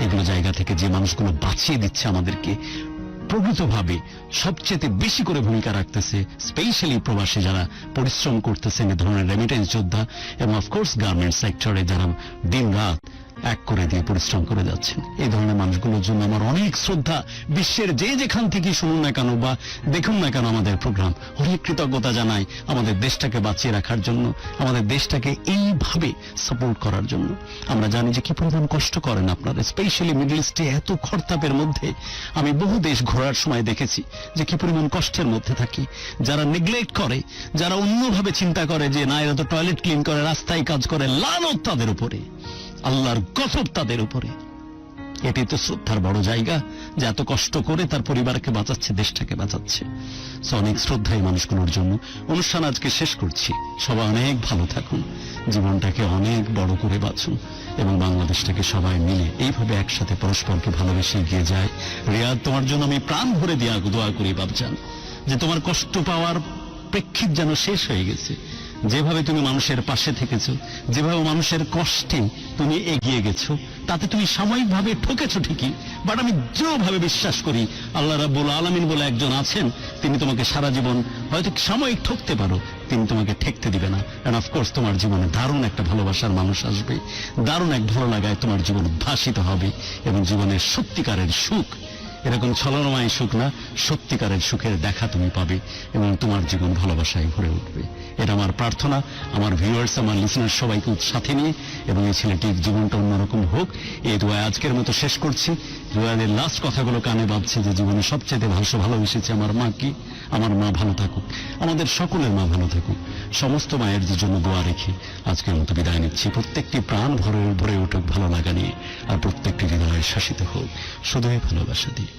এগুলো জায়গা থেকে যে মানুষগুলো বাঁচিয়ে দিচ্ছে আমাদেরকে, প্রকৃতভাবে সবচেয়ে বেশি করে ভূমিকা রাখতেছে স্পেশালি প্রবাসী যারা পরিশ্রম করতেছেন, এ ধরনের রেমিটেন্স যোদ্ধা এবং অফকোর্স গার্মেন্টস সেক্টরে যারা দিন রাত এক করে দিয়ে পরিশ্রম করে যাচ্ছেন। এই ধরনের মানুষগুলোর জন্য আমার অনেক শ্রদ্ধা। বিশ্বের যে যেখান থেকে শুনুন না কেন বা দেখুন না কেন আমাদের প্রোগ্রাম, অনেক কৃতজ্ঞতা জানাই আমাদের দেশটাকে বাঁচিয়ে রাখার জন্য, আমাদের দেশটাকে এইভাবে সাপোর্ট করার জন্য। আমরা জানি যে কি পরিমাণ কষ্ট করেন আপনারা, স্পেশালি মিডল ইস্টে এত খরতাপের মধ্যে। আমি বহু দেশ ঘোরার সময় দেখেছি যে কি পরিমাণ কষ্টের মধ্যে থাকি। যারা নেগলেক্ট করে, যারা অন্যভাবে চিন্তা করে যে না এরা তো টয়লেট ক্লিন করে, রাস্তায় কাজ করে, লানত তাদের উপরে, আল্লাহর গজব তাদের উপরে। এটি তো শ্রদ্ধার বড় জায়গা যে এত কষ্ট করে তার পরিবারকে বাঁচাচ্ছে, দেশটাকে বাঁচাচ্ছে। অনেক শ্রদ্ধা এই মানুষগুলোর জন্য। অনুষ্ঠান আজকে শেষ করছি। সবাই অনেক ভালো থাকুন, জীবনটাকে অনেক বড় করে বাঁচুন এবং বাংলাদেশটাকে সবাই মিলে এইভাবে একসাথে পরস্পরকে ভালোবেসে এগিয়ে যায়। রিয়াদ, তোমার জন্য আমি প্রাণ ভরে দোয়া করি বাবজান, যে তোমার কষ্ট পাওয়ার প্রেক্ষিত যেন শেষ হয়ে গেছে। যেভাবে তুমি মানুষের পাশে থেকেছো, যেভাবে মানুষের কষ্টে তুমি এগিয়ে গেছো, তাতে তুমি সাময়িকভাবে ঠকেছো ঠিকই, বাট আমি দৃঢ়ভাবে বিশ্বাস করি আল্লাহ রাব্বুল আলামিন বলে একজন আছেন, তিনি তোমাকে সারা জীবন, হয়তো সাময়িক ঠকতে পারো, তিনি তোমাকে ঠেকতে দিবে না। এন্ড অফকোর্স তোমার জীবনে দারুণ একটা ভালোবাসার মানুষ আসবে, দারুণ এক ভালো লাগায় তোমার জীবন উদ্ভাসিত হবে এবং জীবনের সত্যিকারের সুখ, এরকম ছলনাময় সুখ না, সত্যিকারের সুখের দেখা তুমি পাবে এবং তোমার জীবন ভালোবাসায় ভরে উঠবে। এটা আমার প্রার্থনা। আমার ভিউয়ার্স, আমার লিসনার সবাইকে সাথে নিয়ে এবং এই ছেলেটির জীবনটা অন্যরকম হোক, এই দোয়া আজকের মতো শেষ করছি। জোয়ানের লাস্ট কথাগুলো কানে বাজছে যে জীবনে সবচেয়ে ভালোবেসেছে আমার মাকে। আমার মা ভালো থাকুক, আমাদের সকলের মা ভালো থাকুক। সমস্ত মায়ের জন্য দোয়া রেখে আজকের মতো বিদায় নিচ্ছি। প্রত্যেকটি প্রাণ ভরে উঠুক ভালো লাগা নিয়ে, আর প্রত্যেকটি হৃদয়ে শাসিত হোক শুধুই ভালোবাসা দিয়ে।